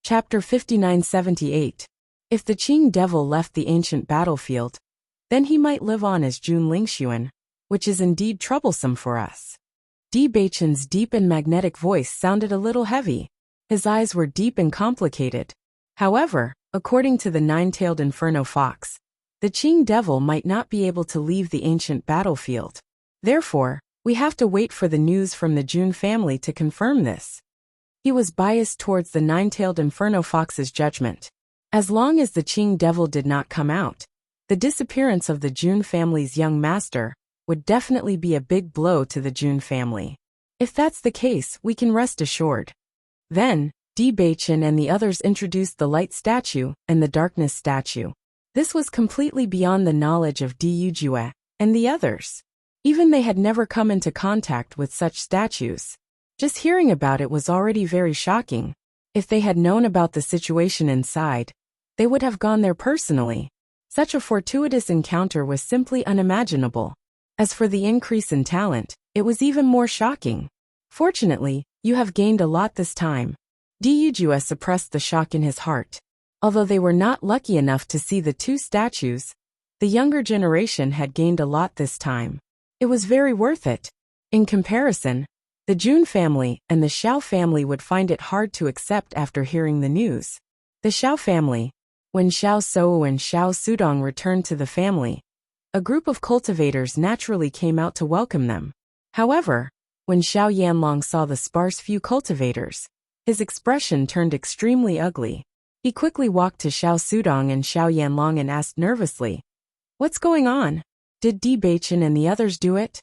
Chapter 5978. If the Qing devil left the ancient battlefield, then he might live on as Jun Lingxuan, which is indeed troublesome for us. Bewitching's deep and magnetic voice sounded a little heavy. His eyes were deep and complicated. However, according to the nine-tailed inferno fox, the Qing devil might not be able to leave the ancient battlefield. Therefore, we have to wait for the news from the Jun family to confirm this. He was biased towards the nine-tailed inferno fox's judgment. As long as the Qing devil did not come out, the disappearance of the Jun family's young master would definitely be a big blow to the Jun family. If that's the case, we can rest assured. Then, Bewitching and the others introduced the light statue and the darkness statue. This was completely beyond the knowledge of Diyujue and the others. Even they had never come into contact with such statues. Just hearing about it was already very shocking. If they had known about the situation inside, they would have gone there personally. Such a fortuitous encounter was simply unimaginable. As for the increase in talent, it was even more shocking. Fortunately, you have gained a lot this time. Diyujue suppressed the shock in his heart. Although they were not lucky enough to see the two statues, the younger generation had gained a lot this time. It was very worth it. In comparison, the Jun family and the Xiao family would find it hard to accept after hearing the news. The Xiao family. When Xiao Sou and Xiao Sudong returned to the family, a group of cultivators naturally came out to welcome them. However, when Xiao Yanlong saw the sparse few cultivators, his expression turned extremely ugly. He quickly walked to Xiao Sudong and Xiao Yanlong and asked nervously, "What's going on? Did Bewitching and the others do it?"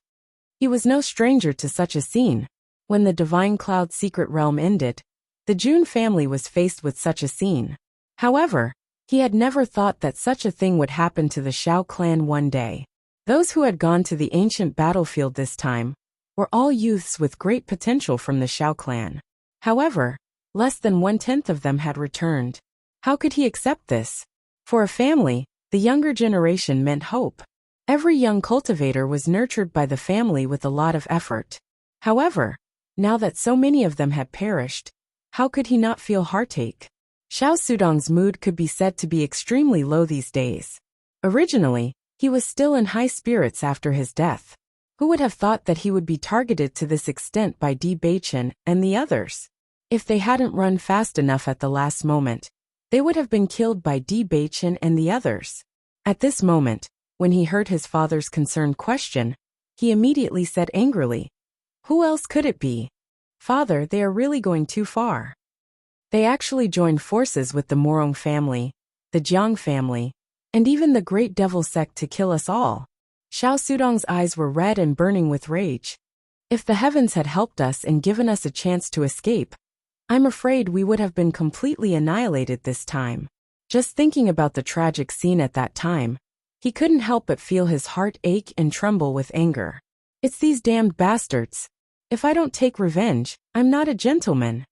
He was no stranger to such a scene. When the Divine Cloud Secret Realm ended, the Jun family was faced with such a scene. However, he had never thought that such a thing would happen to the Xiao clan one day. Those who had gone to the ancient battlefield this time were all youths with great potential from the Xiao clan. However, less than 1/10 of them had returned. How could he accept this? For a family, the younger generation meant hope. Every young cultivator was nurtured by the family with a lot of effort. However, now that so many of them had perished, how could he not feel heartache? Xiao Sudong's mood could be said to be extremely low these days. Originally, he was still in high spirits after his death. Who would have thought that he would be targeted to this extent by Bewitching and the others? If they hadn't run fast enough at the last moment, they would have been killed by Bewitching and the others. At this moment, when he heard his father's concerned question, he immediately said angrily, "Who else could it be? Father, they are really going too far. They actually joined forces with the Morong family, the Jiang family, and even the Great Devil sect to kill us all." Xiao Sudong's eyes were red and burning with rage. If the heavens had helped us and given us a chance to escape, I'm afraid we would have been completely annihilated this time. Just thinking about the tragic scene at that time, he couldn't help but feel his heart ache and tremble with anger. It's these damned bastards. If I don't take revenge, I'm not a gentleman.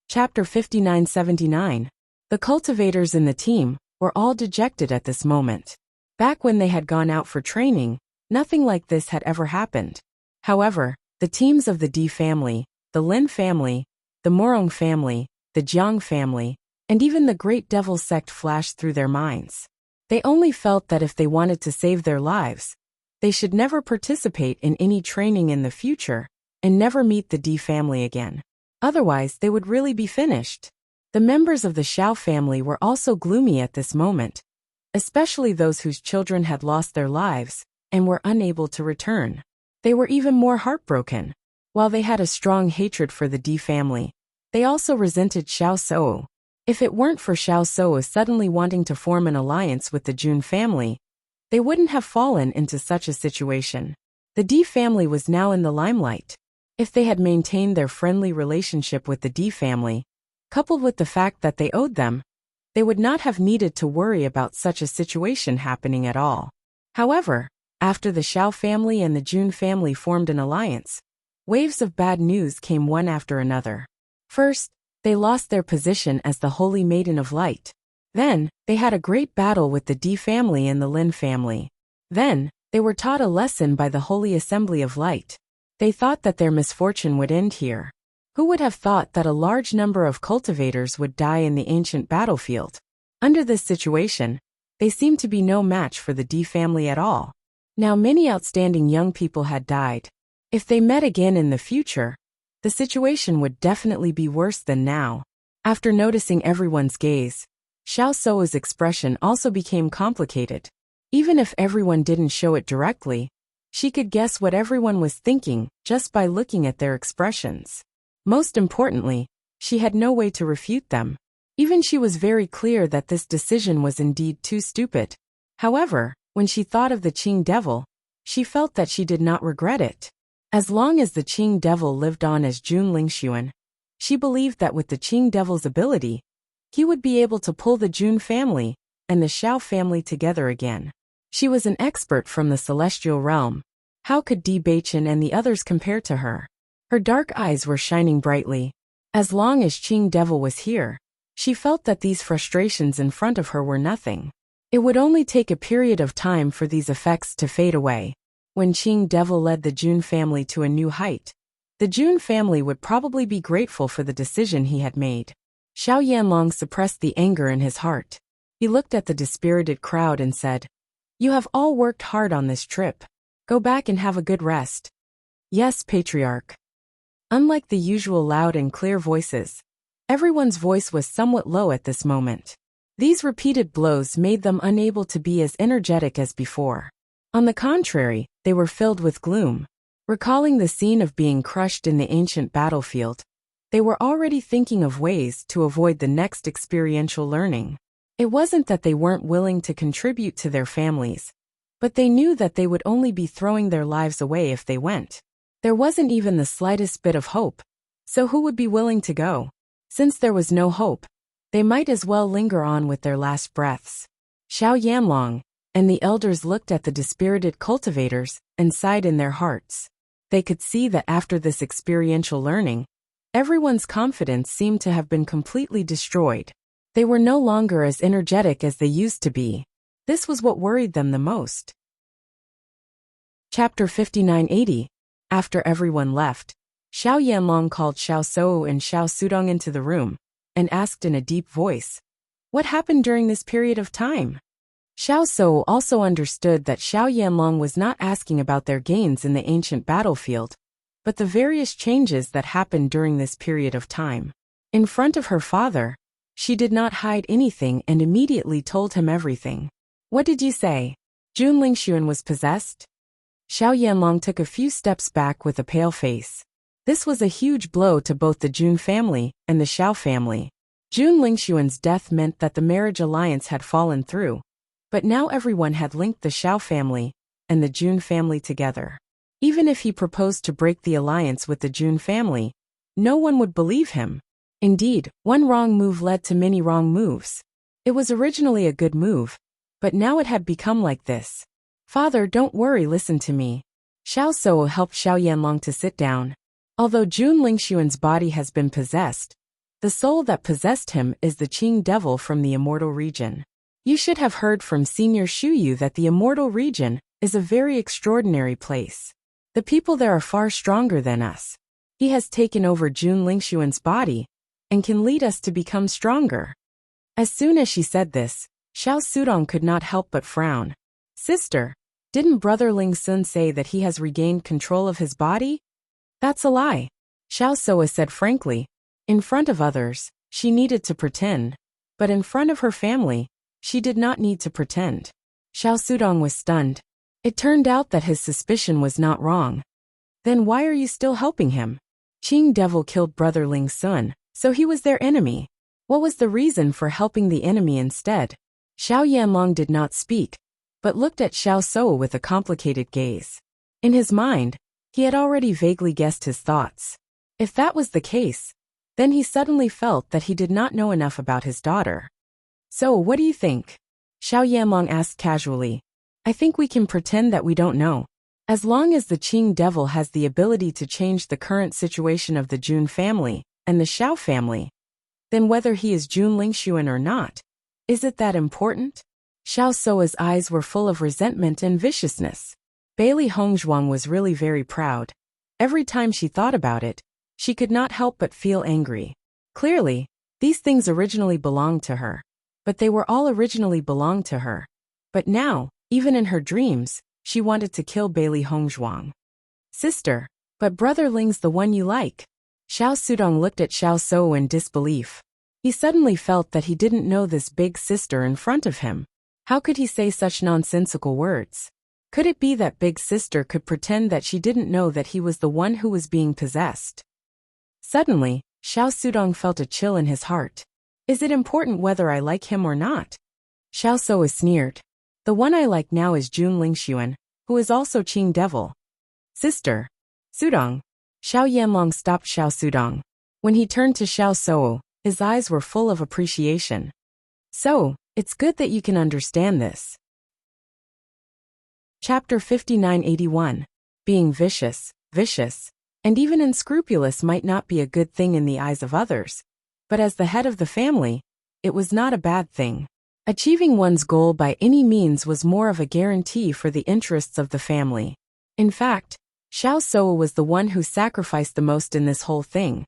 Chapter 5979. The cultivators in the team were all dejected at this moment. Back when they had gone out for training, nothing like this had ever happened. However, the teams of the Di family, the Lin family, the Morong family, the Jiang family, and even the Great Devil sect flashed through their minds. They only felt that if they wanted to save their lives, they should never participate in any training in the future and never meet the Di family again. Otherwise, they would really be finished. The members of the Xiao family were also gloomy at this moment, especially those whose children had lost their lives and were unable to return. They were even more heartbroken. While they had a strong hatred for the Di family, they also resented Xiao Sou. If it weren't for Xiao Sou suddenly wanting to form an alliance with the Jun family, they wouldn't have fallen into such a situation. The Di family was now in the limelight. If they had maintained their friendly relationship with the Di family, coupled with the fact that they owed them, they would not have needed to worry about such a situation happening at all. However, after the Xiao family and the Jun family formed an alliance, waves of bad news came one after another. First, they lost their position as the Holy Maiden of Light. Then, they had a great battle with the Di family and the Lin family. Then, they were taught a lesson by the Holy Assembly of Light. They thought that their misfortune would end here. Who would have thought that a large number of cultivators would die in the ancient battlefield? Under this situation, they seemed to be no match for the D family at all. Now many outstanding young people had died. If they met again in the future, the situation would definitely be worse than now. After noticing everyone's gaze, Xiao Sou's expression also became complicated. Even if everyone didn't show it directly, she could guess what everyone was thinking just by looking at their expressions. Most importantly, she had no way to refute them. Even she was very clear that this decision was indeed too stupid. However, when she thought of the Qing devil, she felt that she did not regret it. As long as the Qing devil lived on as Jun Lingxuan, she believed that with the Qing devil's ability, he would be able to pull the Jun family and the Xiao family together again. She was an expert from the celestial realm. How could Bewitching and the others compare to her? Her dark eyes were shining brightly. As long as Qing devil was here, she felt that these frustrations in front of her were nothing. It would only take a period of time for these effects to fade away. When Qing devil led the Jun family to a new height, the Jun family would probably be grateful for the decision he had made. Xiao Yanlong suppressed the anger in his heart. He looked at the dispirited crowd and said, "You have all worked hard on this trip. Go back and have a good rest." "Yes, Patriarch." Unlike the usual loud and clear voices, everyone's voice was somewhat low at this moment. These repeated blows made them unable to be as energetic as before. On the contrary, they were filled with gloom. Recalling the scene of being crushed in the ancient battlefield, they were already thinking of ways to avoid the next experiential learning. It wasn't that they weren't willing to contribute to their families, but they knew that they would only be throwing their lives away if they went. There wasn't even the slightest bit of hope, so who would be willing to go? Since there was no hope, they might as well linger on with their last breaths. Xiao Yanlong and the elders looked at the dispirited cultivators and sighed in their hearts. They could see that after this experiential learning, everyone's confidence seemed to have been completely destroyed. They were no longer as energetic as they used to be. This was what worried them the most. Chapter 5980. After everyone left, Xiao Yanlong called Xiao Sou and Xiao Sudong into the room and asked in a deep voice, "What happened during this period of time?" Xiao Sou also understood that Xiao Yanlong was not asking about their gains in the ancient battlefield, but the various changes that happened during this period of time. In front of her father, she did not hide anything and immediately told him everything. "What did you say? Jun Lingxuan was possessed?" Xiao Yanlong took a few steps back with a pale face. This was a huge blow to both the Jun family and the Xiao family. Jun Lingxuan's death meant that the marriage alliance had fallen through, but now everyone had linked the Xiao family and the Jun family together. Even if he proposed to break the alliance with the Jun family, no one would believe him. Indeed, one wrong move led to many wrong moves. It was originally a good move, but now it had become like this. "Father, don't worry, listen to me." Xiao Sou helped Xiao Yanlong to sit down. Although Jun Lingxuan's body has been possessed, the soul that possessed him is the Qing devil from the immortal region. You should have heard from Senior Shuyu that the immortal region is a very extraordinary place. The people there are far stronger than us. He has taken over Jun Lingxuan's body and can lead us to become stronger. As soon as she said this, Xiao Sudong could not help but frown. "Sister, didn't Brother Ling Sun say that he has regained control of his body?" "That's a lie," Xiao Soa said frankly. In front of others, she needed to pretend, but in front of her family, she did not need to pretend. Xiao Sudong was stunned. It turned out that his suspicion was not wrong. "Then why are you still helping him? Qing devil killed Brother Ling Sun, so he was their enemy. What was the reason for helping the enemy instead?" Xiao Yanlong did not speak, but looked at Xiao Sou with a complicated gaze. In his mind, he had already vaguely guessed his thoughts. If that was the case, then he suddenly felt that he did not know enough about his daughter. "So, what do you think?" Xiao Yanlong asked casually. "I think we can pretend that we don't know. As long as the Qing devil has the ability to change the current situation of the Jun family and the Xiao family, then whether he is Jun Lingxuan or not, is it that important?" Xiao Sou's eyes were full of resentment and viciousness. Bailey Hongzhuang was really very proud. Every time she thought about it, She could not help but feel angry. Clearly, these things originally belonged to her. But they were all originally belonged to her. But now, even in her dreams, she wanted to kill Bailey Hongzhuang. Sister, but brother Ling's the one you like. Xiao Sudong looked at Xiao Sou in disbelief. He suddenly felt that he didn't know this big sister in front of him. How could he say such nonsensical words? Could it be that big sister could pretend that she didn't know that he was the one who was being possessed? Suddenly, Xiao Sudong felt a chill in his heart. Is it important whether I like him or not? Xiao Sou sneered. The one I like now is Jun Lingxuan, who is also Qing Devil. Sister. Sudong. Xiao Yanlong stopped Xiao Sudong. When he turned to Xiao Sou, his eyes were full of appreciation. So, it's good that you can understand this. Chapter 5981. Being vicious, and even unscrupulous might not be a good thing in the eyes of others. But as the head of the family, it was not a bad thing. Achieving one's goal by any means was more of a guarantee for the interests of the family. In fact, Xiao Sou was the one who sacrificed the most in this whole thing.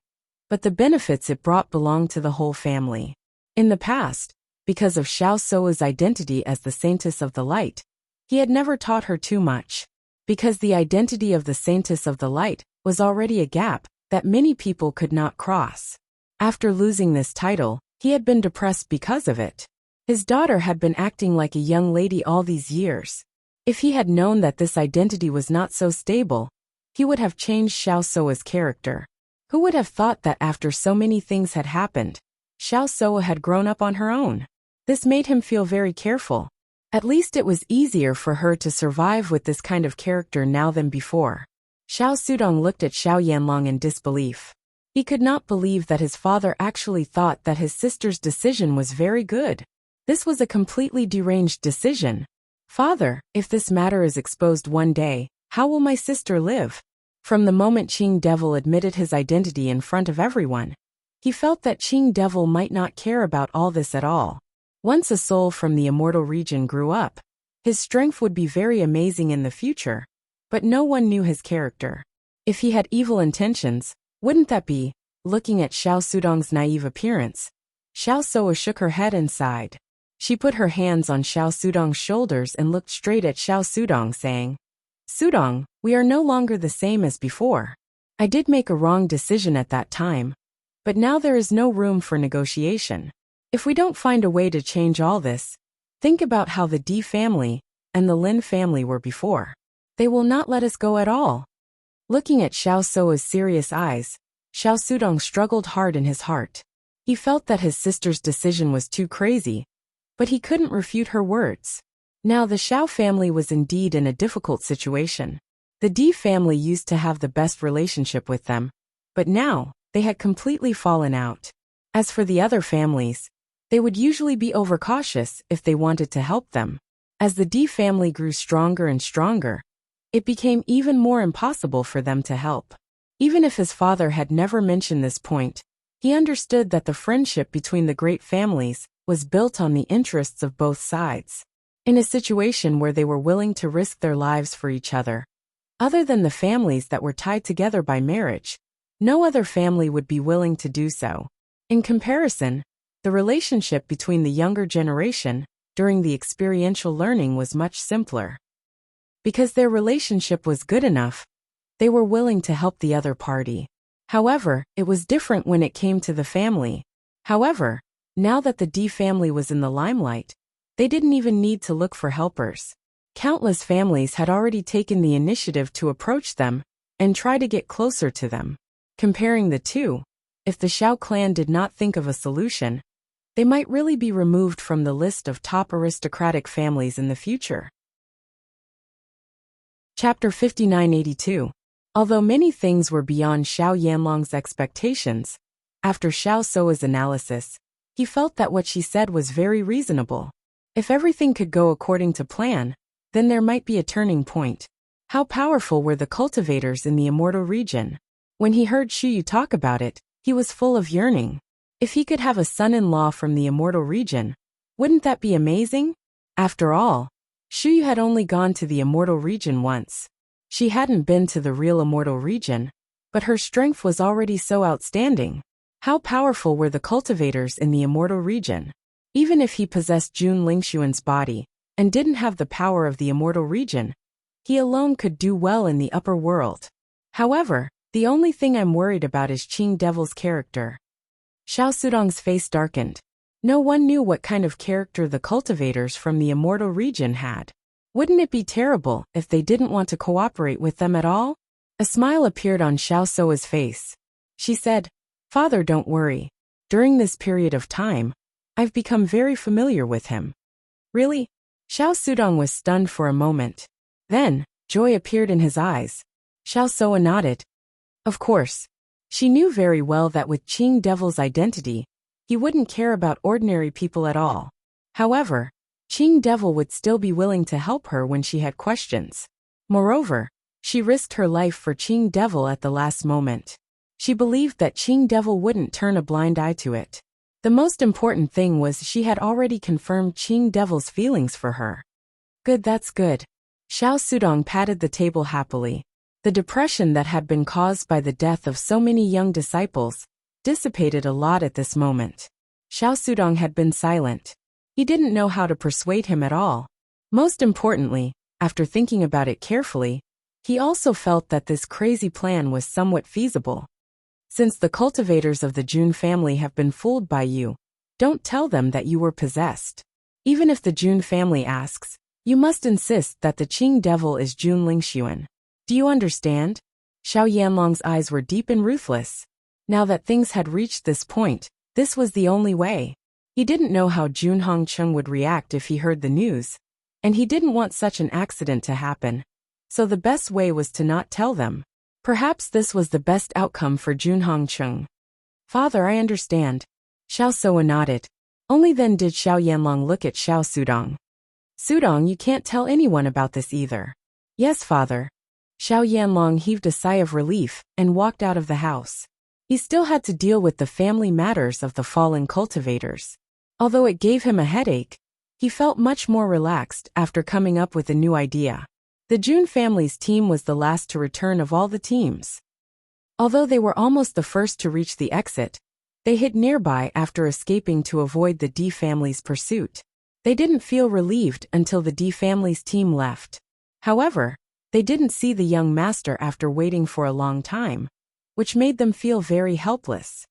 But the benefits it brought belonged to the whole family. In the past, because of Xiao Sou's identity as the Saintess of the Light, he had never taught her too much. Because the identity of the Saintess of the Light was already a gap that many people could not cross. After losing this title, he had been depressed because of it. His daughter had been acting like a young lady all these years. If he had known that this identity was not so stable, he would have changed Xiao Sou's character. Who would have thought that after so many things had happened, Xiao Sou had grown up on her own? This made him feel very careful. At least it was easier for her to survive with this kind of character now than before. Xiao Sudong looked at Xiao Yanlong in disbelief. He could not believe that his father actually thought that his sister's decision was very good. This was a completely deranged decision. Father, if this matter is exposed one day, how will my sister live? From the moment Qing Devil admitted his identity in front of everyone, he felt that Qing Devil might not care about all this at all. Once a soul from the immortal region grew up, his strength would be very amazing in the future, but no one knew his character. If he had evil intentions, wouldn't that be? Looking at Xiao Sudong's naive appearance, Xiao Sou shook her head and sighed. She put her hands on Xiao Sudong's shoulders and looked straight at Xiao Sudong, saying, Sudong, we are no longer the same as before. I did make a wrong decision at that time, but now there is no room for negotiation. If we don't find a way to change all this, think about how the D family and the Lin family were before. They will not let us go at all. Looking at Xiao Sou's serious eyes, Xiao Sudong struggled hard in his heart. He felt that his sister's decision was too crazy, but he couldn't refute her words. Now the Xiao family was indeed in a difficult situation. The D family used to have the best relationship with them, but now, they had completely fallen out. As for the other families, they would usually be overcautious if they wanted to help them. As the D family grew stronger and stronger, it became even more impossible for them to help. Even if his father had never mentioned this point, he understood that the friendship between the great families was built on the interests of both sides. In a situation where they were willing to risk their lives for each other, other than the families that were tied together by marriage, no other family would be willing to do so. In comparison, the relationship between the younger generation during the experiential learning was much simpler. Because their relationship was good enough, they were willing to help the other party. However, it was different when it came to the family. However, now that the D family was in the limelight, they didn't even need to look for helpers. Countless families had already taken the initiative to approach them and try to get closer to them. Comparing the two, if the Xiao clan did not think of a solution, they might really be removed from the list of top aristocratic families in the future. Chapter 5982. Although many things were beyond Xiao Yanlong's expectations, after Xiao Sou's analysis, he felt that what she said was very reasonable. If everything could go according to plan, then there might be a turning point. How powerful were the cultivators in the immortal region? When he heard Shuyu talk about it, he was full of yearning. If he could have a son-in-law from the immortal region, wouldn't that be amazing? After all, Shuyu had only gone to the immortal region once. She hadn't been to the real immortal region, but her strength was already so outstanding. How powerful were the cultivators in the immortal region? Even if he possessed Jun Lingxuan's body, and didn't have the power of the immortal region, he alone could do well in the upper world. However, the only thing I'm worried about is Qing Devil's character. Xiao Sudong's face darkened. No one knew what kind of character the cultivators from the immortal region had. Wouldn't it be terrible if they didn't want to cooperate with them at all? A smile appeared on Xiao Soa's face. She said, "Father, don't worry. During this period of time, I've become very familiar with him." Really? Xiao Sudong was stunned for a moment. Then, joy appeared in his eyes. Xiao Soa nodded. Of course. She knew very well that with Qing Devil's identity, he wouldn't care about ordinary people at all. However, Qing Devil would still be willing to help her when she had questions. Moreover, she risked her life for Qing Devil at the last moment. She believed that Qing Devil wouldn't turn a blind eye to it. The most important thing was she had already confirmed Qing Devil's feelings for her. Good, that's good. Xiao Sudong patted the table happily. The depression that had been caused by the death of so many young disciples dissipated a lot at this moment. Xiao Sudong had been silent. He didn't know how to persuade him at all. Most importantly, after thinking about it carefully, he also felt that this crazy plan was somewhat feasible. Since the cultivators of the Jun family have been fooled by you, don't tell them that you were possessed. Even if the Jun family asks, you must insist that the Qing Devil is Jun Lingxuan. Do you understand? Xiao Yanlong's eyes were deep and ruthless. Now that things had reached this point, this was the only way. He didn't know how Jun Hongcheng would react if he heard the news, and he didn't want such an accident to happen. So the best way was to not tell them. Perhaps this was the best outcome for Jun Hongcheng. Father, I understand. Xiao Soa nodded. Only then did Xiao Yanlong look at Xiao Sudong. Sudong, you can't tell anyone about this either. Yes, father. Xiao Yanlong heaved a sigh of relief and walked out of the house. He still had to deal with the family matters of the fallen cultivators. Although it gave him a headache, he felt much more relaxed after coming up with a new idea. The Jun family's team was the last to return of all the teams. Although they were almost the first to reach the exit, they hid nearby after escaping to avoid the D family's pursuit. They didn't feel relieved until the D family's team left. However, they didn't see the young master after waiting for a long time, which made them feel very helpless.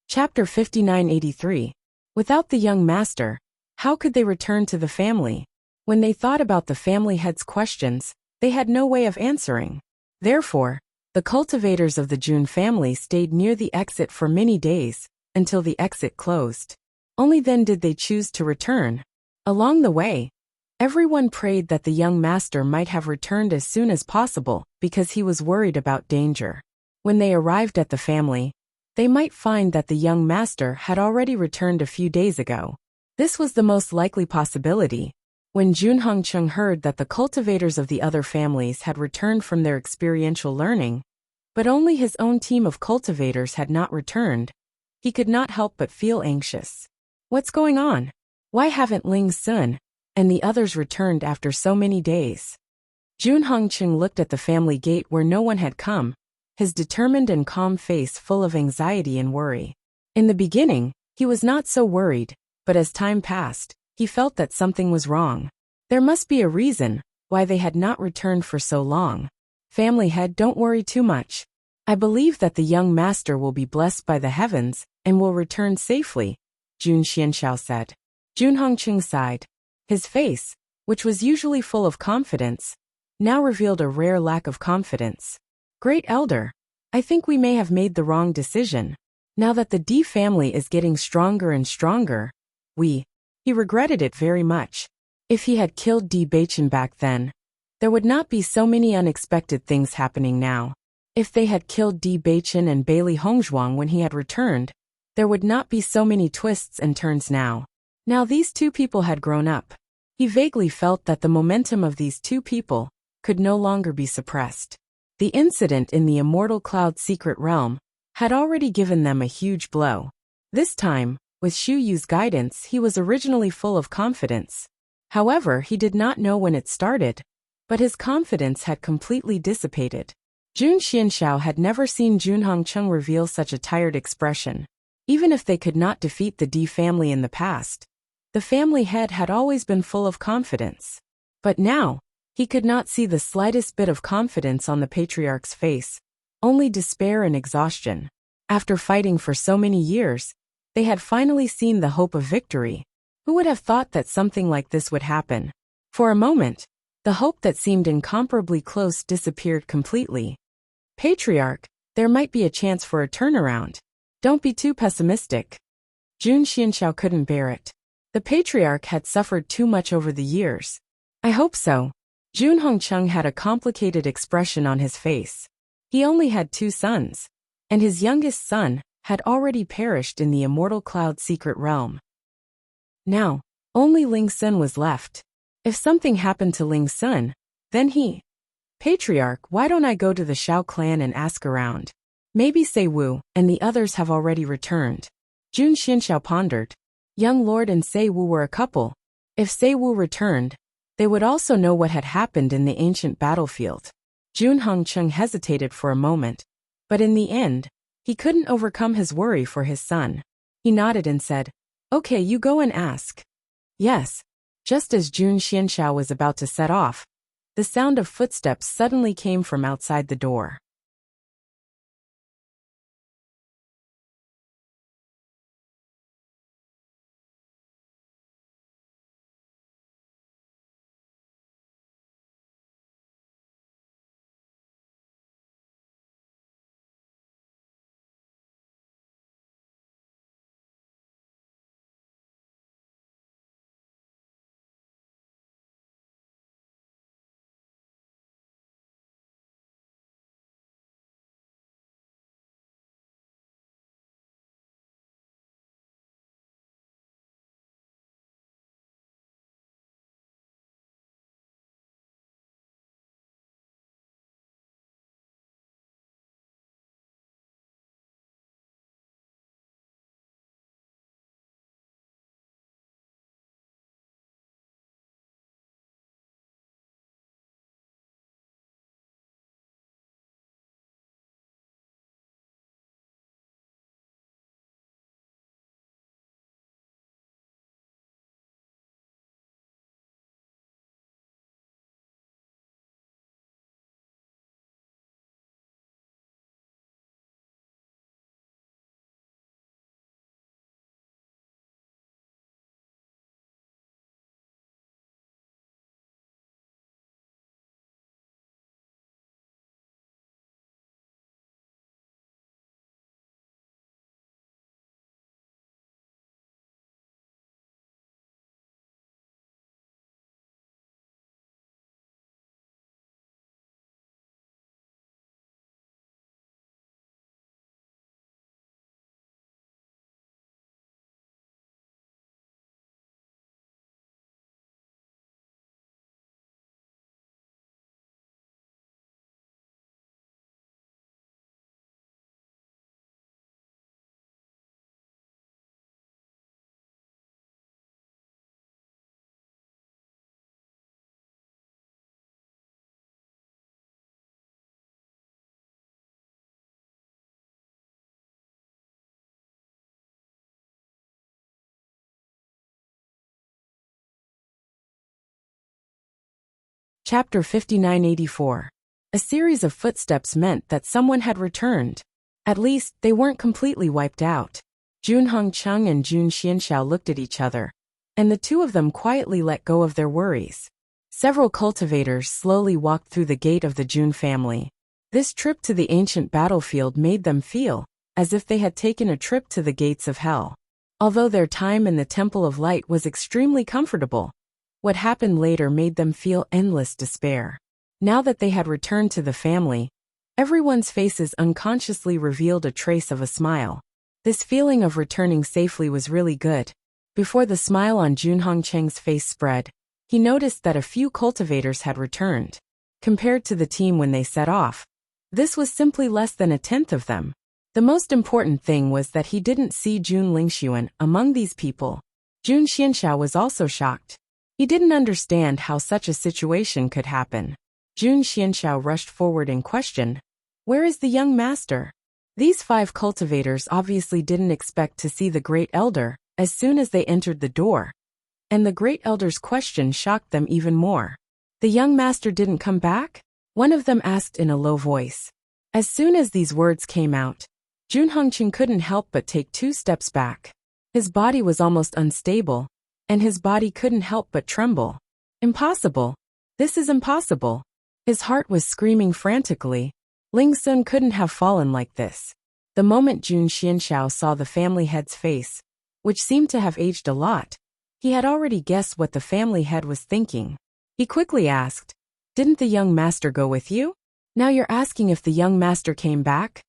Chapter 5983. Without the young master, how could they return to the family? When they thought about the family head's questions, they had no way of answering. Therefore, the cultivators of the Jun family stayed near the exit for many days, until the exit closed. Only then did they choose to return. Along the way, everyone prayed that the young master might have returned as soon as possible because he was worried about danger. When they arrived at the family, they might find that the young master had already returned a few days ago. This was the most likely possibility. When Jun Hongcheng heard that the cultivators of the other families had returned from their experiential learning, but only his own team of cultivators had not returned, he could not help but feel anxious. What's going on? Why haven't Ling Sun and the others returned after so many days? Jun Hongcheng looked at the family gate where no one had come, his determined and calm face full of anxiety and worry. In the beginning, he was not so worried, but as time passed, he felt that something was wrong. There must be a reason why they had not returned for so long. Family head, don't worry too much. I believe that the young master will be blessed by the heavens and will return safely, Jun Xianxiao said. Jun Hongcheng sighed. His face, which was usually full of confidence, now revealed a rare lack of confidence. Great Elder, I think we may have made the wrong decision. Now that the D family is getting stronger and stronger, he regretted it very much. If he had killed Bewitching back then, there would not be so many unexpected things happening now. If they had killed Bewitching and Bailey Hongzhuang when he had returned, there would not be so many twists and turns now. Now these two people had grown up. He vaguely felt that the momentum of these two people could no longer be suppressed. The incident in the Immortal Cloud secret realm had already given them a huge blow. This time, with Xu Yu's guidance, he was originally full of confidence. However, he did not know when it started, but his confidence had completely dissipated. Jun Xianxiao had never seen Jun Hongcheng reveal such a tired expression. Even if they could not defeat the D family in the past, the family head had always been full of confidence. But now, he could not see the slightest bit of confidence on the patriarch's face, only despair and exhaustion. After fighting for so many years, they had finally seen the hope of victory. Who would have thought that something like this would happen? For a moment, the hope that seemed incomparably close disappeared completely. Patriarch, there might be a chance for a turnaround. Don't be too pessimistic. Jun Xianxiao couldn't bear it. The patriarch had suffered too much over the years. I hope so. Jun Hongcheng had a complicated expression on his face. He only had 2 sons, and his youngest son had already perished in the immortal cloud secret realm. Now, only Ling Sun was left. If something happened to Ling Sun, then he... Patriarch, why don't I go to the Shao clan and ask around? Maybe Sei Wu and the others have already returned. Jun Xianxiao pondered. Young Lord and Sei Wu were a couple. If Sei Wu returned, they would also know what had happened in the ancient battlefield. Jun Hongcheng hesitated for a moment, but in the end, he couldn't overcome his worry for his son. He nodded and said, "Okay, you go and ask." Yes. Just as Jun Xianxiao was about to set off, the sound of footsteps suddenly came from outside the door. Chapter 5984. A series of footsteps meant that someone had returned. At least, they weren't completely wiped out. Jun Hongcheng and Jun Xianxiao looked at each other, and the two of them quietly let go of their worries. Several cultivators slowly walked through the gate of the Jun family. This trip to the ancient battlefield made them feel as if they had taken a trip to the gates of hell. Although their time in the Temple of Light was extremely comfortable, what happened later made them feel endless despair. Now that they had returned to the family, everyone's faces unconsciously revealed a trace of a smile. This feeling of returning safely was really good. Before the smile on Jun Hongcheng's face spread, he noticed that a few cultivators had returned. Compared to the team when they set off, this was simply less than 1/10 of them. The most important thing was that he didn't see Jun Lingxuan among these people. Jun Xianxiao was also shocked. He didn't understand how such a situation could happen. Jun Xianxiao rushed forward and questioned, Where is the young master? These 5 cultivators obviously didn't expect to see the Great Elder as soon as they entered the door, and the Great Elder's question shocked them even more. The young master didn't come back? One of them asked in a low voice. As soon as these words came out, Jun Hongqing couldn't help but take 2 steps back. His body was almost unstable, and his body couldn't help but tremble. Impossible. This is impossible. His heart was screaming frantically. Ling Sun couldn't have fallen like this. The moment Jun Xianxiao saw the family head's face, which seemed to have aged a lot, he had already guessed what the family head was thinking. He quickly asked, "Didn't the young master go with you? Now you're asking if the young master came back?"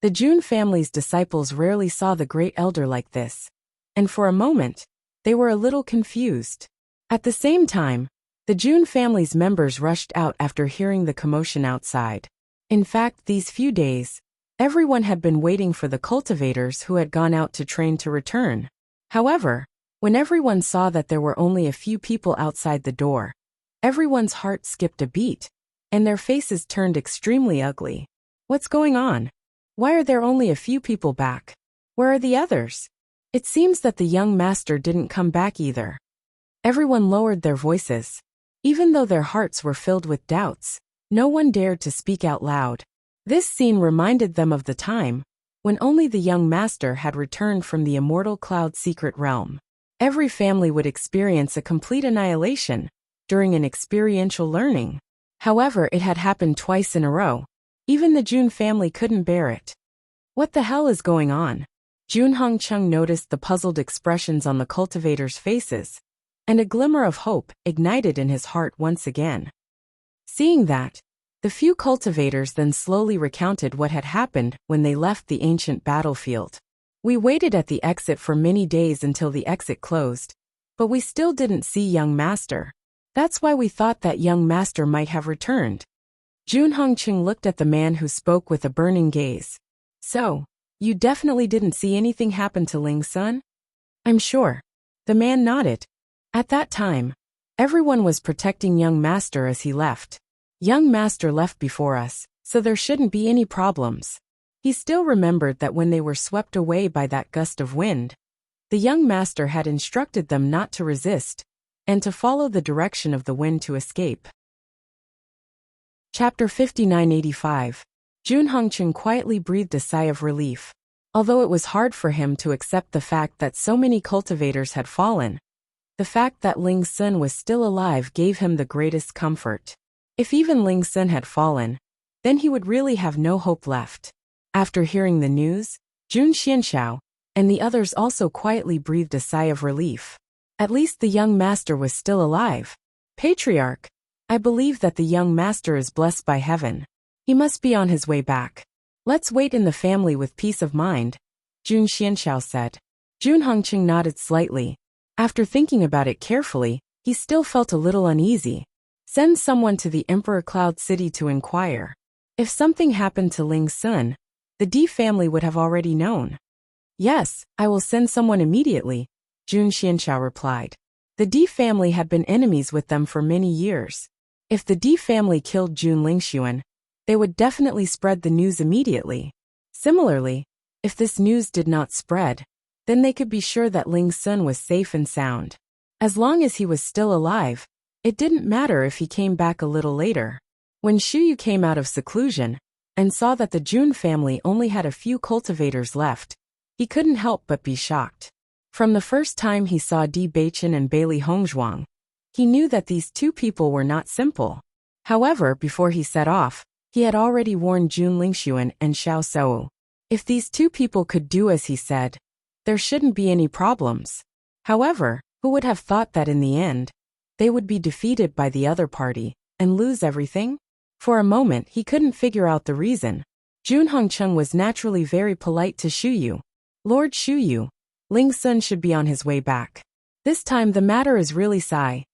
The Jun family's disciples rarely saw the Great Elder like this, and for a moment, they were a little confused. At the same time, the Jun family's members rushed out after hearing the commotion outside. In fact, these few days, everyone had been waiting for the cultivators who had gone out to train to return. However, when everyone saw that there were only a few people outside the door, everyone's heart skipped a beat, and their faces turned extremely ugly. What's going on? Why are there only a few people back? Where are the others? It seems that the young master didn't come back either. Everyone lowered their voices. Even though their hearts were filled with doubts, no one dared to speak out loud. This scene reminded them of the time when only the young master had returned from the immortal cloud secret realm. Every family would experience a complete annihilation during an experiential learning. However, it had happened twice in a row. Even the Jun family couldn't bear it. What the hell is going on? Jun Hongqing noticed the puzzled expressions on the cultivators' faces, and a glimmer of hope ignited in his heart once again. Seeing that, the few cultivators then slowly recounted what had happened when they left the ancient battlefield. "We waited at the exit for many days until the exit closed, but we still didn't see young master. That's why we thought that young master might have returned." Jun Hongqing looked at the man who spoke with a burning gaze. "So, you definitely didn't see anything happen to Ling Sun?" "I'm sure." The man nodded. At that time, everyone was protecting young master as he left. Young master left before us, so there shouldn't be any problems. He still remembered that when they were swept away by that gust of wind, the young master had instructed them not to resist, and to follow the direction of the wind to escape. Chapter 5985. Jun Hongqing quietly breathed a sigh of relief. Although it was hard for him to accept the fact that so many cultivators had fallen, the fact that Ling Sun was still alive gave him the greatest comfort. If even Ling Sun had fallen, then he would really have no hope left. After hearing the news, Jun Xianxiao and the others also quietly breathed a sigh of relief. At least the young master was still alive. "Patriarch, I believe that the young master is blessed by heaven. He must be on his way back. Let's wait in the family with peace of mind," Jun Xianxiao said. Jun Hongqing nodded slightly. After thinking about it carefully, he still felt a little uneasy. Send someone to the Emperor Cloud City to inquire. If something happened to Ling Sun, the D family would have already known. "Yes, I will send someone immediately," Jun Xianxiao replied. The D family had been enemies with them for many years. If the D family killed Jun Lingxuan, they would definitely spread the news immediately. Similarly, if this news did not spread, then they could be sure that Ling Sun was safe and sound. As long as he was still alive, it didn't matter if he came back a little later. When Shu Yu came out of seclusion and saw that the Jun family only had a few cultivators left, he couldn't help but be shocked. From the first time he saw Bewitching and Bailey Hongzhuang, he knew that these 2 people were not simple. However, before he set off, he had already warned Jun Lingxuan and Xiao Shou. If these 2 people could do as he said, there shouldn't be any problems. However, who would have thought that in the end, they would be defeated by the other party and lose everything? For a moment he couldn't figure out the reason. Jun Hongqing was naturally very polite to Shu Yu. "Lord Shu Yu, Ling Sun should be on his way back. This time the matter is really sigh.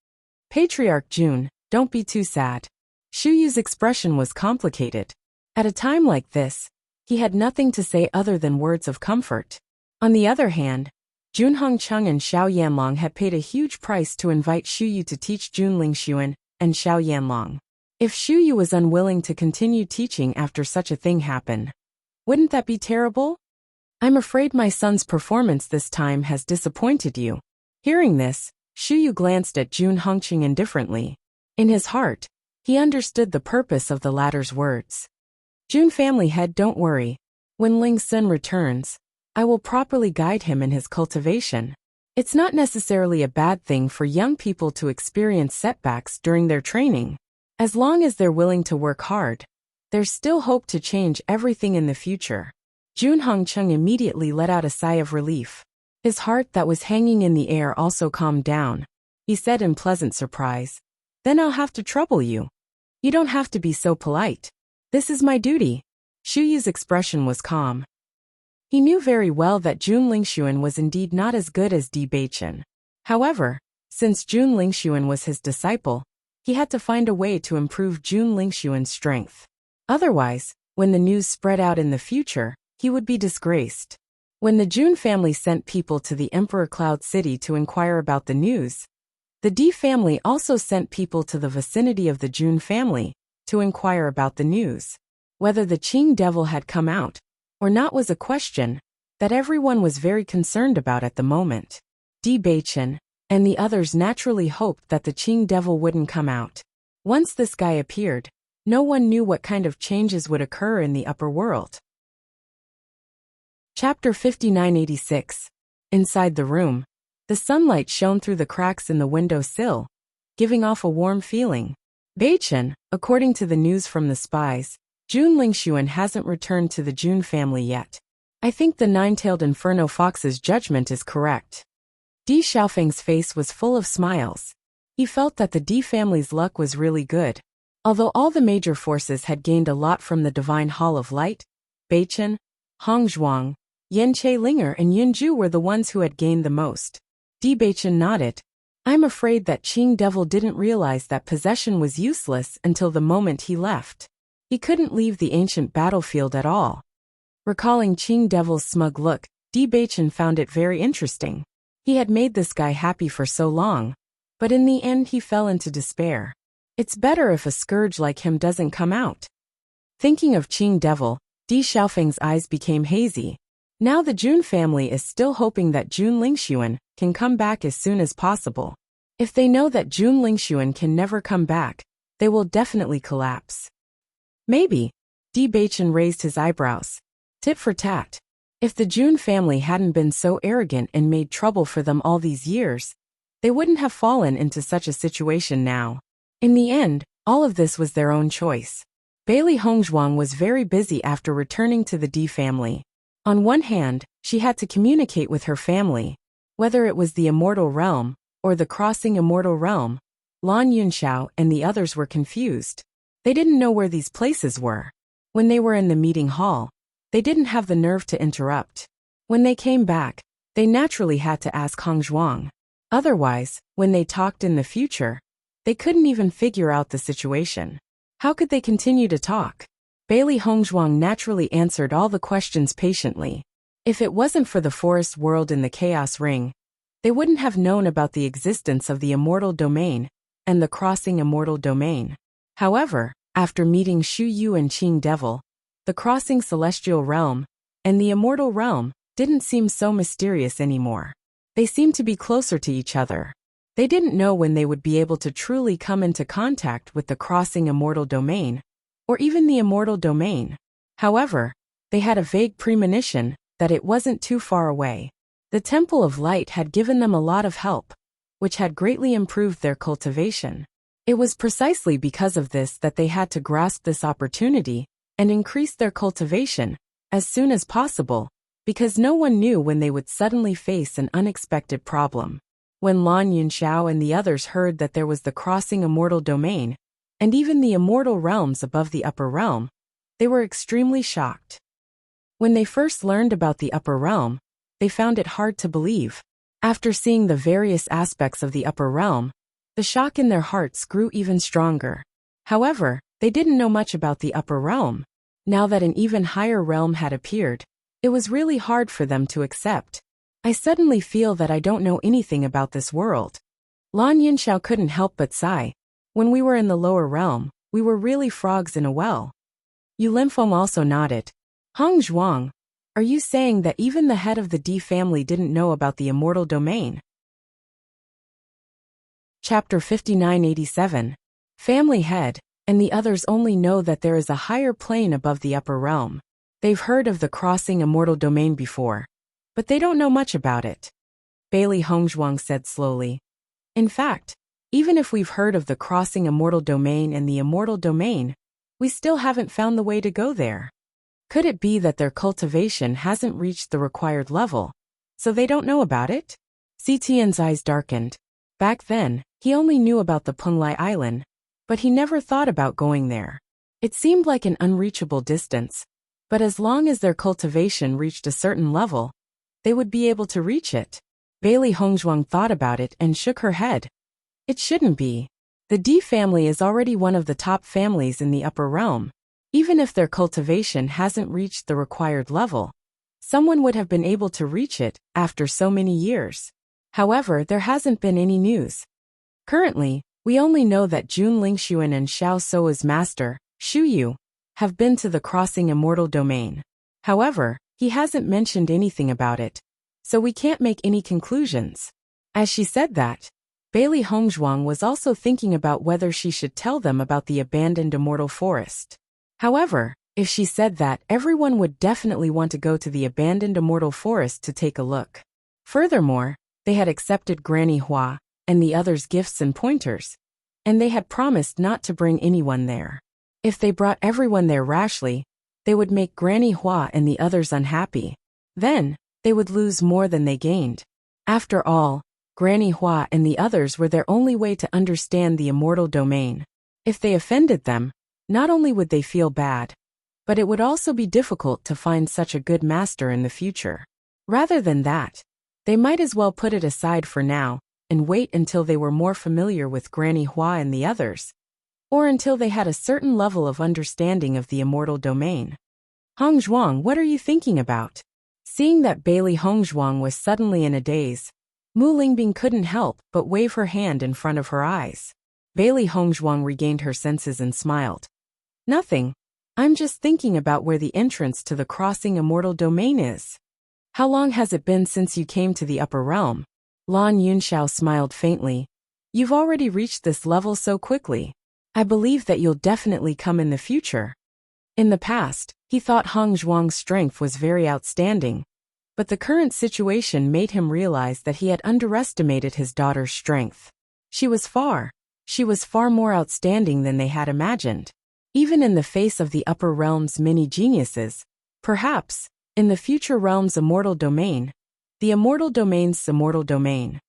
Patriarch Jun, don't be too sad." Shu Yu's expression was complicated. At a time like this, he had nothing to say other than words of comfort. On the other hand, Jun Hongqing and Xiao Yanlong had paid a huge price to invite Shu Yu to teach Jun Lingxuan and Xiao Yanlong. If Shu Yu was unwilling to continue teaching after such a thing happened, wouldn't that be terrible? I'm afraid my son's performance this time has disappointed you. Hearing this, Shu Yu glanced at Jun Hongqing indifferently. In his heart, he understood the purpose of the latter's words. Jun family head, don't worry. When Ling Sun returns, I will properly guide him in his cultivation. It's not necessarily a bad thing for young people to experience setbacks during their training. As long as they're willing to work hard, there's still hope to change everything in the future. Jun Hongqing immediately let out a sigh of relief. His heart that was hanging in the air also calmed down. He said in pleasant surprise, "Then I'll have to trouble you. You don't have to be so polite. This is my duty." Shu Yu's expression was calm. He knew very well that Jun Lingxuan was indeed not as good as Di Beichen. However, since Jun Lingxuan was his disciple, he had to find a way to improve Jun Lingxuan's strength. Otherwise, when the news spread out in the future, he would be disgraced. When the Jun family sent people to the Emperor Cloud City to inquire about the news, the Di family also sent people to the vicinity of the Jun family to inquire about the news. Whether the Qing devil had come out or not was a question that everyone was very concerned about at the moment. Di Beichen and the others naturally hoped that the Qing devil wouldn't come out. Once this guy appeared, no one knew what kind of changes would occur in the upper world. Chapter 5986. Inside the room, the sunlight shone through the cracks in the window sill, giving off a warm feeling. Beichen, according to the news from the spies, Jun Lingxuan hasn't returned to the Jun family yet. I think the nine-tailed Inferno Fox's judgment is correct. Di Xiaofeng's face was full of smiles. He felt that the Di family's luck was really good. Although all the major forces had gained a lot from the Divine Hall of Light, Beichen, Hong Zhuang, Yan Linger and Yun Ju were the ones who had gained the most. Di Beichen nodded. I'm afraid that Qing Devil didn't realize that possession was useless until the moment he left. He couldn't leave the ancient battlefield at all. Recalling Qing Devil's smug look, Di Beichen found it very interesting. He had made this guy happy for so long, but in the end he fell into despair. It's better if a scourge like him doesn't come out. Thinking of Qing Devil, Di Xiaofeng's eyes became hazy. Now the Jun family is still hoping that Jun Lingxuan can come back as soon as possible. If they know that Jun Lingxuan can never come back, they will definitely collapse. Maybe. Di Beichen raised his eyebrows. Tit for tat. If the Jun family hadn't been so arrogant and made trouble for them all these years, they wouldn't have fallen into such a situation now. In the end, all of this was their own choice. Bailey Hongzhuang was very busy after returning to the Di family. On one hand, she had to communicate with her family. Whether it was the Immortal Realm or the Crossing Immortal Realm, Lan Yunxiao and the others were confused. They didn't know where these places were. When they were in the meeting hall, they didn't have the nerve to interrupt. When they came back, they naturally had to ask Hongzhuang. Otherwise, when they talked in the future, they couldn't even figure out the situation. How could they continue to talk? Bailey Hongzhuang naturally answered all the questions patiently. If it wasn't for the forest world in the Chaos Ring, they wouldn't have known about the existence of the Immortal Domain and the Crossing Immortal Domain. However, after meeting Shu Yu and Qing Devil, the Crossing Celestial Realm and the Immortal Realm didn't seem so mysterious anymore. They seemed to be closer to each other. They didn't know when they would be able to truly come into contact with the Crossing Immortal Domain, or even the Immortal Domain. However, they had a vague premonition that it wasn't too far away. The Temple of Light had given them a lot of help, which had greatly improved their cultivation. It was precisely because of this that they had to grasp this opportunity and increase their cultivation as soon as possible, because no one knew when they would suddenly face an unexpected problem. When Lan Yunxiao and the others heard that there was the Crossing Immortal Domain, and even the immortal realms above the upper realm, they were extremely shocked. When they first learned about the upper realm, they found it hard to believe. After seeing the various aspects of the upper realm, the shock in their hearts grew even stronger. However, they didn't know much about the upper realm. Now that an even higher realm had appeared, it was really hard for them to accept. I suddenly feel that I don't know anything about this world. Lan Yunxiao couldn't help but sigh. When we were in the lower realm, We were really frogs in a well. Yu Limfeng also nodded. Hong Zhuang, are you saying that even the head of the D family didn't know about the immortal domain? Chapter 5987. Family head, and the others only know that there is a higher plane above the upper realm. They've heard of the crossing immortal domain before, but they don't know much about it. Bailey Hongzhuang said slowly. In fact, even if we've heard of the crossing immortal domain and the immortal domain, we still haven't found the way to go there. Could it be that their cultivation hasn't reached the required level, so they don't know about it? Zitian's eyes darkened. Back then, he only knew about the Penglai Island, but he never thought about going there. It seemed like an unreachable distance, but as long as their cultivation reached a certain level, they would be able to reach it. Bailey Hongzhuang thought about it and shook her head. It shouldn't be. The D family is already one of the top families in the upper realm. Even if their cultivation hasn't reached the required level, someone would have been able to reach it after so many years. However, there hasn't been any news. Currently, we only know that Jun Lingxuan and Xiao Soa's master, Xu Yu, have been to the crossing immortal domain. However, he hasn't mentioned anything about it, so we can't make any conclusions. As she said that, Bailey Hongzhuang was also thinking about whether she should tell them about the abandoned immortal forest. However, if she said that, everyone would definitely want to go to the abandoned immortal forest to take a look. Furthermore, they had accepted Granny Hua and the others' gifts and pointers, and they had promised not to bring anyone there. If they brought everyone there rashly, they would make Granny Hua and the others unhappy. Then, they would lose more than they gained. After all, Granny Hua and the others were their only way to understand the immortal domain. If they offended them, not only would they feel bad, but it would also be difficult to find such a good master in the future. Rather than that, they might as well put it aside for now and wait until they were more familiar with Granny Hua and the others, or until they had a certain level of understanding of the immortal domain. Hong Zhuang, what are you thinking about? Seeing that Bailey Hongzhuang was suddenly in a daze, Mu Lingbing couldn't help but wave her hand in front of her eyes. Bailey Hongzhuang regained her senses and smiled. Nothing. I'm just thinking about where the entrance to the crossing immortal domain is. How long has it been since you came to the upper realm? Lan Yunxiao smiled faintly. You've already reached this level so quickly. I believe that you'll definitely come in the future. In the past, he thought Hong Zhuang's strength was very outstanding, but the current situation made him realize that he had underestimated his daughter's strength. She was far more outstanding than they had imagined. Even in the face of the upper realm's many geniuses, perhaps, in the future realm's immortal domain, the immortal domain's immortal domain.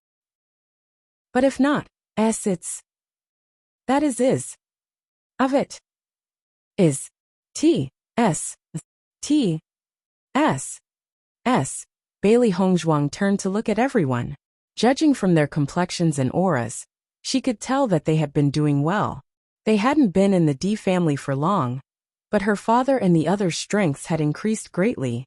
But if not, that is of it. Is. T. S. T. S. S. Bailey Hongzhuang turned to look at everyone. Judging from their complexions and auras, she could tell that they had been doing well. They hadn't been in the D family for long, but her father and the others' strengths had increased greatly.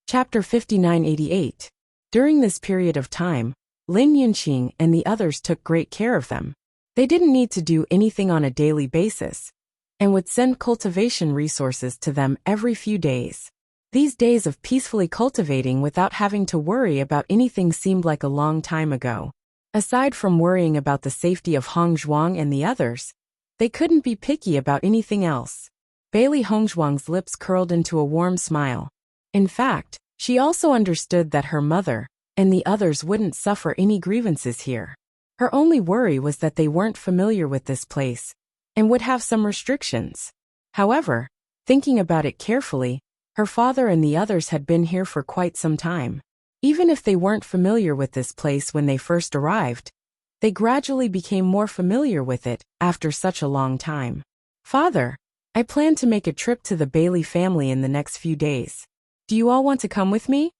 Chapter 5988. During this period of time, Lin Yunqing and the others took great care of them. They didn't need to do anything on a daily basis, and would send cultivation resources to them every few days. These days of peacefully cultivating without having to worry about anything seemed like a long time ago. Aside from worrying about the safety of Hong Zhuang and the others, they couldn't be picky about anything else. Bailey Hongzhuang's lips curled into a warm smile. In fact, she also understood that her mother and the others wouldn't suffer any grievances here. Her only worry was that they weren't familiar with this place and would have some restrictions. However, thinking about it carefully, her father and the others had been here for quite some time. Even if they weren't familiar with this place when they first arrived, they gradually became more familiar with it after such a long time. Father, I plan to make a trip to the Bailey family in the next few days. Do you all want to come with me?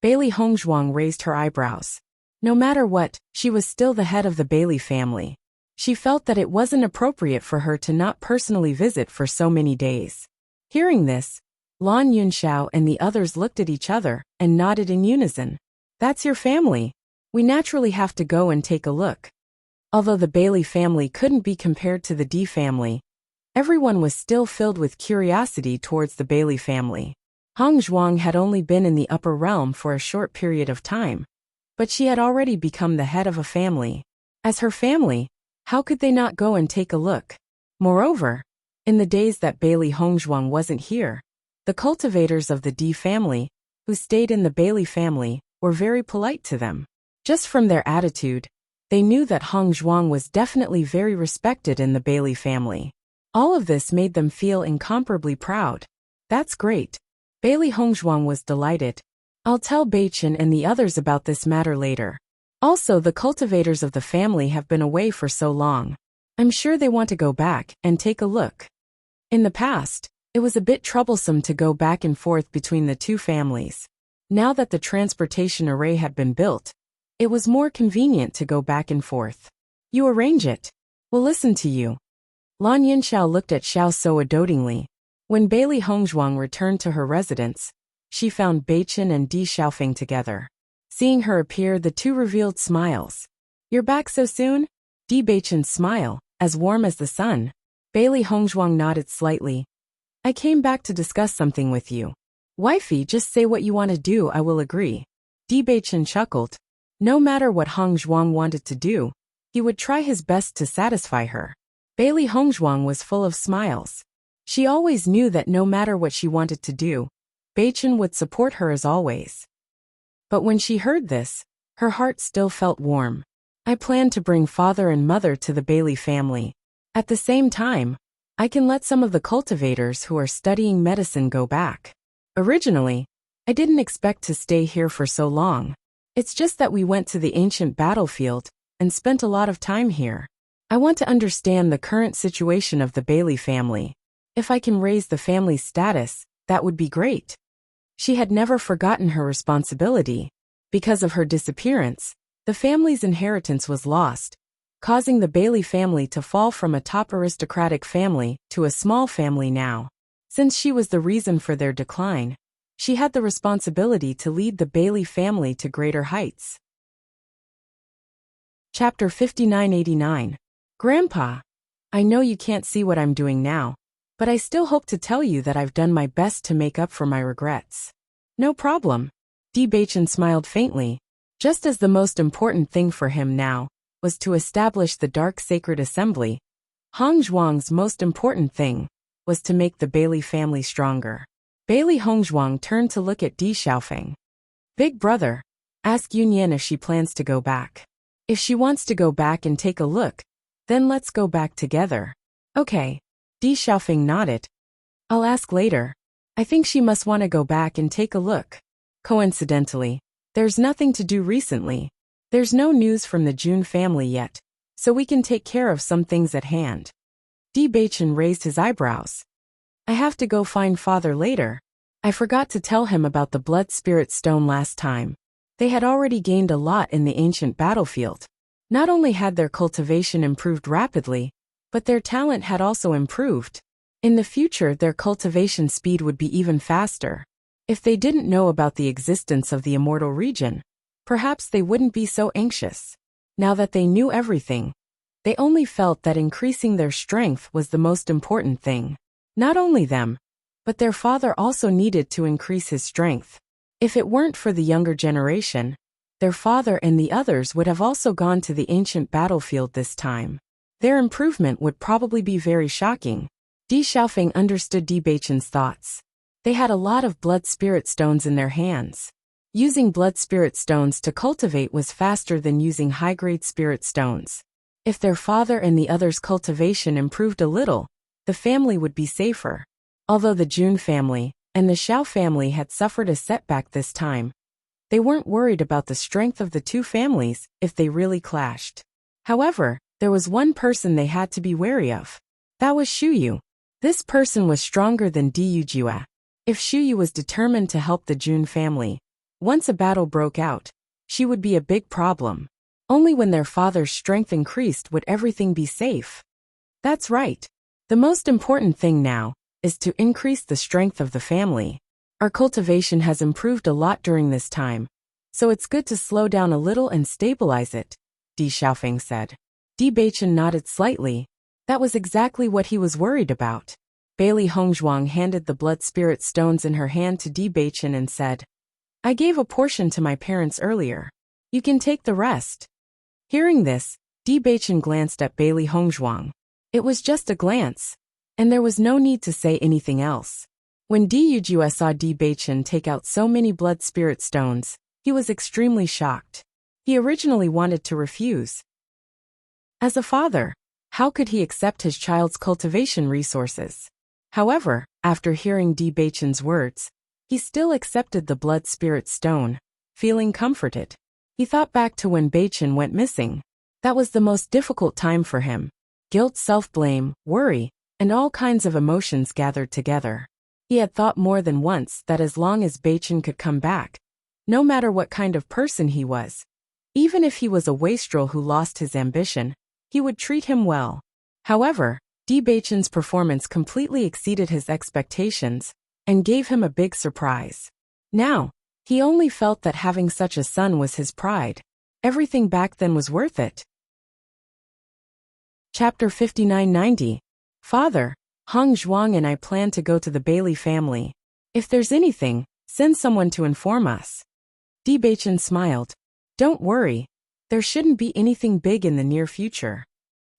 Bailey Hongzhuang raised her eyebrows. No matter what, she was still the head of the Bailey family. She felt that it wasn't appropriate for her to not personally visit for so many days. Hearing this, Lan Yunxiao and the others looked at each other and nodded in unison. That's your family. We naturally have to go and take a look. Although the Bailey family couldn't be compared to the D family, everyone was still filled with curiosity towards the Bailey family. Hong Zhuang had only been in the upper realm for a short period of time, but she had already become the head of a family. As her family, how could they not go and take a look? Moreover, in the days that Bailey Hongzhuang wasn't here, the cultivators of the D family, who stayed in the Bailey family, were very polite to them. Just from their attitude, they knew that Hongzhuang was definitely very respected in the Bailey family. All of this made them feel incomparably proud. That's great. Bailey Hongzhuang was delighted. I'll tell Beichen and the others about this matter later. Also, the cultivators of the family have been away for so long. I'm sure they want to go back and take a look. In the past, it was a bit troublesome to go back and forth between the two families. Now that the transportation array had been built, it was more convenient to go back and forth. You arrange it. We'll listen to you. Lan Yinxiao looked at Xiao Soa dotingly. When Bailey Hongzhuang returned to her residence, she found Beichen and Di Xiaofeng together. Seeing her appear, the two revealed smiles. You're back so soon? Di Beichen's smile, as warm as the sun. Bailey Hongzhuang nodded slightly. I came back to discuss something with you. Wifey, just say what you want to do, I will agree. Di Beichen chuckled. No matter what Hongzhuang wanted to do, he would try his best to satisfy her. Bailey Hongzhuang was full of smiles. She always knew that no matter what she wanted to do, Beichen would support her as always. But when she heard this, her heart still felt warm. I plan to bring father and mother to the Bailey family. At the same time, I can let some of the cultivators who are studying medicine go back. Originally, I didn't expect to stay here for so long. It's just that we went to the ancient battlefield and spent a lot of time here. I want to understand the current situation of the Bailey family. If I can raise the family's status, that would be great. She had never forgotten her responsibility. Because of her disappearance, the family's inheritance was lost, causing the Bailey family to fall from a top aristocratic family to a small family now. Since she was the reason for their decline, she had the responsibility to lead the Bailey family to greater heights. Chapter 5989. Grandpa, I know you can't see what I'm doing now, but I still hope to tell you that I've done my best to make up for my regrets. No problem. Di Beichen smiled faintly, just as the most important thing for him now was to establish the Dark Sacred Assembly. Hong Zhuang's most important thing was to make the Bailey family stronger. Bailey Hongzhuang turned to look at Di Xiaofeng. Big brother, ask Yunyan if she plans to go back. If she wants to go back and take a look, then let's go back together. Okay. Di Xiaofeng nodded. I'll ask later. I think she must want to go back and take a look. Coincidentally, there's nothing to do recently. There's no news from the Jun family yet, so we can take care of some things at hand. Di Beichen raised his eyebrows. I have to go find father later. I forgot to tell him about the blood spirit stone last time. They had already gained a lot in the ancient battlefield. Not only had their cultivation improved rapidly, but their talent had also improved. In the future, their cultivation speed would be even faster. If they didn't know about the existence of the immortal region, perhaps they wouldn't be so anxious. Now that they knew everything, they only felt that increasing their strength was the most important thing. Not only them, but their father also needed to increase his strength. If it weren't for the younger generation, their father and the others would have also gone to the ancient battlefield this time. Their improvement would probably be very shocking. Di Xiaofeng understood Di Beichen's thoughts. They had a lot of blood spirit stones in their hands. Using blood spirit stones to cultivate was faster than using high-grade spirit stones. If their father and the others' cultivation improved a little, the family would be safer. Although the Jun family and the Xiao family had suffered a setback this time, they weren't worried about the strength of the two families if they really clashed. However, there was one person they had to be wary of. That was Shuyu. This person was stronger than Di Yujia. If Shuyu was determined to help the Jun family, once a battle broke out, she would be a big problem. Only when their father's strength increased would everything be safe. That's right. The most important thing now is to increase the strength of the family. Our cultivation has improved a lot during this time, so it's good to slow down a little and stabilize it, Di Xiaofeng said. Bewitching nodded slightly. That was exactly what he was worried about. Bailey Hongzhuang handed the blood spirit stones in her hand to Bewitching and said, I gave a portion to my parents earlier. You can take the rest. Hearing this, Bewitching glanced at Bailey Hongzhuang. It was just a glance, and there was no need to say anything else. When Diyujua saw Bewitching take out so many blood spirit stones, he was extremely shocked. He originally wanted to refuse. As a father, how could he accept his child's cultivation resources? However, after hearing Bewitching's words, he still accepted the blood spirit stone, feeling comforted. He thought back to when Bewitching went missing. That was the most difficult time for him. Guilt, self-blame, worry, and all kinds of emotions gathered together. He had thought more than once that as long as Bewitching could come back, no matter what kind of person he was, even if he was a wastrel who lost his ambition, he would treat him well. However, Bewitching's performance completely exceeded his expectations and gave him a big surprise. Now, he only felt that having such a son was his pride. Everything back then was worth it. Chapter 5990. Father, Hong Zhuang and I plan to go to the Bailey family. If there's anything, send someone to inform us. Bewitching smiled. Don't worry. There shouldn't be anything big in the near future.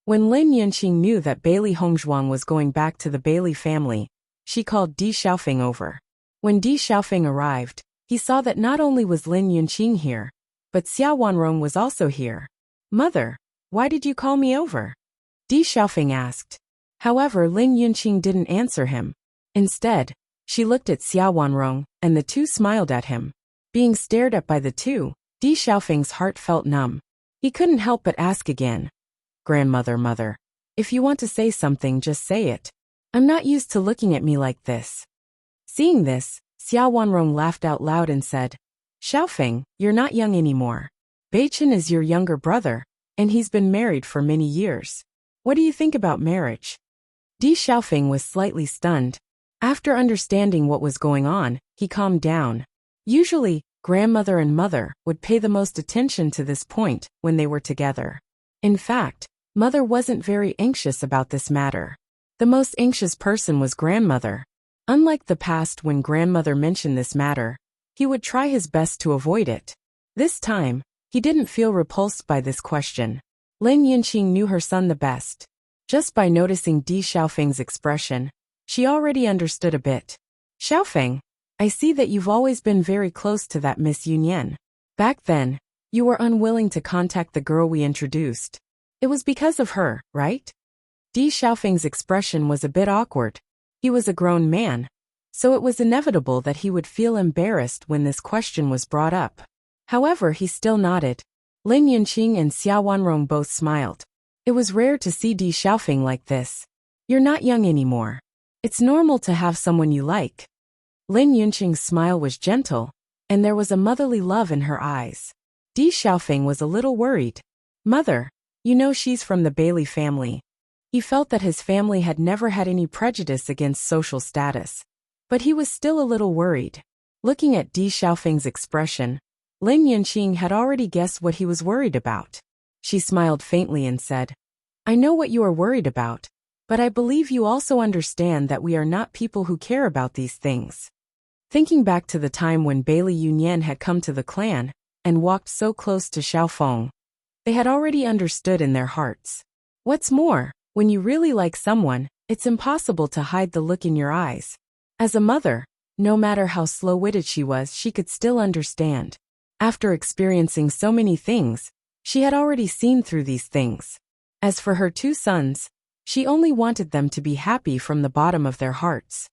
When Lin Yunqing knew that Bailey Hongzhuang was going back to the Bailey family, she called Di Xiaofeng over. When Di Xiaofeng arrived, he saw that not only was Lin Yunqing here, but Xia Wanrong was also here. Mother, why did you call me over? Di Xiaofeng asked. However, Lin Yunqing didn't answer him. Instead, she looked at Xia Wanrong, and the two smiled at him. Being stared at by the two, Di Xiaofeng's heart felt numb. He couldn't help but ask again. Grandmother, mother, if you want to say something, just say it. I'm not used to looking at me like this. Seeing this, Xia Wanrong laughed out loud and said, Xiaofeng, you're not young anymore. Bewitching is your younger brother, and he's been married for many years. What do you think about marriage? Di Xiaofeng was slightly stunned. After understanding what was going on, he calmed down. Usually, grandmother and mother would pay the most attention to this point when they were together. In fact, mother wasn't very anxious about this matter. The most anxious person was grandmother. Unlike the past when grandmother mentioned this matter, he would try his best to avoid it. This time, he didn't feel repulsed by this question. Lin Yunqing knew her son the best. Just by noticing Di Xiaofeng's expression, she already understood a bit. Xiaofeng, I see that you've always been very close to that Miss Yunyan. Back then, you were unwilling to contact the girl we introduced. It was because of her, right? Di Xiaofeng's expression was a bit awkward. He was a grown man, so it was inevitable that he would feel embarrassed when this question was brought up. However, he still nodded. Lin Yunqing and Xia Wanrong both smiled. It was rare to see Di Xiaofeng like this. You're not young anymore. It's normal to have someone you like. Lin Yunqing's smile was gentle, and there was a motherly love in her eyes. Di Xiaofeng was a little worried. Mother, you know she's from the Bailey family. He felt that his family had never had any prejudice against social status, but he was still a little worried. Looking at Di Xiaofeng's expression, Lin Yunqing had already guessed what he was worried about. She smiled faintly and said, I know what you are worried about, but I believe you also understand that we are not people who care about these things. Thinking back to the time when Bailey Yunyan had come to the clan and walked so close to Xiaofeng, they had already understood in their hearts. What's more, when you really like someone, it's impossible to hide the look in your eyes. As a mother, no matter how slow-witted she was, she could still understand. After experiencing so many things, she had already seen through these things. As for her two sons, she only wanted them to be happy from the bottom of their hearts.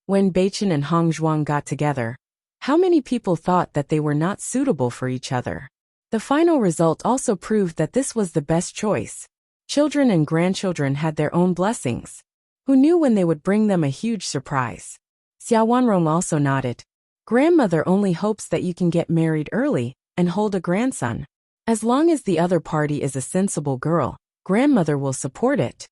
When Bewitching and Hong Zhuang got together, how many people thought that they were not suitable for each other? The final result also proved that this was the best choice. Children and grandchildren had their own blessings. Who knew when they would bring them a huge surprise? Xia Wanrong also nodded. Grandmother only hopes that you can get married early and hold a grandson. As long as the other party is a sensible girl, grandmother will support it.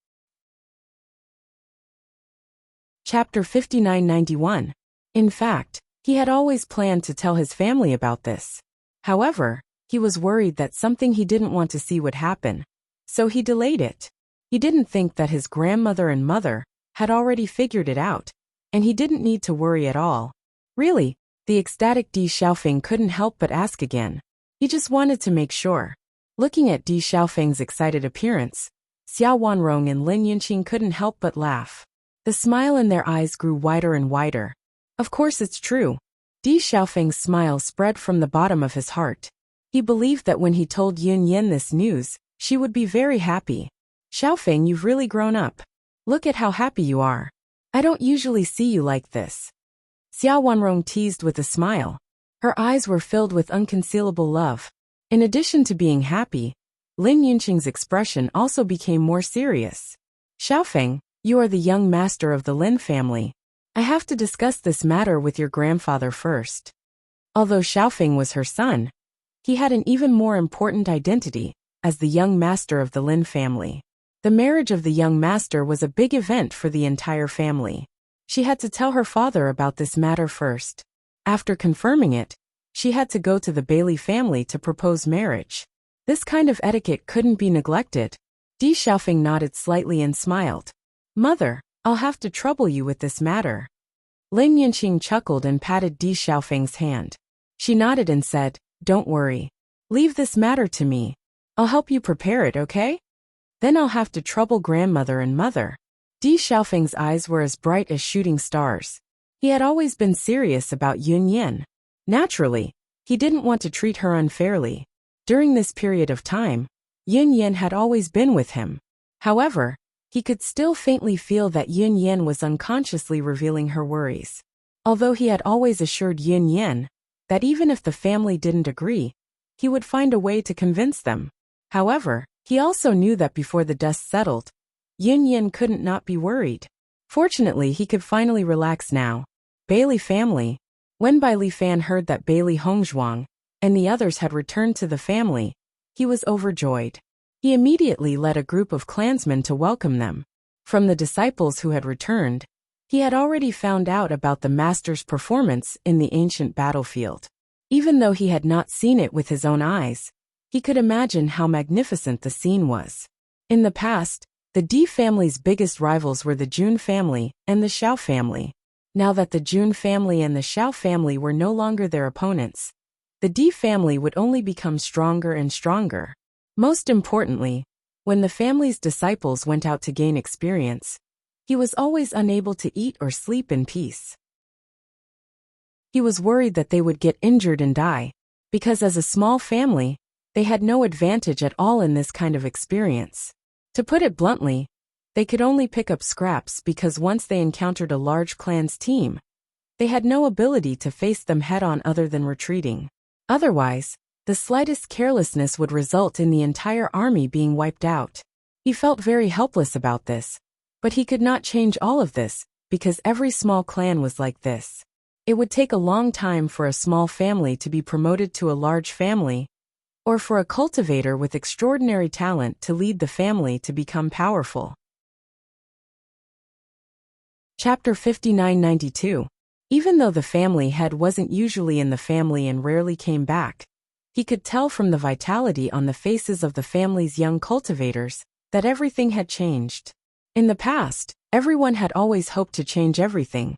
Chapter 5991. In fact, he had always planned to tell his family about this. However, He was worried that something he didn't want to see would happen, so he delayed it. He didn't think that his grandmother and mother had already figured it out, and he didn't need to worry at all. Really, the ecstatic Di Xiaofeng couldn't help but ask again. He just wanted to make sure. Looking at Di Xiaofeng's excited appearance, Xiao Wanrong and Lin Yunqing couldn't help but laugh. The smile in their eyes grew wider and wider. Of course it's true. Di Xiaofeng's smile spread from the bottom of his heart. He believed that when he told Yun Yan this news, she would be very happy. Xiaofeng, you've really grown up. Look at how happy you are. I don't usually see you like this. Xiao Wanrong teased with a smile. Her eyes were filled with unconcealable love. In addition to being happy, Lin Yunqing's expression also became more serious. Xiaofeng, you are the young master of the Lin family. I have to discuss this matter with your grandfather first. Although Xiaofeng was her son, he had an even more important identity as the young master of the Lin family. The marriage of the young master was a big event for the entire family. She had to tell her father about this matter first. After confirming it, she had to go to the Bailey family to propose marriage. This kind of etiquette couldn't be neglected. Di Xiaofeng nodded slightly and smiled. Mother, I'll have to trouble you with this matter. Lin Yunqing chuckled and patted Di Xiaofeng's hand. She nodded and said, Don't worry. Leave this matter to me. I'll help you prepare it, okay? Then I'll have to trouble grandmother and mother. Di Xiaofeng's eyes were as bright as shooting stars. He had always been serious about Yun Yan. Naturally, he didn't want to treat her unfairly. During this period of time, Yun Yan had always been with him. However, he could still faintly feel that Yun Yan was unconsciously revealing her worries. Although he had always assured Yun Yan that even if the family didn't agree, he would find a way to convince them. However, he also knew that before the dust settled, Yun Yan couldn't not be worried. Fortunately, he could finally relax now. Bailey family. When Bai Li Fan heard that Bailey Hongzhuang and the others had returned to the family, he was overjoyed. He immediately led a group of clansmen to welcome them. From the disciples who had returned, he had already found out about the master's performance in the ancient battlefield. Even though he had not seen it with his own eyes, he could imagine how magnificent the scene was. In the past, the Di family's biggest rivals were the Jun family and the Xiao family. Now that the Jun family and the Xiao family were no longer their opponents, the Di family would only become stronger and stronger. Most importantly, when the family's disciples went out to gain experience, he was always unable to eat or sleep in peace. He was worried that they would get injured and die, because as a small family, they had no advantage at all in this kind of experience. To put it bluntly, they could only pick up scraps because once they encountered a large clan's team, they had no ability to face them head-on other than retreating. Otherwise, the slightest carelessness would result in the entire army being wiped out. He felt very helpless about this, but he could not change all of this, because every small clan was like this. It would take a long time for a small family to be promoted to a large family, or for a cultivator with extraordinary talent to lead the family to become powerful. Chapter 5992. Even though the family head wasn't usually in the family and rarely came back, he could tell from the vitality on the faces of the family's young cultivators that everything had changed. In the past, everyone had always hoped to change everything,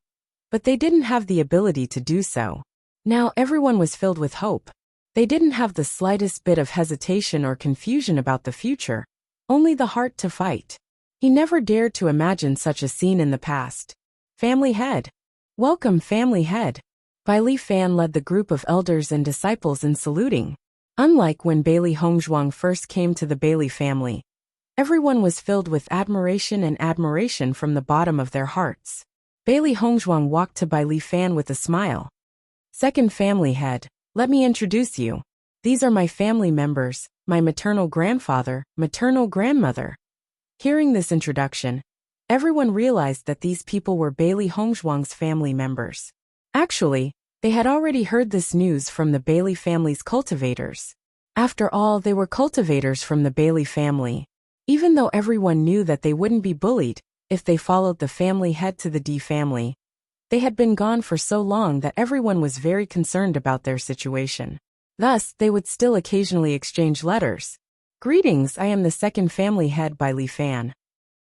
but they didn't have the ability to do so. Now everyone was filled with hope. They didn't have the slightest bit of hesitation or confusion about the future, only the heart to fight. He never dared to imagine such a scene in the past. Family head. Welcome, family head. Bai Li Fan led the group of elders and disciples in saluting. Unlike when Bailey Hongzhuang first came to the Bailey family, everyone was filled with admiration from the bottom of their hearts. Bailey Hongzhuang walked to Bai Li Fan with a smile. Second family head. Let me introduce you. These are my family members, my maternal grandfather, maternal grandmother. Hearing this introduction, everyone realized that these people were Bailey Hongzhuang's family members. Actually, they had already heard this news from the Bailey family's cultivators. After all, they were cultivators from the Bailey family. Even though everyone knew that they wouldn't be bullied if they followed the family head to the Di family, they had been gone for so long that everyone was very concerned about their situation. Thus, they would still occasionally exchange letters. Greetings, I am the second family head by Li Fan.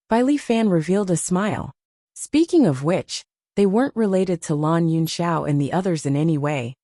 Bai Li Fan revealed a smile. Speaking of which, they weren't related to Lan Yunxiao and the others in any way,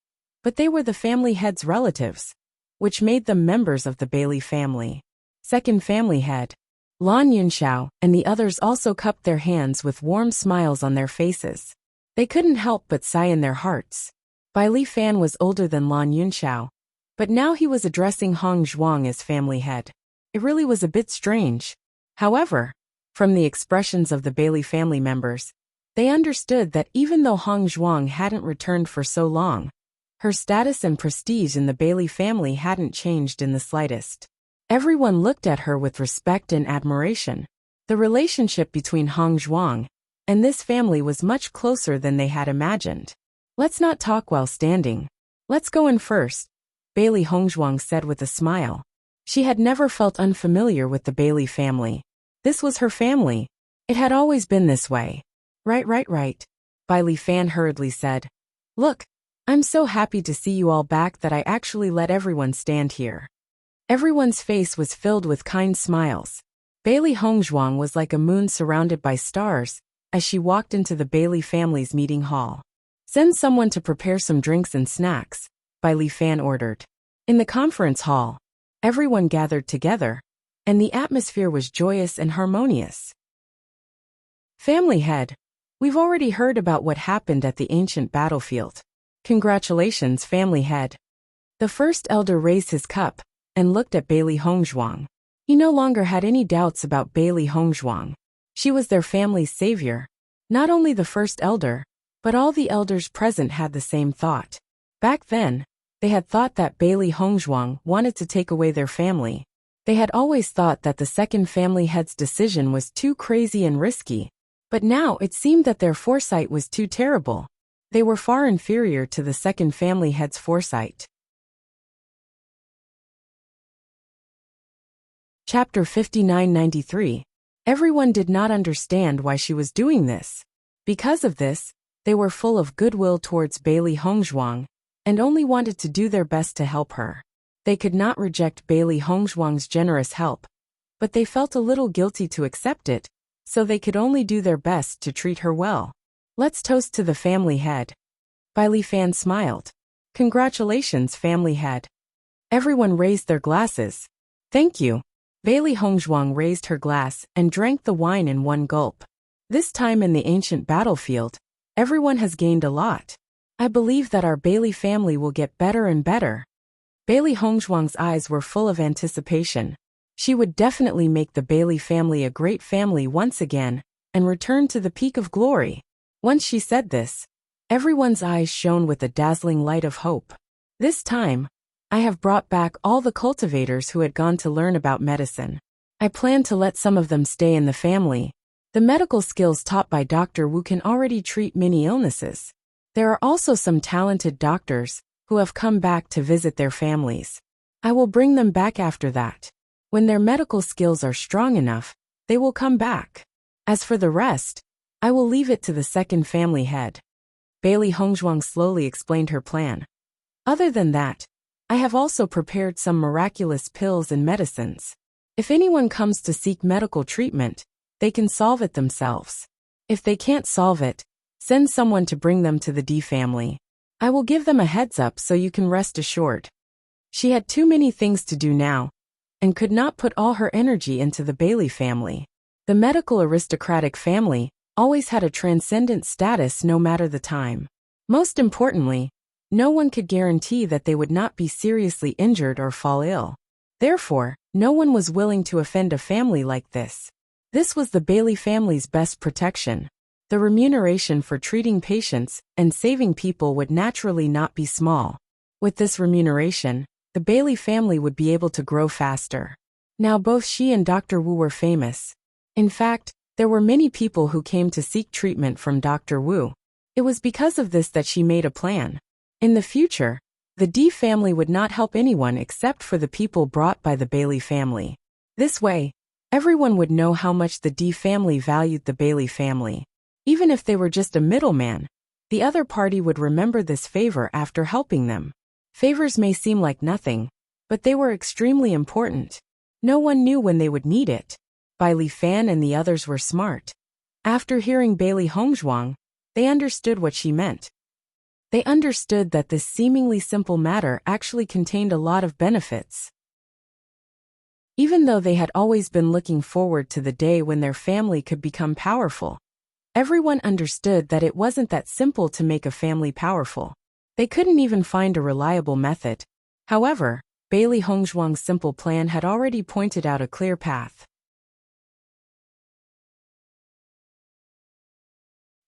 but they were the family head's relatives, which made them members of the Bailey family. Second family head. Lan Yunxiao and the others also cupped their hands with warm smiles on their faces. They couldn't help but sigh in their hearts. Bai Li Fan was older than Lan Yunxiao, but now he was addressing Hong Zhuang as family head. It really was a bit strange. However, from the expressions of the Bailey family members, they understood that even though Hong Zhuang hadn't returned for so long, her status and prestige in the Bailey family hadn't changed in the slightest. Everyone looked at her with respect and admiration. The relationship between Hong Zhuang and this family was much closer than they had imagined. Let's not talk while standing. Let's go in first, Bailey Hongzhuang said with a smile. She had never felt unfamiliar with the Bailey family. This was her family. It had always been this way. Right. Bai Li Fan hurriedly said. Look, I'm so happy to see you all back that I actually let everyone stand here. Everyone's face was filled with kind smiles. Bailey Hongzhuang was like a moon surrounded by stars as she walked into the Bailey family's meeting hall. Send someone to prepare some drinks and snacks, Bai Li Fan ordered. In the conference hall, everyone gathered together, and the atmosphere was joyous and harmonious. Family head, we've already heard about what happened at the ancient battlefield. Congratulations, family head. The first elder raised his cup and looked at Bailey Hongzhuang. He no longer had any doubts about Bailey Hongzhuang. She was their family's savior. Not only the first elder, but all the elders present had the same thought. Back then, they had thought that Bailey Hongzhuang wanted to take away their family. They had always thought that the second family head's decision was too crazy and risky, but now it seemed that their foresight was too terrible. They were far inferior to the second family head's foresight. Chapter 59-93. Everyone did not understand why she was doing this. Because of this, they were full of goodwill towards Bailey Hongzhuang and only wanted to do their best to help her. They could not reject Bailey Hongzhuang's generous help, but they felt a little guilty to accept it, so they could only do their best to treat her well. Let's toast to the family head. Bai Li Fan smiled. Congratulations, family head. Everyone raised their glasses. Thank you. Bailey Hongzhuang raised her glass and drank the wine in one gulp. This time in the ancient battlefield, everyone has gained a lot. I believe that our Bailey family will get better and better. Bailey Hongzhuang's eyes were full of anticipation. She would definitely make the Bailey family a great family once again and return to the peak of glory. Once she said this, everyone's eyes shone with a dazzling light of hope. This time, I have brought back all the cultivators who had gone to learn about medicine. I plan to let some of them stay in the family. The medical skills taught by Dr. Wu can already treat many illnesses. There are also some talented doctors who have come back to visit their families. I will bring them back after that. When their medical skills are strong enough, they will come back. As for the rest, I will leave it to the second family head. Bailey Hongzhuang slowly explained her plan. Other than that, I have also prepared some miraculous pills and medicines. If anyone comes to seek medical treatment, they can solve it themselves. If they can't solve it, send someone to bring them to the D family. I will give them a heads up so you can rest assured. She had too many things to do now, and could not put all her energy into the Bailey family. The medical aristocratic family always had a transcendent status no matter the time. Most importantly, no one could guarantee that they would not be seriously injured or fall ill. Therefore, no one was willing to offend a family like this. This was the Bailey family's best protection. The remuneration for treating patients and saving people would naturally not be small. With this remuneration, the Bailey family would be able to grow faster. Now both she and Dr. Wu were famous. In fact, there were many people who came to seek treatment from Dr. Wu. It was because of this that she made a plan. In the future, the D family would not help anyone except for the people brought by the Bailey family. This way, everyone would know how much the D family valued the Bailey family. Even if they were just a middleman, the other party would remember this favor after helping them. Favors may seem like nothing, but they were extremely important. No one knew when they would need it. Bai Li Fan and the others were smart. After hearing Bailey Hongzhuang, they understood what she meant. They understood that this seemingly simple matter actually contained a lot of benefits. Even though they had always been looking forward to the day when their family could become powerful, everyone understood that it wasn't that simple to make a family powerful. They couldn't even find a reliable method. However, Bailey Hongzhuang's simple plan had already pointed out a clear path.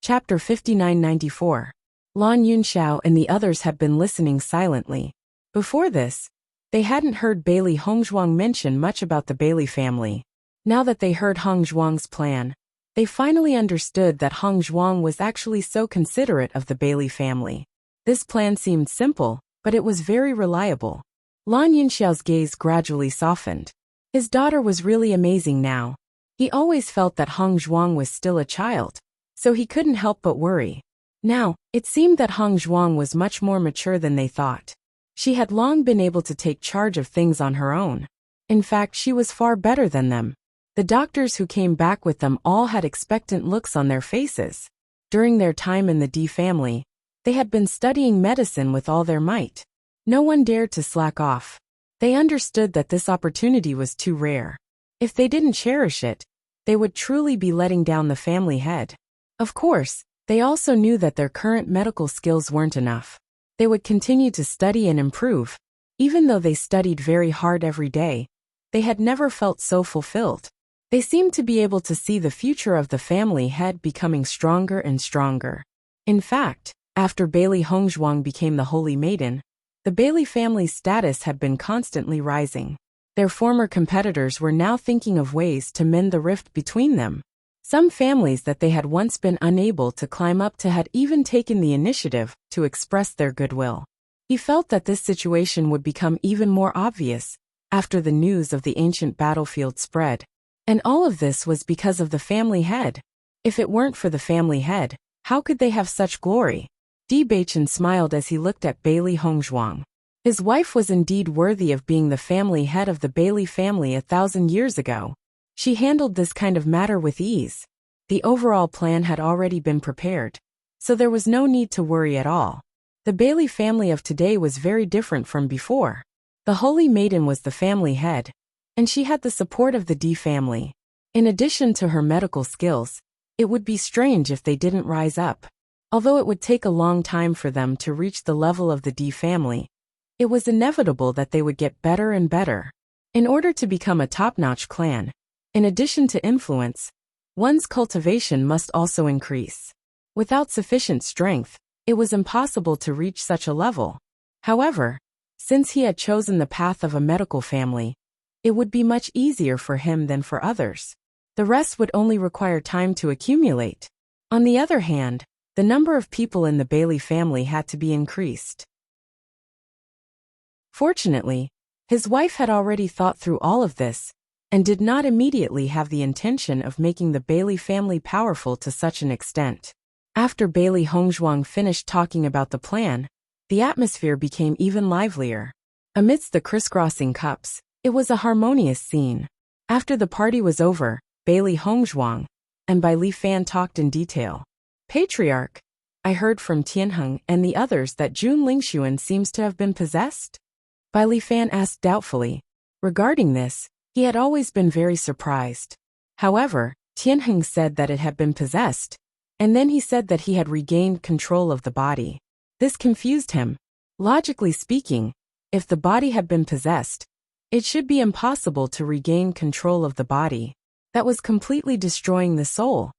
Chapter 5994. Lan Yunxiao and the others had been listening silently. Before this, they hadn't heard Bailey Hongzhuang mention much about the Bailey family. Now that they heard Hongzhuang's plan, they finally understood that Hongzhuang was actually so considerate of the Bailey family. This plan seemed simple, but it was very reliable. Lan Yunxiao's gaze gradually softened. His daughter was really amazing now. He always felt that Hongzhuang was still a child, so he couldn't help but worry. Now, it seemed that Hongzhuang was much more mature than they thought. She had long been able to take charge of things on her own. In fact, she was far better than them. The doctors who came back with them all had expectant looks on their faces. During their time in the D family, they had been studying medicine with all their might. No one dared to slack off. They understood that this opportunity was too rare. If they didn't cherish it, they would truly be letting down the family head. Of course, they also knew that their current medical skills weren't enough. They would continue to study and improve. Even though they studied very hard every day, they had never felt so fulfilled. They seemed to be able to see the future of the family head becoming stronger and stronger. In fact, after Bailey Hongzhuang became the Holy Maiden, the Bailey family's status had been constantly rising. Their former competitors were now thinking of ways to mend the rift between them. Some families that they had once been unable to climb up to had even taken the initiative to express their goodwill. He felt that this situation would become even more obvious after the news of the ancient battlefield spread. And all of this was because of the family head. If it weren't for the family head, how could they have such glory? Bewitching smiled as he looked at Bailey Hongzhuang. His wife was indeed worthy of being the family head of the Bailey family 1,000 years ago. She handled this kind of matter with ease. The overall plan had already been prepared, so there was no need to worry at all. The Bailey family of today was very different from before. The Holy Maiden was the family head, and she had the support of the D family. In addition to her medical skills, it would be strange if they didn't rise up. Although it would take a long time for them to reach the level of the D family, it was inevitable that they would get better and better. In order to become a top-notch clan, in addition to influence, one's cultivation must also increase. Without sufficient strength, it was impossible to reach such a level. However, since he had chosen the path of a medical family, it would be much easier for him than for others. The rest would only require time to accumulate. On the other hand, the number of people in the Bailey family had to be increased. Fortunately, his wife had already thought through all of this, and did not immediately have the intention of making the Bailey family powerful to such an extent. After Bailey Hongzhuang finished talking about the plan, the atmosphere became even livelier. Amidst the crisscrossing cups, it was a harmonious scene. After the party was over, Bailey Hongzhuang and Bai Li Fan talked in detail. Patriarch, I heard from Tianheng and the others that Jun Lingxuan seems to have been possessed? Bai Li Fan asked doubtfully. Regarding this, he had always been very surprised. However, Tianheng said that it had been possessed, and then he said that he had regained control of the body. This confused him. Logically speaking, if the body had been possessed, it should be impossible to regain control of the body. That was completely destroying the soul.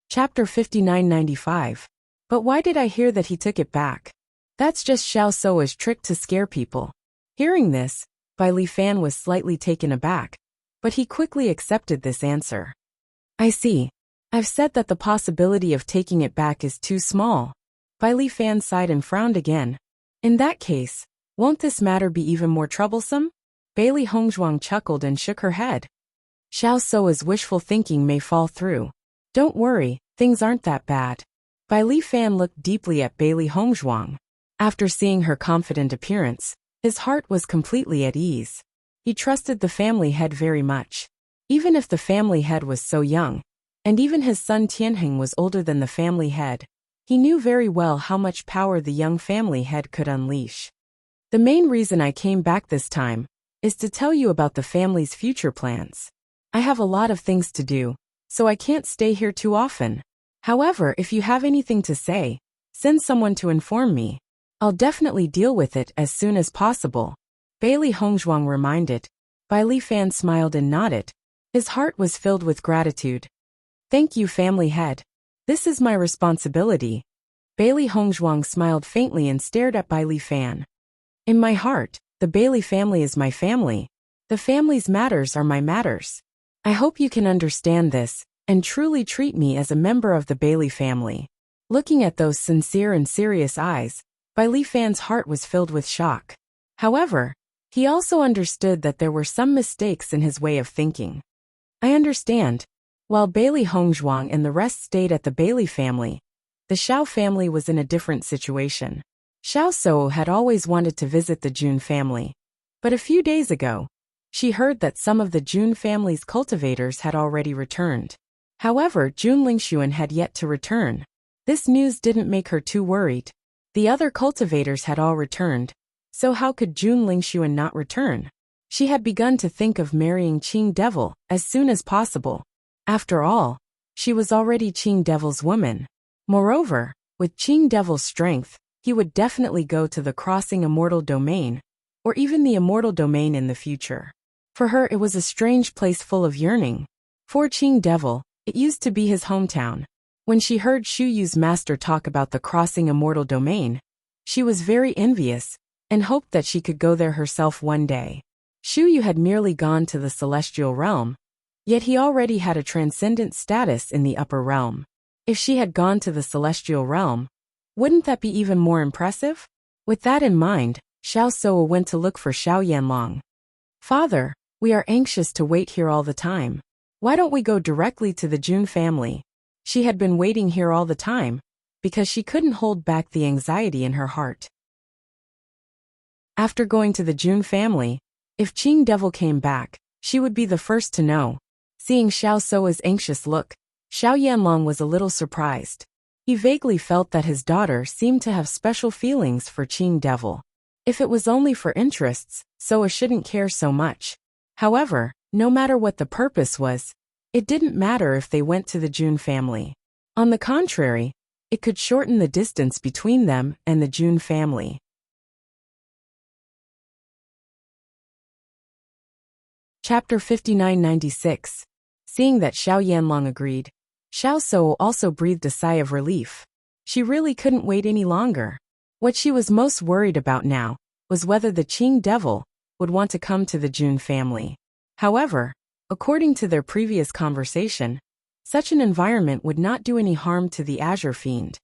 Chapter 5995. But why did I hear that he took it back? That's just Xiao Soa's trick to scare people. Hearing this, Bai Li Fan was slightly taken aback, but he quickly accepted this answer. I see. I've said that the possibility of taking it back is too small. Bai Li Fan sighed and frowned again. In that case, won't this matter be even more troublesome? Bailey Hongzhuang chuckled and shook her head. Xiao Soa's wishful thinking may fall through. Don't worry, things aren't that bad. Bai Li Fan looked deeply at Bailey Hongzhuang. After seeing her confident appearance, his heart was completely at ease. He trusted the family head very much. Even if the family head was so young, and even his son Tianheng was older than the family head, he knew very well how much power the young family head could unleash. The main reason I came back this time is to tell you about the family's future plans. I have a lot of things to do, so I can't stay here too often. However, if you have anything to say, send someone to inform me. I'll definitely deal with it as soon as possible. Bailey Hongzhuang reminded. Bai Li Fan smiled and nodded. His heart was filled with gratitude. Thank you, family head. This is my responsibility. Bailey Hongzhuang smiled faintly and stared at Bai Li Fan. In my heart, the Bailey family is my family. The family's matters are my matters. I hope you can understand this and truly treat me as a member of the Bailey family. Looking at those sincere and serious eyes, Bai Li Fan's heart was filled with shock. However, he also understood that there were some mistakes in his way of thinking. I understand. While Bailey Hongzhuang and the rest stayed at the Bailey family, the Xiao family was in a different situation. Xiao Suo had always wanted to visit the Jun family. But a few days ago, she heard that some of the Jun family's cultivators had already returned. However, Jun Lingxuan had yet to return. This news didn't make her too worried. The other cultivators had all returned, so how could Jun Lingxuan not return? She had begun to think of marrying Qing Devil as soon as possible. After all, she was already Qing Devil's woman. Moreover, with Qing Devil's strength, he would definitely go to the crossing immortal domain, or even the immortal domain in the future. For her, it was a strange place full of yearning. For Qing Devil, it used to be his hometown. When she heard Shu Yu's master talk about the crossing immortal domain, she was very envious and hoped that she could go there herself one day. Shu Yu had merely gone to the celestial realm, yet he already had a transcendent status in the upper realm. If she had gone to the celestial realm, wouldn't that be even more impressive? With that in mind, Xiao Suo went to look for Xiao Yanlong. Father, we are anxious to wait here all the time. Why don't we go directly to the Jun family? She had been waiting here all the time, because she couldn't hold back the anxiety in her heart. After going to the Jun family, if Qing Devil came back, she would be the first to know. Seeing Xiao Suo's anxious look, Xiao Yanlong was a little surprised. He vaguely felt that his daughter seemed to have special feelings for Qing Devil. If it was only for interests, Suo shouldn't care so much. However, no matter what the purpose was, it didn't matter if they went to the Jun family. On the contrary, it could shorten the distance between them and the Jun family. Chapter 5996. Seeing that Xiao Yanlong agreed, Xiao Suo also breathed a sigh of relief. She really couldn't wait any longer. What she was most worried about now was whether the Qing Devil would want to come to the Jun family. However, according to their previous conversation, such an environment would not do any harm to the Azure Fiend,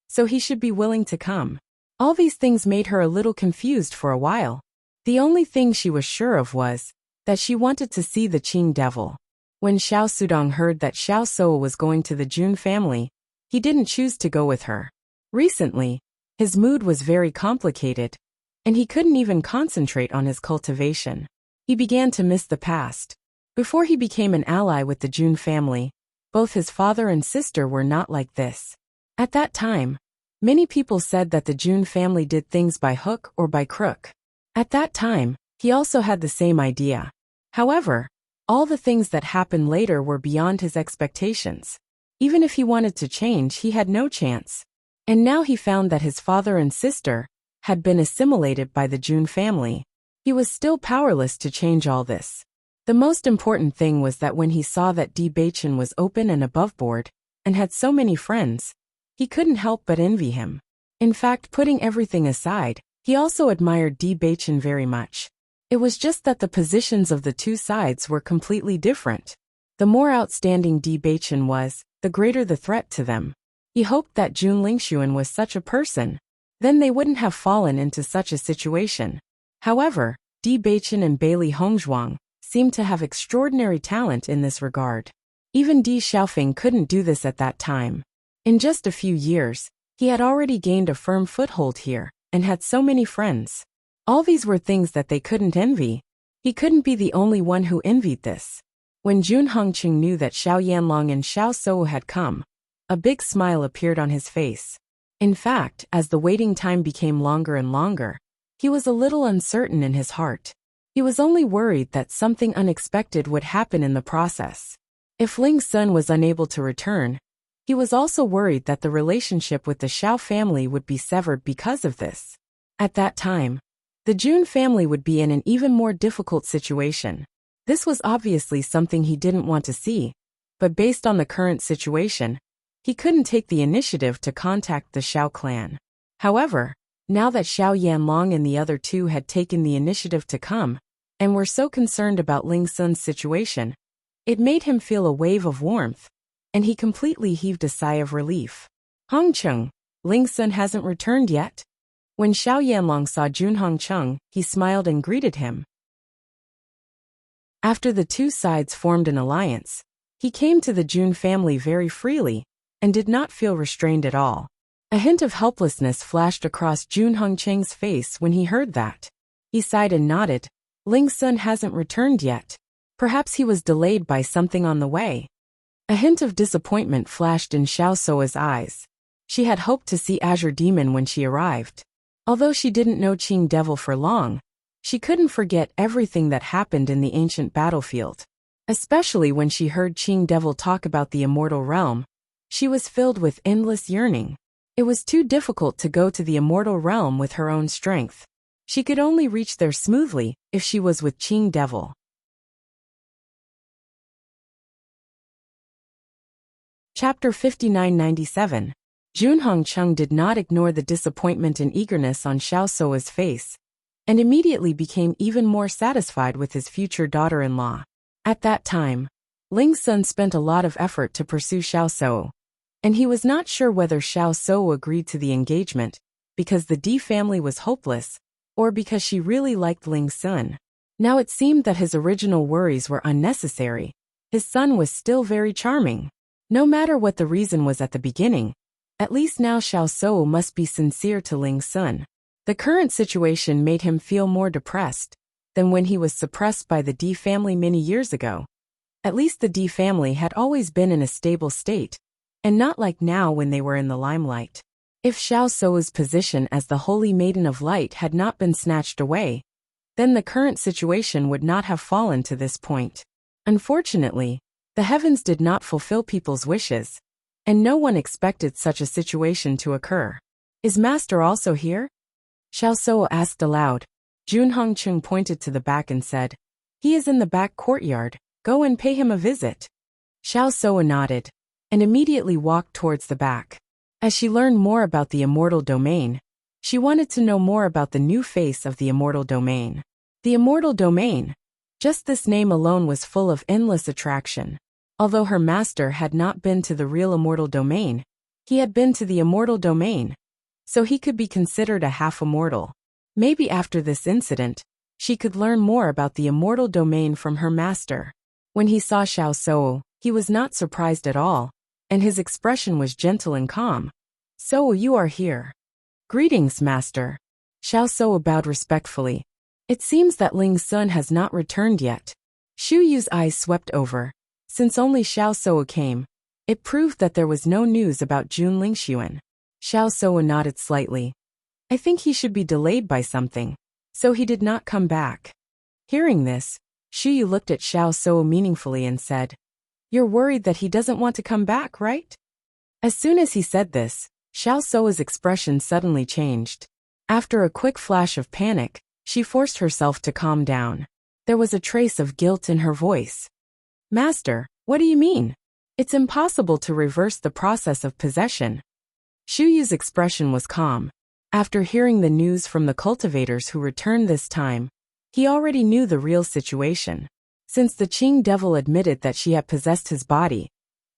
so he should be willing to come. All these things made her a little confused for a while. The only thing she was sure of was that she wanted to see the Qing Devil. When Xiao Sudong heard that Xiao Suo was going to the Jun family, he didn't choose to go with her. Recently, his mood was very complicated, and he couldn't even concentrate on his cultivation. He began to miss the past. Before he became an ally with the Jun family, both his father and sister were not like this. At that time, many people said that the Jun family did things by hook or by crook. At that time, he also had the same idea. However, all the things that happened later were beyond his expectations. Even if he wanted to change, he had no chance. And now he found that his father and sister had been assimilated by the Jun family. He was still powerless to change all this. The most important thing was that when he saw that Bewitching was open and aboveboard, and had so many friends, he couldn't help but envy him. In fact, putting everything aside, he also admired Bewitching very much. It was just that the positions of the two sides were completely different. The more outstanding Bewitching was, the greater the threat to them. He hoped that Jun Lingxuan was such a person. Then they wouldn't have fallen into such a situation. However, Bewitching and Bailey Hongzhuang seemed to have extraordinary talent in this regard. Even Di Xiaofeng couldn't do this at that time. In just a few years, he had already gained a firm foothold here, and had so many friends. All these were things that they couldn't envy. He couldn't be the only one who envied this. When Jun Hongqing knew that Xiao Yanlong and Xiao Sou had come, a big smile appeared on his face. In fact, as the waiting time became longer and longer, he was a little uncertain in his heart. He was only worried that something unexpected would happen in the process. If Ling Sun was unable to return, he was also worried that the relationship with the Xiao family would be severed because of this. At that time, the Jun family would be in an even more difficult situation. This was obviously something he didn't want to see, but based on the current situation, he couldn't take the initiative to contact the Xiao clan. However, now that Xiao Yanlong and the other two had taken the initiative to come, and were so concerned about Ling Sun's situation, it made him feel a wave of warmth, and he completely heaved a sigh of relief. Hongcheng, Ling Sun hasn't returned yet? When Xiao Yanlong saw Jun Hongcheng, he smiled and greeted him. After the two sides formed an alliance, he came to the Jun family very freely, and did not feel restrained at all. A hint of helplessness flashed across Jun Hongcheng's face when he heard that. He sighed and nodded. Ling Sun hasn't returned yet. Perhaps he was delayed by something on the way. A hint of disappointment flashed in Xiao Sou's eyes. She had hoped to see Azure Demon when she arrived. Although she didn't know Qing Devil for long, she couldn't forget everything that happened in the ancient battlefield. Especially when she heard Qing Devil talk about the immortal realm, she was filled with endless yearning. It was too difficult to go to the immortal realm with her own strength. She could only reach there smoothly if she was with Qing Devil. Chapter 5997. Jun Hongcheng did not ignore the disappointment and eagerness on Xiao Sou's face, and immediately became even more satisfied with his future daughter-in-law. At that time, Ling Sun spent a lot of effort to pursue Xiao Sou, and he was not sure whether Xiao Sou agreed to the engagement because the Di family was hopeless, or because she really liked Ling Sun. Now it seemed that his original worries were unnecessary. His son was still very charming. No matter what the reason was at the beginning, at least now Xiao Sou must be sincere to Ling Sun. The current situation made him feel more depressed than when he was suppressed by the Di family many years ago. At least the Di family had always been in a stable state, and not like now when they were in the limelight. If Xiao Sou's position as the Holy Maiden of Light had not been snatched away, then the current situation would not have fallen to this point. Unfortunately, the heavens did not fulfill people's wishes, and no one expected such a situation to occur. Is Master also here? Xiao Sou asked aloud. Jun Hongcheng pointed to the back and said, He is in the back courtyard, go and pay him a visit. Xiao Sou nodded, and immediately walked towards the back. As she learned more about the immortal domain, she wanted to know more about the new face of the immortal domain. The immortal domain. Just this name alone was full of endless attraction. Although her master had not been to the real immortal domain, he had been to the immortal domain, so he could be considered a half-immortal. Maybe after this incident, she could learn more about the immortal domain from her master. When he saw Xiao Sou, he was not surprised at all, and his expression was gentle and calm. So you are here. Greetings, master. Xiao Sou bowed respectfully. It seems that Ling Sun has not returned yet. Xu Yu's eyes swept over. Since only Xiao Sou came, it proved that there was no news about Jun Lingxuan. Xiao Sou nodded slightly. I think he should be delayed by something, so he did not come back. Hearing this, Xu Yu looked at Xiao Sou meaningfully and said, You're worried that he doesn't want to come back, right? As soon as he said this, Xiao Sou's expression suddenly changed. After a quick flash of panic, she forced herself to calm down. There was a trace of guilt in her voice. Master, what do you mean? It's impossible to reverse the process of possession. Xu Yu's expression was calm. After hearing the news from the cultivators who returned this time, he already knew the real situation. Since the Qing Devil admitted that she had possessed his body,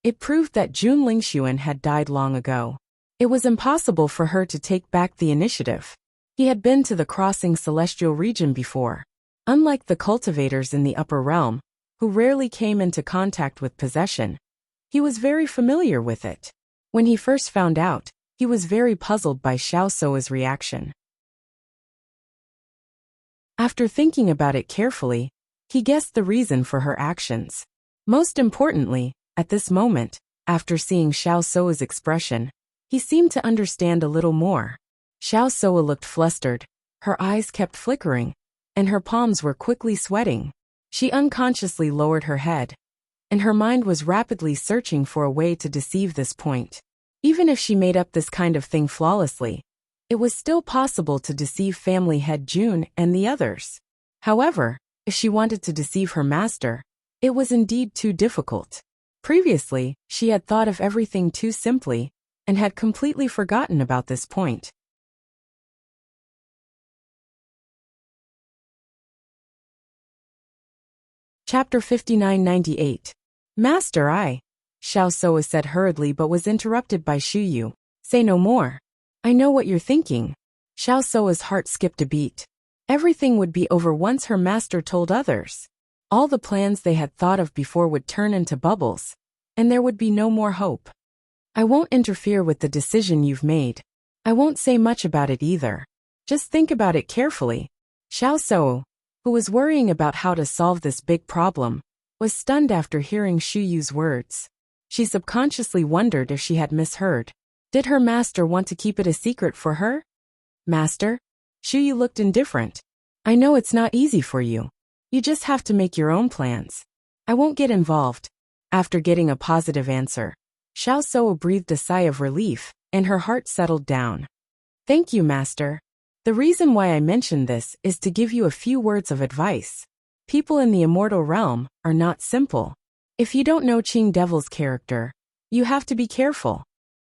it proved that Jun Lingxuan had died long ago. It was impossible for her to take back the initiative. He had been to the Crossing Celestial region before. Unlike the cultivators in the upper realm, who rarely came into contact with possession, he was very familiar with it. When he first found out, he was very puzzled by Xiao Sou's reaction. After thinking about it carefully, he guessed the reason for her actions. Most importantly, at this moment, after seeing Xiao Sou's expression, he seemed to understand a little more. Xiao Sou looked flustered, her eyes kept flickering, and her palms were quickly sweating. She unconsciously lowered her head, and her mind was rapidly searching for a way to deceive this point. Even if she made up this kind of thing flawlessly, it was still possible to deceive family head June and the others. However, if she wanted to deceive her master, it was indeed too difficult. Previously, she had thought of everything too simply, and had completely forgotten about this point. Chapter 5998. Master, Xiao Sou said hurriedly but was interrupted by Shu Yu. Say no more. I know what you're thinking. Xiao Sou's heart skipped a beat. Everything would be over once her master told others. All the plans they had thought of before would turn into bubbles, and there would be no more hope. I won't interfere with the decision you've made. I won't say much about it either. Just think about it carefully. Xiao Sou, who was worrying about how to solve this big problem, was stunned after hearing Shu Yu's words. She subconsciously wondered if she had misheard. Did her master want to keep it a secret for her? Master? Shu Yu looked indifferent. I know it's not easy for you. You just have to make your own plans. I won't get involved. After getting a positive answer, Xiao Sou breathed a sigh of relief, and her heart settled down. Thank you, Master. The reason why I mentioned this is to give you a few words of advice. People in the immortal realm are not simple. If you don't know Qing Devil's character, you have to be careful.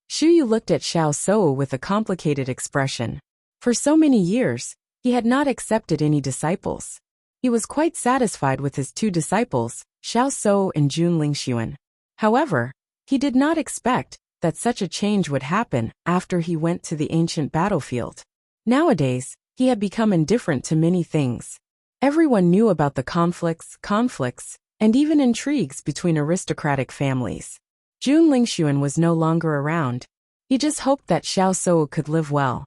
Shu Yu looked at Xiao Sou with a complicated expression. For so many years, he had not accepted any disciples. He was quite satisfied with his two disciples, Xiao Sou and Jun Lingxuan. However, he did not expect that such a change would happen after he went to the ancient battlefield. Nowadays, he had become indifferent to many things. Everyone knew about the conflicts, and even intrigues between aristocratic families. Jun Lingxuan was no longer around. He just hoped that Xiao Sou could live well.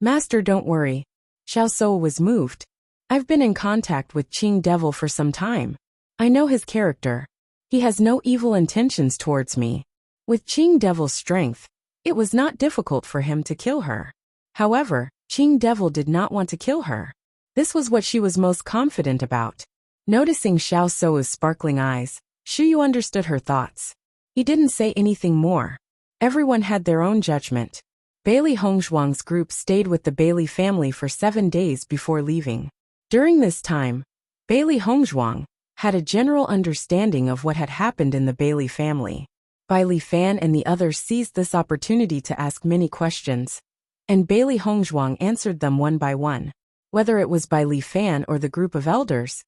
Master, don't worry. Xiao Sou was moved. I've been in contact with Qing Devil for some time. I know his character. He has no evil intentions towards me. With Qing Devil's strength, it was not difficult for him to kill her. However, Qing Devil did not want to kill her. This was what she was most confident about. Noticing Xiao Sou's sparkling eyes, Shu Yu understood her thoughts. He didn't say anything more. Everyone had their own judgment. Bailey Hongzhuang's group stayed with the Bailey family for 7 days before leaving. During this time, Bailey Hongzhuang had a general understanding of what had happened in the Bailey family. Bai Li Fan and the others seized this opportunity to ask many questions, and Bailey Hongzhuang answered them one by one. Whether it was Bai Li Fan or the group of elders,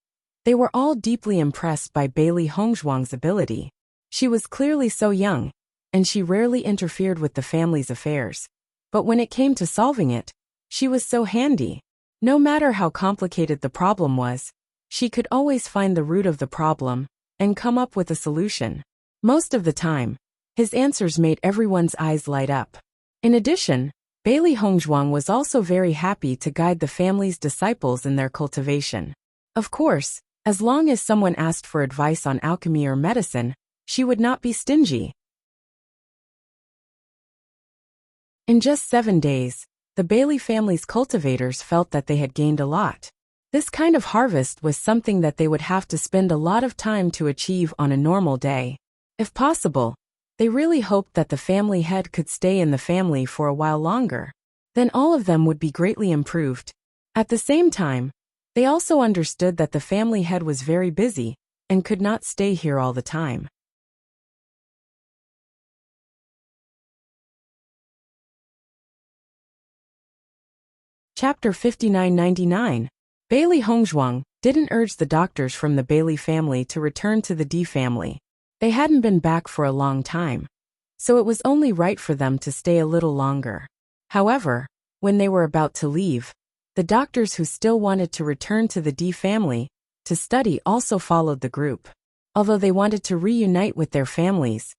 they were all deeply impressed by Bailey Hongzhuang's ability. She was clearly so young, and she rarely interfered with the family's affairs. But when it came to solving it, she was so handy. No matter how complicated the problem was, she could always find the root of the problem and come up with a solution. Most of the time, his answers made everyone's eyes light up. In addition, Bailey Hongzhuang was also very happy to guide the family's disciples in their cultivation. Of course, as long as someone asked for advice on alchemy or medicine, she would not be stingy. In just 7 days, the Bailey family's cultivators felt that they had gained a lot. This kind of harvest was something that they would have to spend a lot of time to achieve on a normal day. If possible, they really hoped that the family head could stay in the family for a while longer. Then all of them would be greatly improved. At the same time, they also understood that the family head was very busy and could not stay here all the time. Chapter 5999. Bailey Hongzhuang didn't urge the doctors from the Bailey family to return to the D family. They hadn't been back for a long time, so it was only right for them to stay a little longer. However, when they were about to leave, the doctors who still wanted to return to the D family to study also followed the group. Although they wanted to reunite with their families,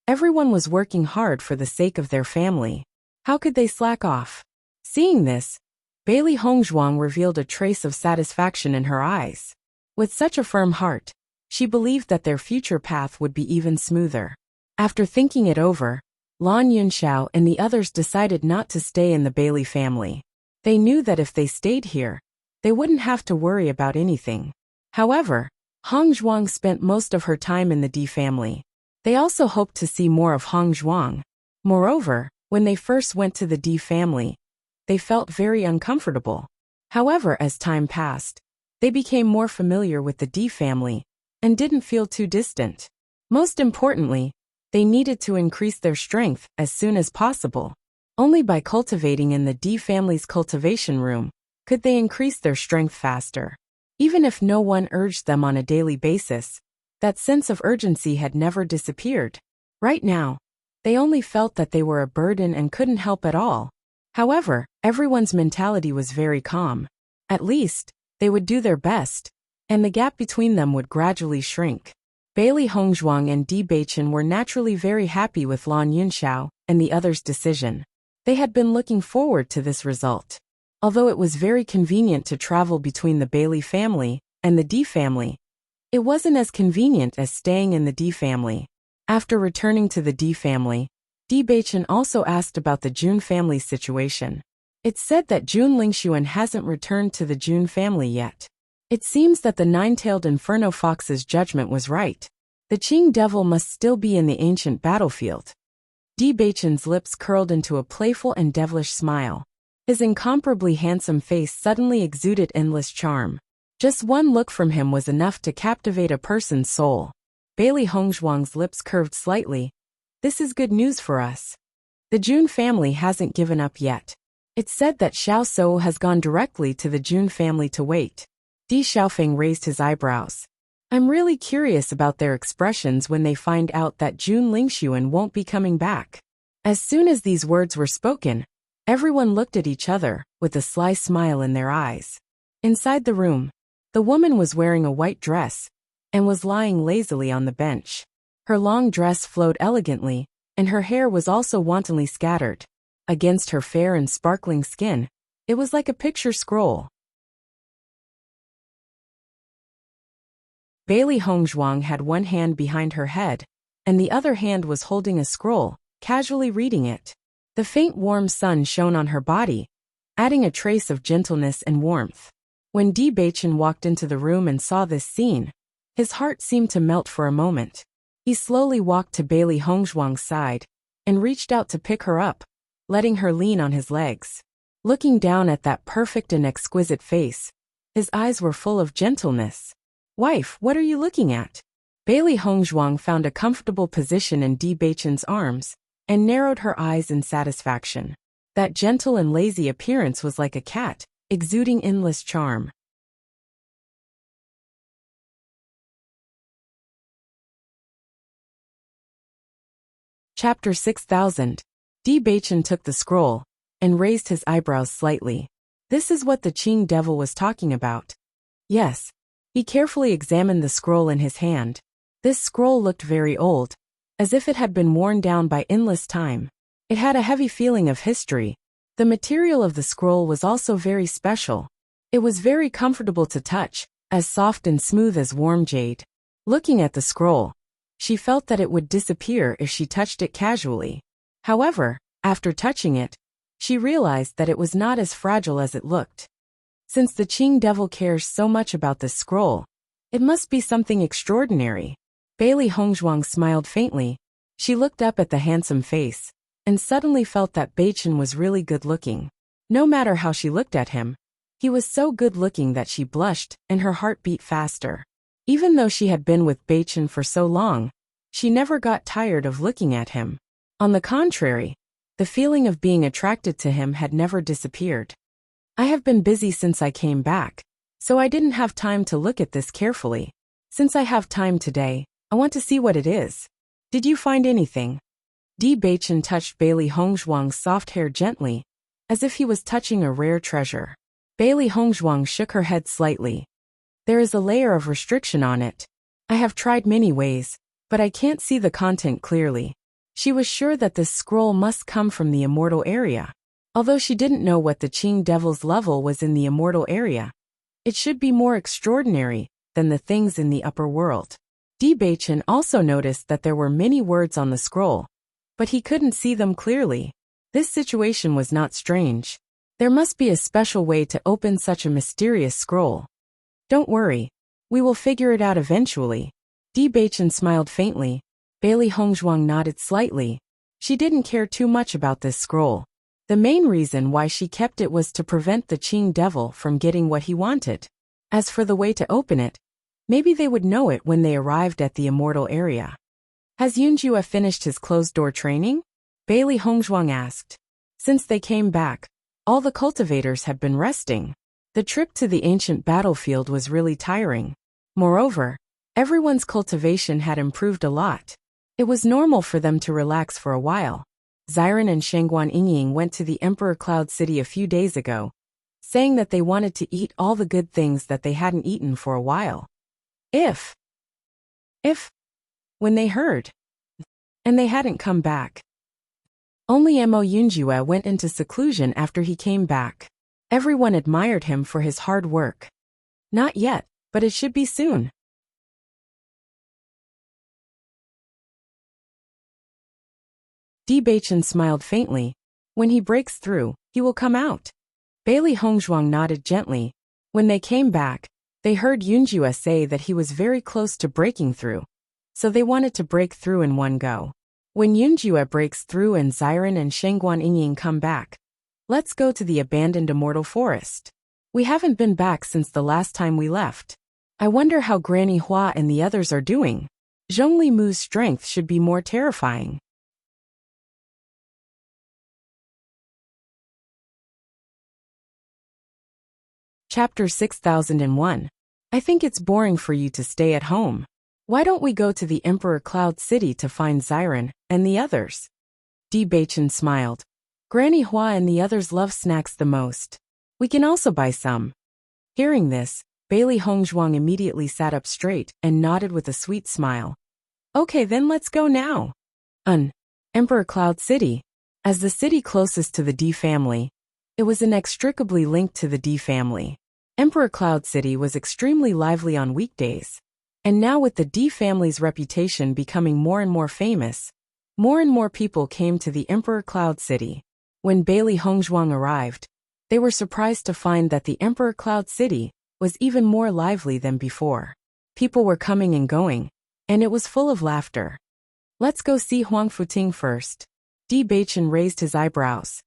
Everyone was working hard for the sake of their family. How could they slack off? Seeing this, Bailey Hongzhuang revealed a trace of satisfaction in her eyes. With such a firm heart, she believed that their future path would be even smoother. After thinking it over, Lan Yunxiao and the others decided not to stay in the Bailey family. They knew that if they stayed here, they wouldn't have to worry about anything. However, Hongzhuang spent most of her time in the D family. They also hoped to see more of Hongzhuang. Moreover, when they first went to the D family, they felt very uncomfortable. However, as time passed, they became more familiar with the D family and didn't feel too distant. Most importantly, they needed to increase their strength as soon as possible. Only by cultivating in the D family's cultivation room could they increase their strength faster. Even if no one urged them on a daily basis, that sense of urgency had never disappeared. Right now, they only felt that they were a burden and couldn't help at all. However, everyone's mentality was very calm. At least, they would do their best, and the gap between them would gradually shrink. Bailey Hongzhuang and Di Beichen were naturally very happy with Lan Yunxiao and the others' decision. They had been looking forward to this result. Although it was very convenient to travel between the Bailey family and the Di family, it wasn't as convenient as staying in the D family. After returning to the D family, Di Beichen also asked about the Jun family's situation. It's said that Jun Lingxuan hasn't returned to the Jun family yet. It seems that the nine-tailed Inferno Fox's judgment was right. The Qing devil must still be in the ancient battlefield. Di Beichen's lips curled into a playful and devilish smile. His incomparably handsome face suddenly exuded endless charm. Just one look from him was enough to captivate a person's soul. Bailey Hongzhuang's lips curved slightly. This is good news for us. The Jun family hasn't given up yet. It's said that Xiao Souo has gone directly to the Jun family to wait. Di Xiaofeng raised his eyebrows. I'm really curious about their expressions when they find out that Jun Lingxuan won't be coming back. As soon as these words were spoken, everyone looked at each other, with a sly smile in their eyes. Inside the room, the woman was wearing a white dress and was lying lazily on the bench. Her long dress flowed elegantly, and her hair was also wantonly scattered. Against her fair and sparkling skin, it was like a picture scroll. Bailey Hongzhuang had one hand behind her head, and the other hand was holding a scroll, casually reading it. The faint warm sun shone on her body, adding a trace of gentleness and warmth. When Di Beichen walked into the room and saw this scene, his heart seemed to melt for a moment. He slowly walked to Bailey Hongzhuang's side and reached out to pick her up, letting her lean on his legs. Looking down at that perfect and exquisite face, his eyes were full of gentleness. Wife, what are you looking at? Bailey Hongzhuang found a comfortable position in Di Beichen's arms and narrowed her eyes in satisfaction. That gentle and lazy appearance was like a cat, exuding endless charm. Chapter 6000. Di Beichen took the scroll and raised his eyebrows slightly. This is what the Qing devil was talking about. Yes. He carefully examined the scroll in his hand. This scroll looked very old, as if it had been worn down by endless time. It had a heavy feeling of history. The material of the scroll was also very special. It was very comfortable to touch, as soft and smooth as warm jade. Looking at the scroll, she felt that it would disappear if she touched it casually. However, after touching it, she realized that it was not as fragile as it looked. Since the Qing devil cares so much about this scroll, it must be something extraordinary. Bailey Hongzhuang smiled faintly. She looked up at the handsome face, and suddenly felt that Beichen was really good-looking. No matter how she looked at him, he was so good-looking that she blushed and her heart beat faster. Even though she had been with Beichen for so long, she never got tired of looking at him. On the contrary, the feeling of being attracted to him had never disappeared. I have been busy since I came back, so I didn't have time to look at this carefully. Since I have time today, I want to see what it is. Did you find anything? Di Beichen touched Bailey Hongzhuang's soft hair gently, as if he was touching a rare treasure. Bailey Hongzhuang shook her head slightly. There is a layer of restriction on it. I have tried many ways, but I can't see the content clearly. She was sure that this scroll must come from the immortal area. Although she didn't know what the Qing Devil's level was in the immortal area, it should be more extraordinary than the things in the upper world. Bewitching also noticed that there were many words on the scroll, but he couldn't see them clearly. This situation was not strange. There must be a special way to open such a mysterious scroll. Don't worry. We will figure it out eventually. Bewitching smiled faintly. Bailey Hongzhuang nodded slightly. She didn't care too much about this scroll. The main reason why she kept it was to prevent the Qing Devil from getting what he wanted. As for the way to open it, maybe they would know it when they arrived at the immortal area. Has Yunjue finished his closed-door training? Bailey Hongzhuang asked. Since they came back, all the cultivators had been resting. The trip to the ancient battlefield was really tiring. Moreover, everyone's cultivation had improved a lot. It was normal for them to relax for a while. Xiren and Shangguan Yingying went to the Emperor Cloud City a few days ago, saying that they wanted to eat all the good things that they hadn't eaten for a while. When they heard, and they hadn't come back. Only Mo Yunjue went into seclusion after he came back. Everyone admired him for his hard work. Not yet, but it should be soon. Bewitching smiled faintly. When he breaks through, he will come out. Bailey Hongzhuang nodded gently. When they came back, they heard Yunjue say that he was very close to breaking through, so they wanted to break through in one go. When Yunjue breaks through and Xiren and Shangguan Yingying come back, let's go to the abandoned immortal forest. We haven't been back since the last time we left. I wonder how Granny Hua and the others are doing. Zhongli Mu's strength should be more terrifying. Chapter 6001. I think it's boring for you to stay at home. Why don't we go to the Emperor Cloud City to find Xiren and the others? Bewitching smiled. Granny Hua and the others love snacks the most. We can also buy some. Hearing this, Bailey Hongzhuang immediately sat up straight and nodded with a sweet smile. Okay, then let's go now. Emperor Cloud City. As the city closest to the D family, it was inextricably linked to the D family. Emperor Cloud City was extremely lively on weekdays. And now with the D family's reputation becoming more and more famous, more and more people came to the Emperor Cloud City. When Bailey Hongzhuang arrived, they were surprised to find that the Emperor Cloud City was even more lively than before. People were coming and going, and it was full of laughter. Let's go see Huang Futing first. Bewitching raised his eyebrows.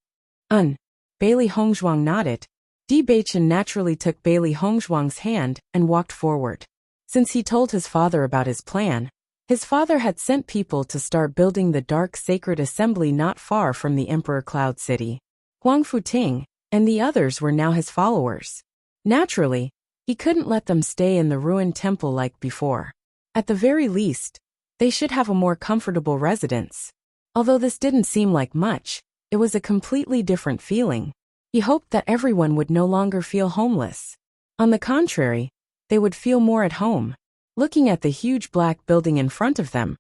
Bailey Hongzhuang nodded. Bewitching naturally took Bailey Hongzhuang's hand and walked forward. Since he told his father about his plan, his father had sent people to start building the Dark Sacred Assembly not far from the Emperor Cloud City. Huang Futing and the others were now his followers. Naturally, he couldn't let them stay in the ruined temple like before. At the very least, they should have a more comfortable residence. Although this didn't seem like much, it was a completely different feeling. He hoped that everyone would no longer feel homeless. On the contrary, they would feel more at home. Looking at the huge black building in front of them,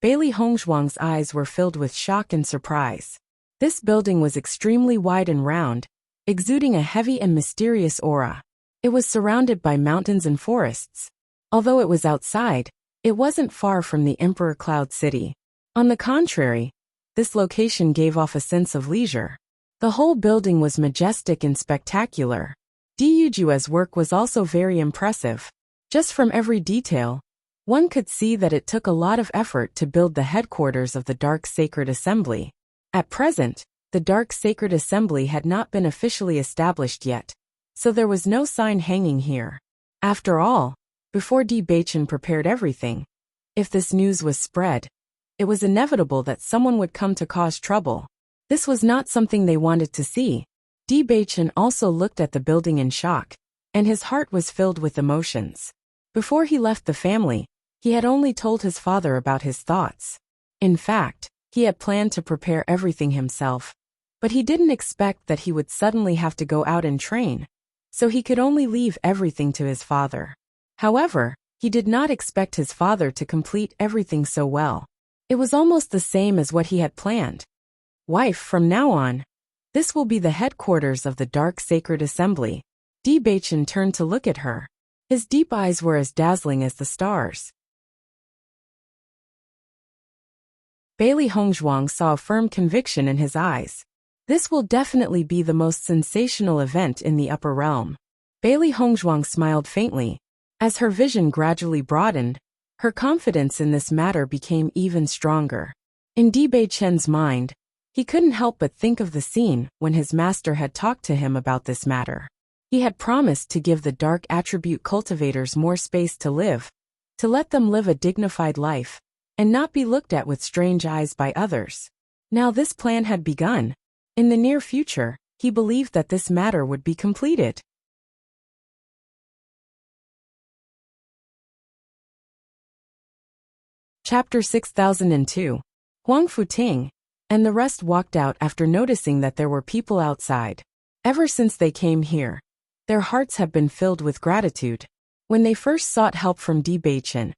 Bailey Hongzhuang's eyes were filled with shock and surprise. This building was extremely wide and round, exuding a heavy and mysterious aura. It was surrounded by mountains and forests. Although it was outside, it wasn't far from the Emperor Cloud City. On the contrary, this location gave off a sense of leisure. The whole building was majestic and spectacular. Yujue's work was also very impressive. Just from every detail, one could see that it took a lot of effort to build the headquarters of the Dark Sacred Assembly. At present, the Dark Sacred Assembly had not been officially established yet, so there was no sign hanging here. After all, before Bewitching prepared everything, if this news was spread, it was inevitable that someone would come to cause trouble. This was not something they wanted to see. Bewitching also looked at the building in shock, and his heart was filled with emotions. Before he left the family, he had only told his father about his thoughts. In fact, he had planned to prepare everything himself, but he didn't expect that he would suddenly have to go out and train, so he could only leave everything to his father. However, he did not expect his father to complete everything so well. It was almost the same as what he had planned. Wife, from now on, this will be the headquarters of the Dark Sacred Assembly. Bewitching turned to look at her. His deep eyes were as dazzling as the stars. Bailey Hongzhuang saw a firm conviction in his eyes. This will definitely be the most sensational event in the upper realm. Bailey Hongzhuang smiled faintly. As her vision gradually broadened, her confidence in this matter became even stronger. In Bewitching's mind, he couldn't help but think of the scene when his master had talked to him about this matter. He had promised to give the dark attribute cultivators more space to live, to let them live a dignified life, and not be looked at with strange eyes by others. Now this plan had begun. In the near future, he believed that this matter would be completed. Chapter 6002. Huang Futing and the rest walked out after noticing that there were people outside. Ever since they came here, their hearts have been filled with gratitude. When they first sought help from Bewitching,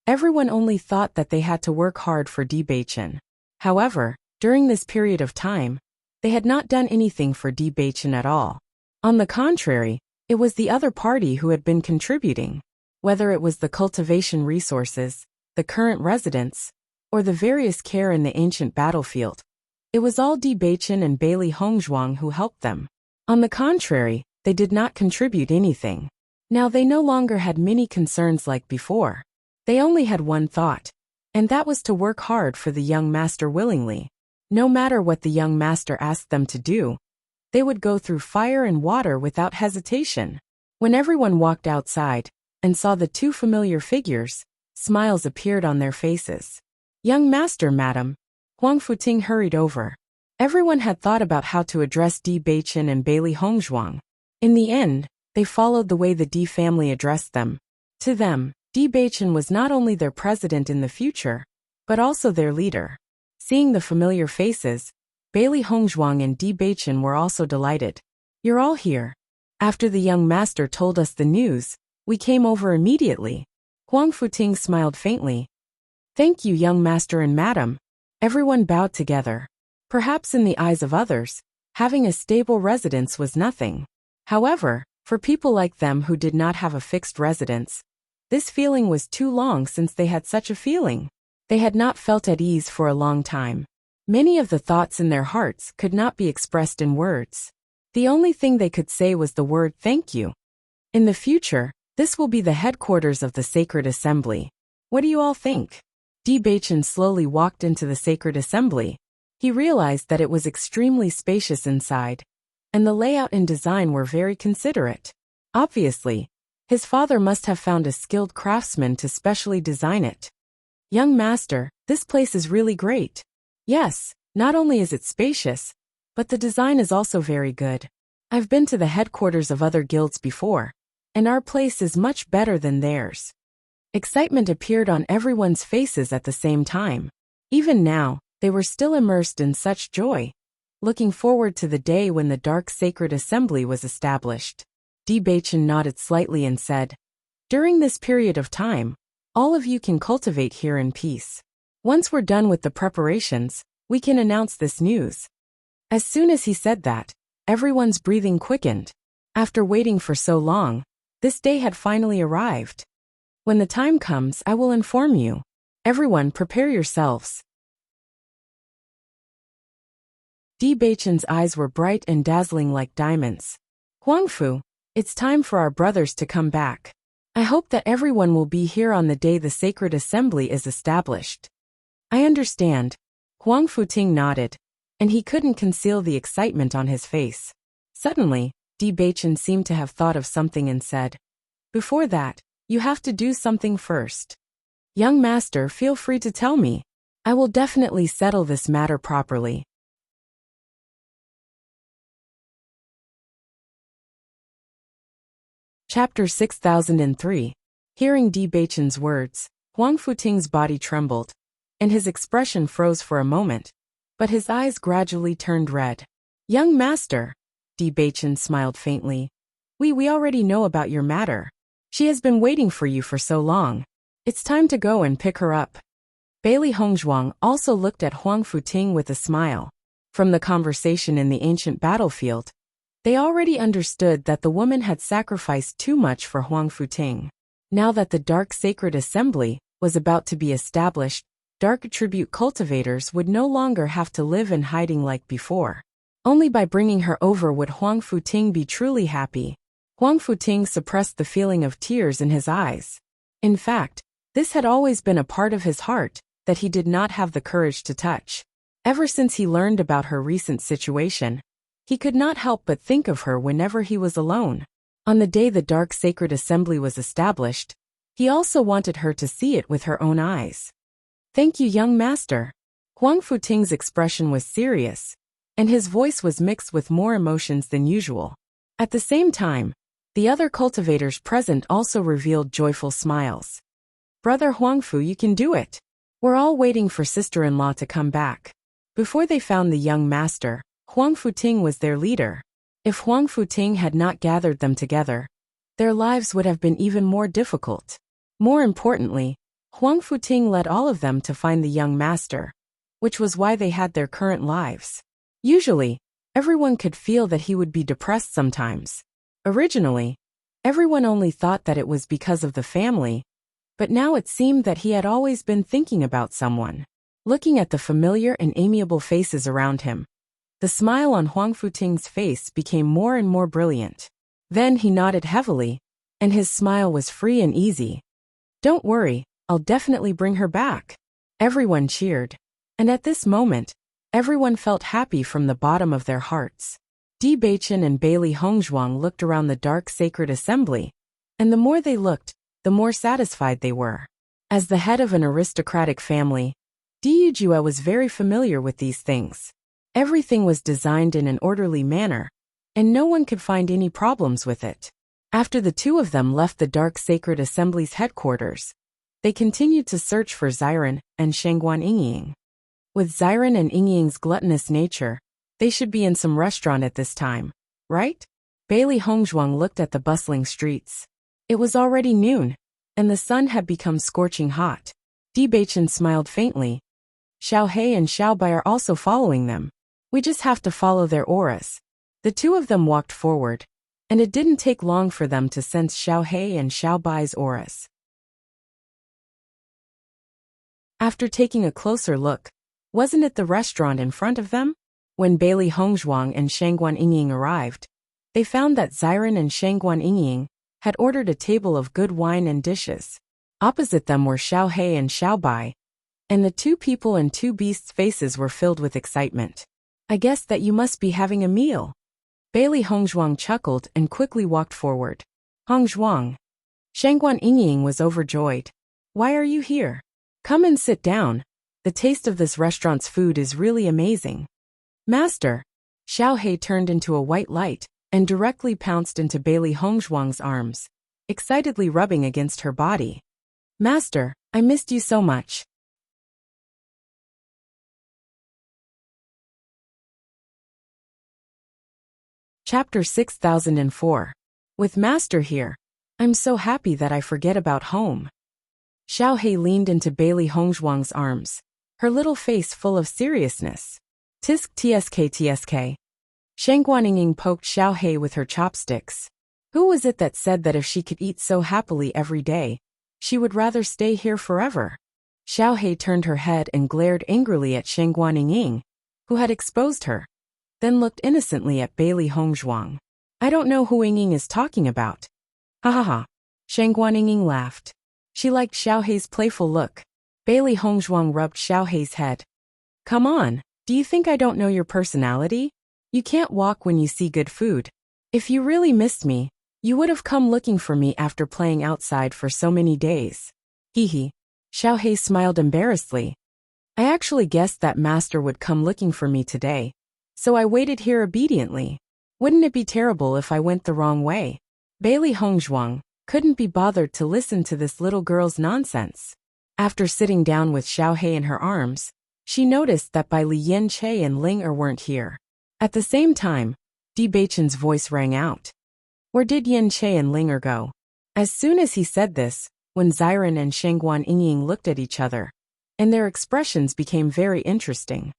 everyone only thought that they had to work hard for Bewitching. However, during this period of time, they had not done anything for Bewitching at all. On the contrary, it was the other party who had been contributing. Whether it was the cultivation resources, the current residents, or the various care in the ancient battlefield, it was all Bewitching and Bailey Hongzhuang who helped them. On the contrary, they did not contribute anything. Now they no longer had many concerns like before. They only had one thought, and that was to work hard for the young master willingly. No matter what the young master asked them to do, they would go through fire and water without hesitation. When everyone walked outside and saw the two familiar figures, smiles appeared on their faces. Young master, madam. Huang Futing hurried over. Everyone had thought about how to address Bewitching and Bailey Hongzhuang. In the end, they followed the way the D family addressed them. To them, Bewitching was not only their president in the future, but also their leader. Seeing the familiar faces, Bailey Hongzhuang and Bewitching were also delighted. You're all here. After the young master told us the news, we came over immediately. Huang Futing smiled faintly. Thank you, young master and madam. Everyone bowed together. Perhaps in the eyes of others, having a stable residence was nothing. However, for people like them who did not have a fixed residence, this feeling was too long since they had such a feeling. They had not felt at ease for a long time. Many of the thoughts in their hearts could not be expressed in words. The only thing they could say was the word thank you. In the future, this will be the headquarters of the Sacred Assembly. What do you all think? Bewitching slowly walked into the Sacred Assembly. He realized that it was extremely spacious inside, and the layout and design were very considerate. Obviously, his father must have found a skilled craftsman to specially design it. Young master, this place is really great. Yes, not only is it spacious, but the design is also very good. I've been to the headquarters of other guilds before, and our place is much better than theirs. Excitement appeared on everyone's faces at the same time. Even now, they were still immersed in such joy, looking forward to the day when the Dark Sacred Assembly was established. Bewitching nodded slightly and said, during this period of time, all of you can cultivate here in peace. Once we're done with the preparations, we can announce this news. As soon as he said that, everyone's breathing quickened. After waiting for so long, this day had finally arrived. When the time comes, I will inform you. Everyone, prepare yourselves. Bewitching's eyes were bright and dazzling like diamonds. Huangfu, it's time for our brothers to come back. I hope that everyone will be here on the day the Sacred Assembly is established. I understand. Huang Futing nodded, and he couldn't conceal the excitement on his face. Suddenly, Bewitching seemed to have thought of something and said, before that, you have to do something first. Young master, feel free to tell me. I will definitely settle this matter properly. Chapter 6003. Hearing Bewitching's words, Huang Futing's body trembled, and his expression froze for a moment, but his eyes gradually turned red. Young master, Bewitching smiled faintly. We already know about your matter. She has been waiting for you for so long. It's time to go and pick her up. Bailey Hongzhuang also looked at Huang Futing with a smile. From the conversation in the ancient battlefield, they already understood that the woman had sacrificed too much for Huang Futing. Now that the Dark Sacred Assembly was about to be established, dark attribute cultivators would no longer have to live in hiding like before. Only by bringing her over would Huang Futing be truly happy. Huang Futing suppressed the feeling of tears in his eyes. In fact, this had always been a part of his heart that he did not have the courage to touch. Ever since he learned about her recent situation, he could not help but think of her whenever he was alone. On the day the Dark Sacred Assembly was established, he also wanted her to see it with her own eyes. "Thank you, young master." Huang Futing's expression was serious, and his voice was mixed with more emotions than usual. At the same time, the other cultivators present also revealed joyful smiles. "Brother Huangfu, you can do it. We're all waiting for sister-in-law to come back." Before they found the young master, Huang Futing was their leader. If Huang Futing had not gathered them together, their lives would have been even more difficult. More importantly, Huang Futing led all of them to find the young master, which was why they had their current lives. Usually, everyone could feel that he would be depressed sometimes. Originally, everyone only thought that it was because of the family, but now it seemed that he had always been thinking about someone. Looking at the familiar and amiable faces around him, the smile on Huang Futing's face became more and more brilliant. Then he nodded heavily, and his smile was free and easy. "Don't worry, I'll definitely bring her back." Everyone cheered, and at this moment, everyone felt happy from the bottom of their hearts. Bewitching and Bailey Hongzhuang looked around the Dark Sacred Assembly, and the more they looked, the more satisfied they were. As the head of an aristocratic family, Diyujue was very familiar with these things. Everything was designed in an orderly manner, and no one could find any problems with it. After the two of them left the Dark Sacred Assembly's headquarters, they continued to search for Xiren and Shangguan Yingying. With Xiren and Yingying's gluttonous nature, they should be in some restaurant at this time, right? Bailey Hongzhuang looked at the bustling streets. It was already noon, and the sun had become scorching hot. Bewitching smiled faintly. Xiao He and Xiao Bai are also following them. We just have to follow their auras. The two of them walked forward, and it didn't take long for them to sense Xiao He and Xiao Bai's auras. After taking a closer look, wasn't it the restaurant in front of them? When Bailey Hongzhuang and Shangguan Yingying arrived, they found that Xiren and Shangguan Yingying had ordered a table of good wine and dishes. Opposite them were Xiao He and Xiao Bai, and the two people and two beasts' faces were filled with excitement. "I guess that you must be having a meal." Bailey Hongzhuang chuckled and quickly walked forward. "Hongzhuang." Shangguan Yingying was overjoyed. "Why are you here? Come and sit down. The taste of this restaurant's food is really amazing." "Master." Xiao He turned into a white light and directly pounced into Bailey Hongzhuang's arms, excitedly rubbing against her body. "Master, I missed you so much." Chapter 6004. With Master here, I'm so happy that I forget about home. Xiao He leaned into Bailey Hongzhuang's arms, her little face full of seriousness. "Tisk tsk tsk." Shangguan Yingying poked Xiao He with her chopsticks. Who was it that said that if she could eat so happily every day, she would rather stay here forever? Xiao He turned her head and glared angrily at Shangguan Yingying, who had exposed her, then looked innocently at Bailey Hongzhuang. "I don't know who Yingying is talking about." "Ha ha ha." Shangguan Yingying laughed. She liked Xiao He's playful look. Bailey Hongzhuang rubbed Xiao He's head. "Come on, do you think I don't know your personality? You can't walk when you see good food. If you really missed me, you would have come looking for me after playing outside for so many days." Hee hee. Xiao He smiled embarrassedly. "I actually guessed that Master would come looking for me today, so I waited here obediently. Wouldn't it be terrible if I went the wrong way?" Bailey Hongzhuang couldn't be bothered to listen to this little girl's nonsense. After sitting down with Xiao He in her arms, she noticed that Bai Li Yin Che and Ling Er weren't here. At the same time, Bewitching's voice rang out. Where did Yin Che and Ling Er go? As soon as he said this, when Xiren and Shangguan Yingying looked at each other, and their expressions became very interesting.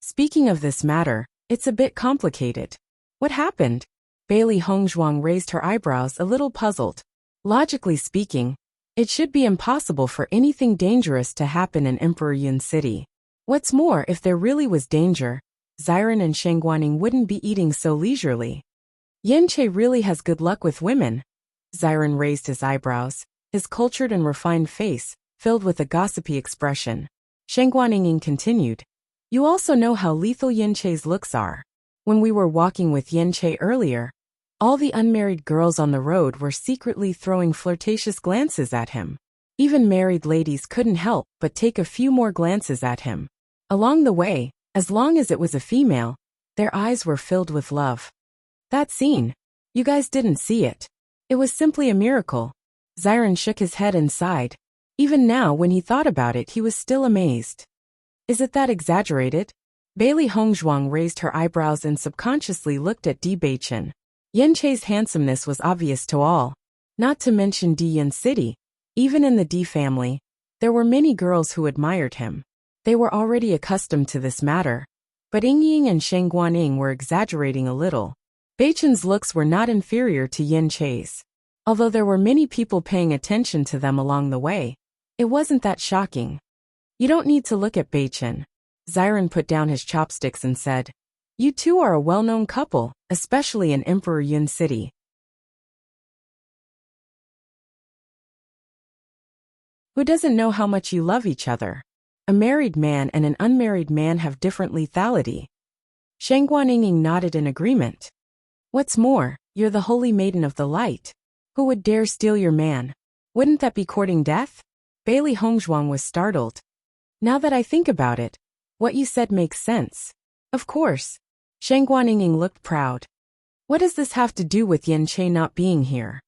Speaking of this matter, it's a bit complicated. What happened? Bailey Hongzhuang raised her eyebrows a little puzzled. Logically speaking, it should be impossible for anything dangerous to happen in Emperor Yun City. What's more, if there really was danger, Xiren and Sheng Guaning wouldn't be eating so leisurely. Yanche really has good luck with women. Xiren raised his eyebrows, his cultured and refined face filled with a gossipy expression. Sheng Guaning continued. You also know how lethal Yanche's looks are. When we were walking with Yanche earlier, all the unmarried girls on the road were secretly throwing flirtatious glances at him. Even married ladies couldn't help but take a few more glances at him. Along the way, as long as it was a female, their eyes were filled with love. That scene, you guys didn't see it. It was simply a miracle. Xiren shook his head and sighed. Even now, when he thought about it, he was still amazed. Is it that exaggerated? Bailey Hongzhuang raised her eyebrows and subconsciously looked at Di Beichen. Yanche's handsomeness was obvious to all. Not to mention Di Yun City. Even in the Di family, there were many girls who admired him. They were already accustomed to this matter. But Yingying and Sheng Guaning were exaggerating a little. Beichen's looks were not inferior to Yanche's. Although there were many people paying attention to them along the way, it wasn't that shocking. You don't need to look at Beichen. Xiren put down his chopsticks and said, You two are a well-known couple, especially in Emperor Yun City. Who doesn't know how much you love each other? A married man and an unmarried man have different lethality. Sheng Guaning nodded in agreement. What's more, you're the holy maiden of the light. Who would dare steal your man? Wouldn't that be courting death? Bailey Hongzhuang was startled. Now that I think about it, what you said makes sense. Of course. Sheng Guaning looked proud. What does this have to do with Yanche not being here?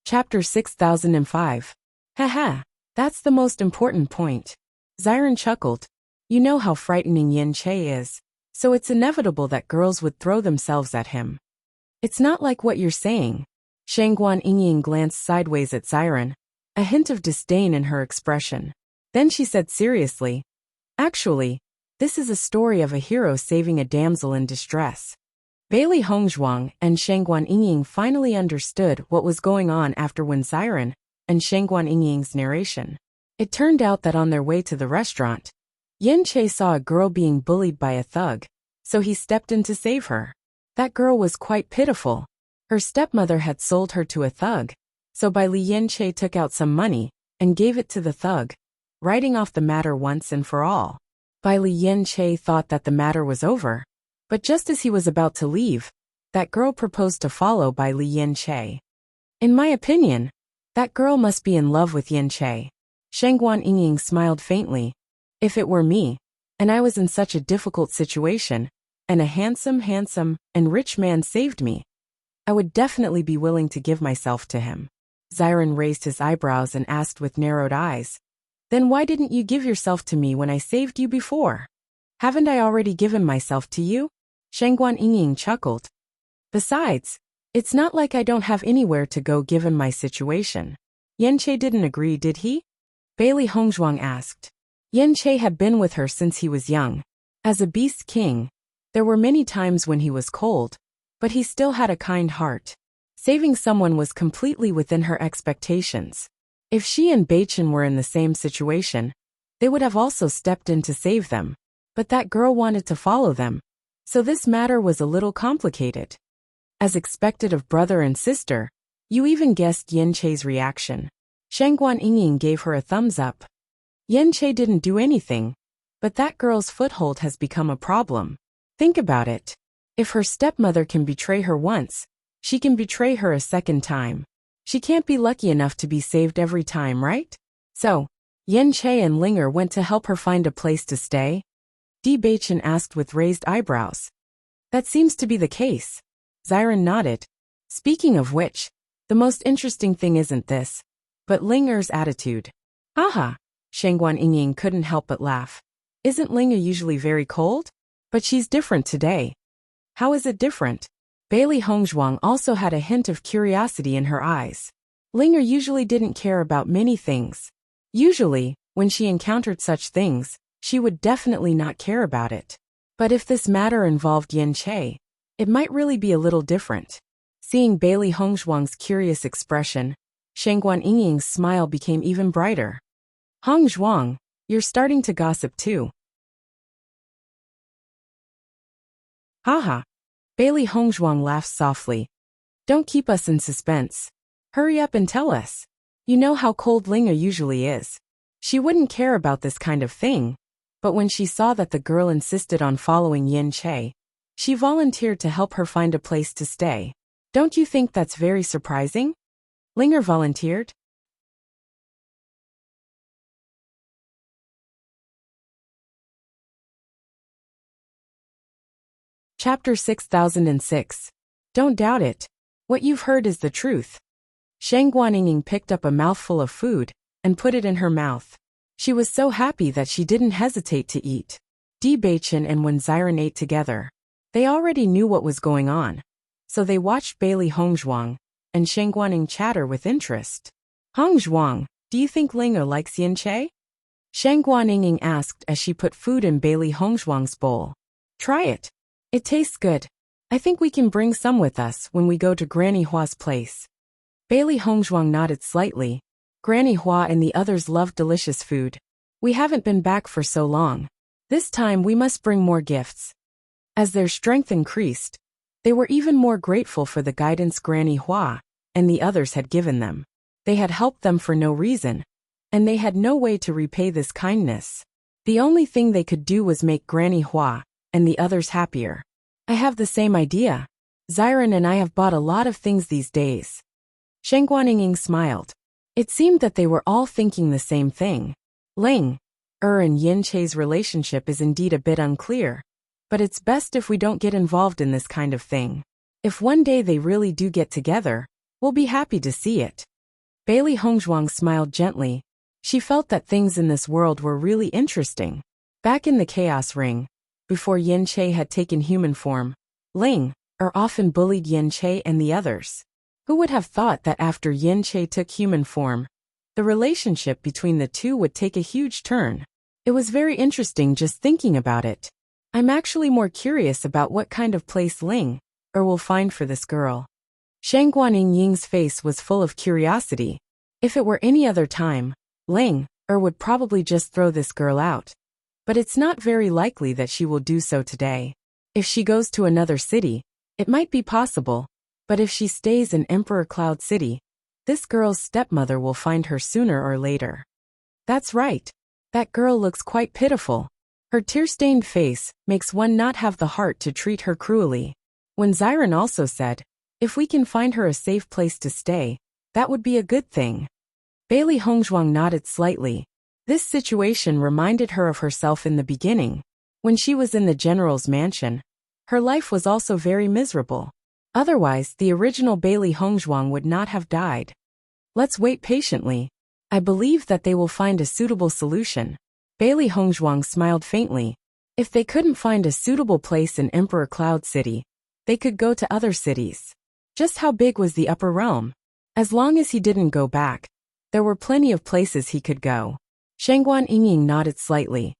Chapter 6005. Haha, that's the most important point. Xiren chuckled. You know how frightening Yanche is, so it's inevitable that girls would throw themselves at him. It's not like what you're saying. Sheng Guaning glanced sideways at Xiren, a hint of disdain in her expression. Then she said seriously, Actually, this is a story of a hero saving a damsel in distress. Bailey Hongzhuang and Sheng Guaning finally understood what was going on after when Xiren and Sheng Guaning's narration. It turned out that on their way to the restaurant, Yanche saw a girl being bullied by a thug, so he stepped in to save her. That girl was quite pitiful. Her stepmother had sold her to a thug, so Yanche took out some money and gave it to the thug, writing off the matter once and for all. Yanche thought that the matter was over, but just as he was about to leave, that girl proposed to follow Yanche. In my opinion, that girl must be in love with Yanche. Sheng Guaning smiled faintly. If it were me, and I was in such a difficult situation, and a handsome and rich man saved me, I would definitely be willing to give myself to him. Xiren raised his eyebrows and asked with narrowed eyes, Then why didn't you give yourself to me when I saved you before? Haven't I already given myself to you? Sheng Guaning chuckled. Besides, it's not like I don't have anywhere to go given my situation. Yanche didn't agree, did he? Bailey Hongzhuang asked. Yanche had been with her since he was young. As a beast king, there were many times when he was cold, but he still had a kind heart. Saving someone was completely within her expectations. If she and Beichen were in the same situation, they would have also stepped in to save them. But that girl wanted to follow them, so this matter was a little complicated. As expected of brother and sister, you even guessed Yanche's reaction. Sheng Guaning gave her a thumbs up. Yanche didn't do anything, but that girl's foothold has become a problem. Think about it. If her stepmother can betray her once, she can betray her a second time. She can't be lucky enough to be saved every time, right? So, Yanche and Linger went to help her find a place to stay? Di Beichen asked with raised eyebrows. That seems to be the case. Xiren nodded. Speaking of which, the most interesting thing isn't this, but Linger's attitude. Aha! Sheng Guaning couldn't help but laugh. Isn't Linger usually very cold? But she's different today. How is it different? Bailey Hongzhuang also had a hint of curiosity in her eyes. Linger usually didn't care about many things. Usually, when she encountered such things, she would definitely not care about it. But if this matter involved Yin Che, it might really be a little different. Seeing Bailey Hongzhuang's curious expression, Shangguan Yingying's smile became even brighter. Hongzhuang, you're starting to gossip too. Haha. Bailey Hongzhuang laughed softly. Don't keep us in suspense. Hurry up and tell us. You know how cold Linger usually is. She wouldn't care about this kind of thing, but when she saw that the girl insisted on following Yin Che, she volunteered to help her find a place to stay. Don't you think that's very surprising? Linger volunteered. Chapter 6006. Don't doubt it. What you've heard is the truth. Shangguan Yingying picked up a mouthful of food and put it in her mouth. She was so happy that she didn't hesitate to eat. Bewitching and when Xiren ate together, they already knew what was going on, so they watched Bailey Hongzhuang and Shangguan Yingying chatter with interest. Hongzhuang, do you think Linger likes Yin Che? Shangguan Yingying asked as she put food in Bailey Hongzhuang's bowl. Try it. It tastes good. I think we can bring some with us when we go to Granny Hua's place. Bailey Hongzhuang nodded slightly. Granny Hua and the others loved delicious food. We haven't been back for so long. This time we must bring more gifts. As their strength increased, they were even more grateful for the guidance Granny Hua and the others had given them. They had helped them for no reason, and they had no way to repay this kindness. The only thing they could do was make Granny Hua and the others happier. I have the same idea. Xiren and I have bought a lot of things these days. Shangguan Yingying smiled. It seemed that they were all thinking the same thing. Ling, and Yin Che's relationship is indeed a bit unclear, but it's best if we don't get involved in this kind of thing. If one day they really do get together, we'll be happy to see it. Bailey Hongzhuang smiled gently. She felt that things in this world were really interesting. Back in the Chaos Ring, before Yin Che had taken human form, Ling, often bullied Yin Che and the others. Who would have thought that after Yin Che took human form, the relationship between the two would take a huge turn? It was very interesting just thinking about it. I'm actually more curious about what kind of place Ling, will find for this girl. Shangguan Yingying's face was full of curiosity. If it were any other time, Ling, would probably just throw this girl out. But it's not very likely that she will do so today. If she goes to another city, it might be possible, but if she stays in Emperor Cloud City, this girl's stepmother will find her sooner or later. That's right. That girl looks quite pitiful. Her tear-stained face makes one not have the heart to treat her cruelly. When Xiren also said, if we can find her a safe place to stay, that would be a good thing. Bailey Hongzhuang nodded slightly. This situation reminded her of herself in the beginning. When she was in the general's mansion, her life was also very miserable. Otherwise, the original Bailey Hongzhuang would not have died. Let's wait patiently. I believe that they will find a suitable solution. Bailey Hongzhuang smiled faintly. If they couldn't find a suitable place in Emperor Cloud City, they could go to other cities. Just how big was the upper realm? As long as he didn't go back, there were plenty of places he could go. Shangguan Yingying nodded slightly.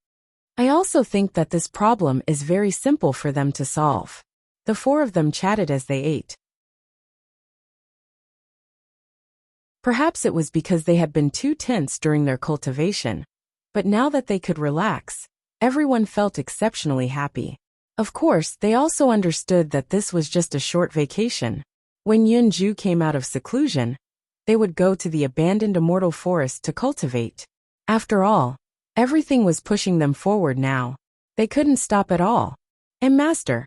I also think that this problem is very simple for them to solve. The four of them chatted as they ate. Perhaps it was because they had been too tense during their cultivation, but now that they could relax, everyone felt exceptionally happy. Of course, they also understood that this was just a short vacation. When Yunju came out of seclusion, they would go to the abandoned immortal forest to cultivate. After all, everything was pushing them forward now. They couldn't stop at all. And Master.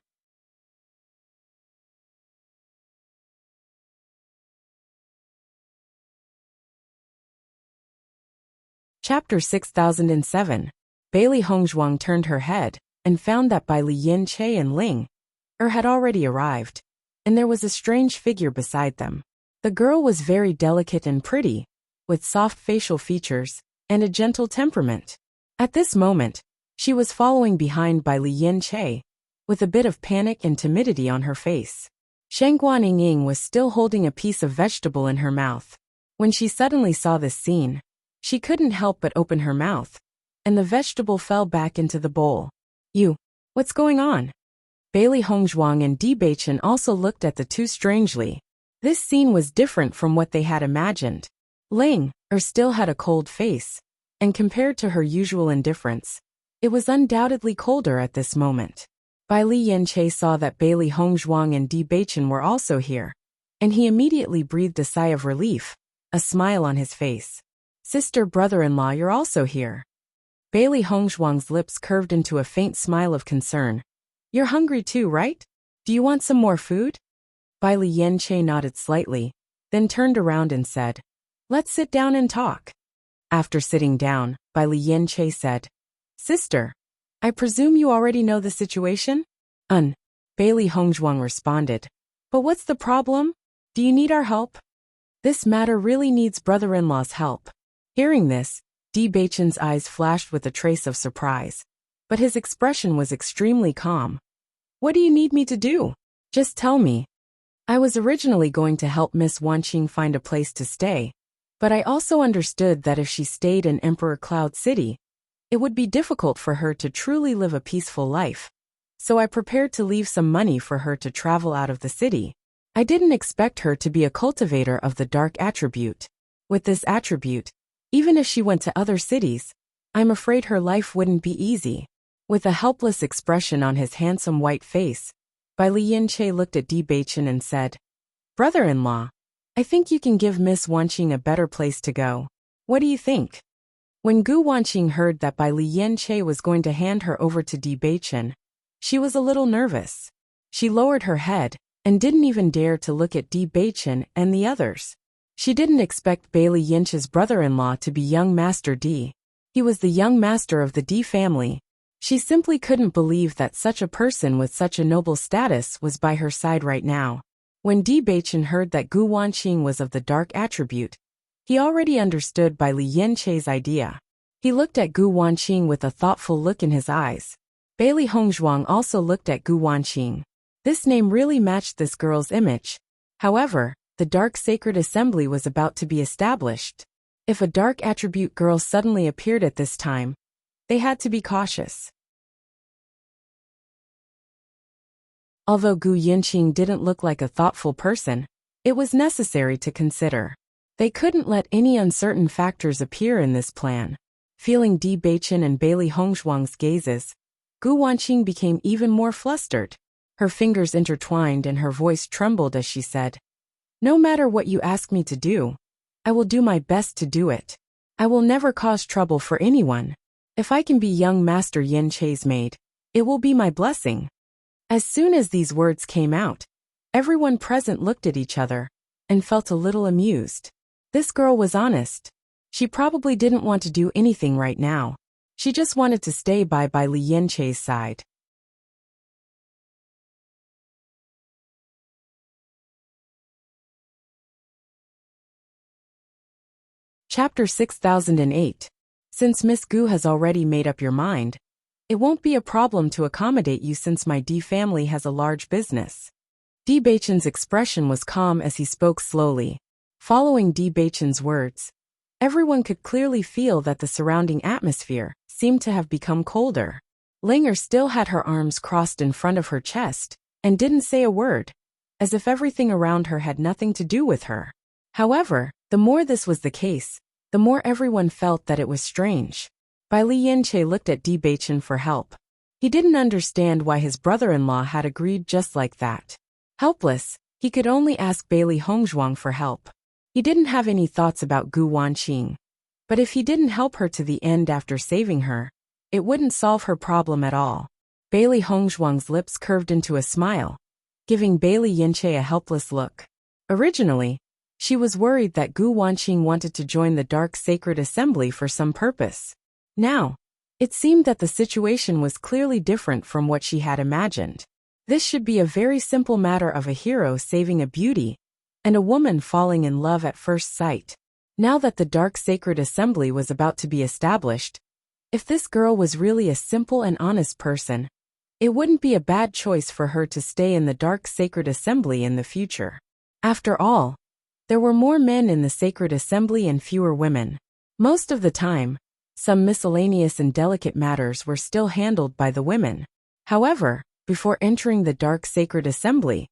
Chapter 6007. Bailey Hongzhuang turned her head and found that Bai Li Yin Che and Ling had already arrived, and there was a strange figure beside them. The girl was very delicate and pretty, with soft facial features and a gentle temperament. At this moment, she was following behind Bai Li Yin Che, with a bit of panic and timidity on her face. Shangguan was still holding a piece of vegetable in her mouth. When she suddenly saw this scene, she couldn't help but open her mouth, and the vegetable fell back into the bowl. What's going on? Bailey Hongzhuang and Di Beichen also looked at the two strangely. This scene was different from what they had imagined. Ling still had a cold face, and compared to her usual indifference, it was undoubtedly colder at this moment. Bai Li Yanche saw that Bailey Hongzhuang and Di Beichen were also here, and he immediately breathed a sigh of relief, a smile on his face. Sister, brother-in-law, you're also here. Bailey Hongzhuang's lips curved into a faint smile of concern. You're hungry too, right? Do you want some more food? Bai Li Yanche nodded slightly, then turned around and said, Let's sit down and talk. After sitting down, Bai Li Yanche said, Sister, I presume you already know the situation? Bailey Hongzhuang responded. But what's the problem? Do you need our help? This matter really needs brother-in-law's help. Hearing this, Di Beichen's eyes flashed with a trace of surprise, but his expression was extremely calm. What do you need me to do? Just tell me. I was originally going to help Miss Wanqing find a place to stay, but I also understood that if she stayed in Emperor Cloud City, it would be difficult for her to truly live a peaceful life. So I prepared to leave some money for her to travel out of the city. I didn't expect her to be a cultivator of the dark attribute. With this attribute, even if she went to other cities, I'm afraid her life wouldn't be easy. With a helpless expression on his handsome white face, Bai Li Yanche looked at Di Beichen and said, Brother-in-law, I think you can give Miss Wanqing a better place to go. What do you think? When Gu Wanqing heard that Bai Li Yanche was going to hand her over to Di Beichen, she was a little nervous. She lowered her head and didn't even dare to look at Di Beichen and the others. She didn't expect Bailey Yanche's brother-in-law to be young Master Di. He was the young master of the Di family. She simply couldn't believe that such a person with such a noble status was by her side right now. When Di Beichen heard that Gu Wanqing was of the dark attribute, he already understood Bai Li Yanche's idea. He looked at Gu Wanqing with a thoughtful look in his eyes. Bailey Hongzhuang also looked at Gu Wanqing. This name really matched this girl's image. However, the Dark Sacred Assembly was about to be established. If a dark attribute girl suddenly appeared at this time, they had to be cautious. Although Gu Yinqing didn't look like a thoughtful person, it was necessary to consider. They couldn't let any uncertain factors appear in this plan. Feeling Di Beichen and Bailey Hongzhuang's gazes, Gu Wanqing became even more flustered. Her fingers intertwined and her voice trembled as she said, No matter what you ask me to do, I will do my best to do it. I will never cause trouble for anyone. If I can be young Master Yin Che's maid, it will be my blessing. As soon as these words came out, everyone present looked at each other and felt a little amused. This girl was honest. She probably didn't want to do anything right now. She just wanted to stay by Li Yanche's side. Chapter 6008. Since Miss Gu has already made up your mind, it won't be a problem to accommodate you since my Di family has a large business. Di Beichen's expression was calm as he spoke slowly. Following Di Beichen's words, everyone could clearly feel that the surrounding atmosphere seemed to have become colder. Linger still had her arms crossed in front of her chest and didn't say a word, as if everything around her had nothing to do with her. However, the more this was the case, the more everyone felt that it was strange. Bai Li Yanche looked at Di Beichen for help. He didn't understand why his brother-in-law had agreed just like that. Helpless, he could only ask Bailey Hongzhuang for help. He didn't have any thoughts about Gu Wanqing. But if he didn't help her to the end after saving her, it wouldn't solve her problem at all. Bailey Hongzhuang's lips curved into a smile, giving Bailey Yanche a helpless look. Originally, she was worried that Gu Wanqing wanted to join the Dark Sacred Assembly for some purpose. Now, it seemed that the situation was clearly different from what she had imagined. This should be a very simple matter of a hero saving a beauty and a woman falling in love at first sight. Now that the Dark Sacred Assembly was about to be established, if this girl was really a simple and honest person, It wouldn't be a bad choice for her to stay in the dark sacred assembly in the future. After all, there were more men in the sacred assembly and fewer women. Most of the time, some miscellaneous and delicate matters were still handled by the women. However, before entering the dark sacred assembly,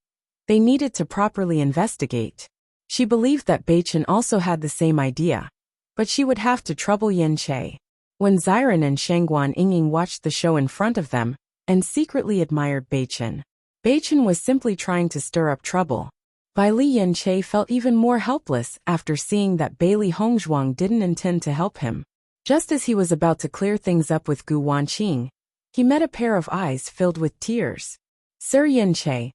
they needed to properly investigate. She believed that Beichen also had the same idea, but she would have to trouble Yin Che. When Xiren and Shangguan Yingying watched the show in front of them and secretly admired Beichen, Beichen was simply trying to stir up trouble. Bai Li Yin Che felt even more helpless after seeing that Bailey Hongzhuang didn't intend to help him. Just as he was about to clear things up with Gu Wanqing, he met a pair of eyes filled with tears. Sir Yin Che,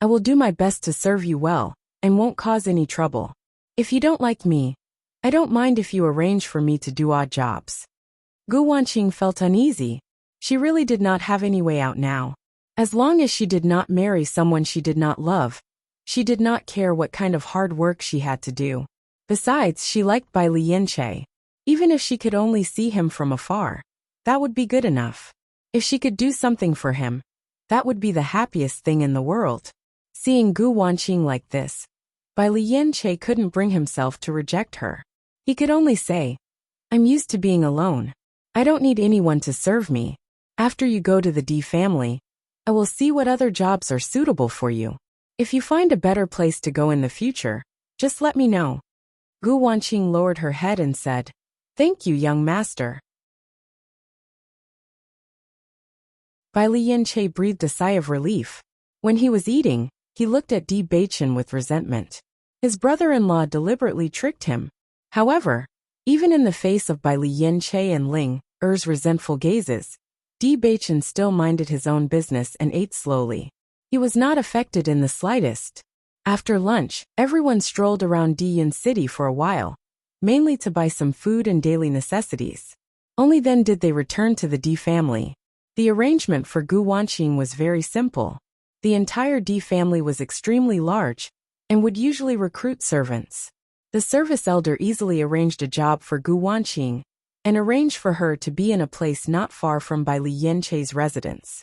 I will do my best to serve you well, and won't cause any trouble. If you don't like me, I don't mind if you arrange for me to do odd jobs. Gu Wanqing felt uneasy. She really did not have any way out now. As long as she did not marry someone she did not love, she did not care what kind of hard work she had to do. Besides, she liked Bai Li Yin Che. Even if she could only see him from afar, that would be good enough. If she could do something for him, that would be the happiest thing in the world. Seeing Gu Wanqing like this, Bai Li Yin Che couldn't bring himself to reject her. He could only say, I'm used to being alone. I don't need anyone to serve me. After you go to the D family, I will see what other jobs are suitable for you. If you find a better place to go in the future, just let me know. Gu Wanqing lowered her head and said, Thank you, young master. Bai Li Yin Che breathed a sigh of relief. When he was eating, he looked at Di Beichen with resentment. His brother-in-law deliberately tricked him. However, even in the face of Bai Li Yin Che and Ling Er's resentful gazes, Di Beichen still minded his own business and ate slowly. He was not affected in the slightest. After lunch, everyone strolled around Di Yin City for a while, mainly to buy some food and daily necessities. Only then did they return to the Di family. The arrangement for Gu Wanqing was very simple. The entire Di family was extremely large and would usually recruit servants. The service elder easily arranged a job for Gu Wanqing and arranged for her to be in a place not far from Bai Li Yin Che's residence.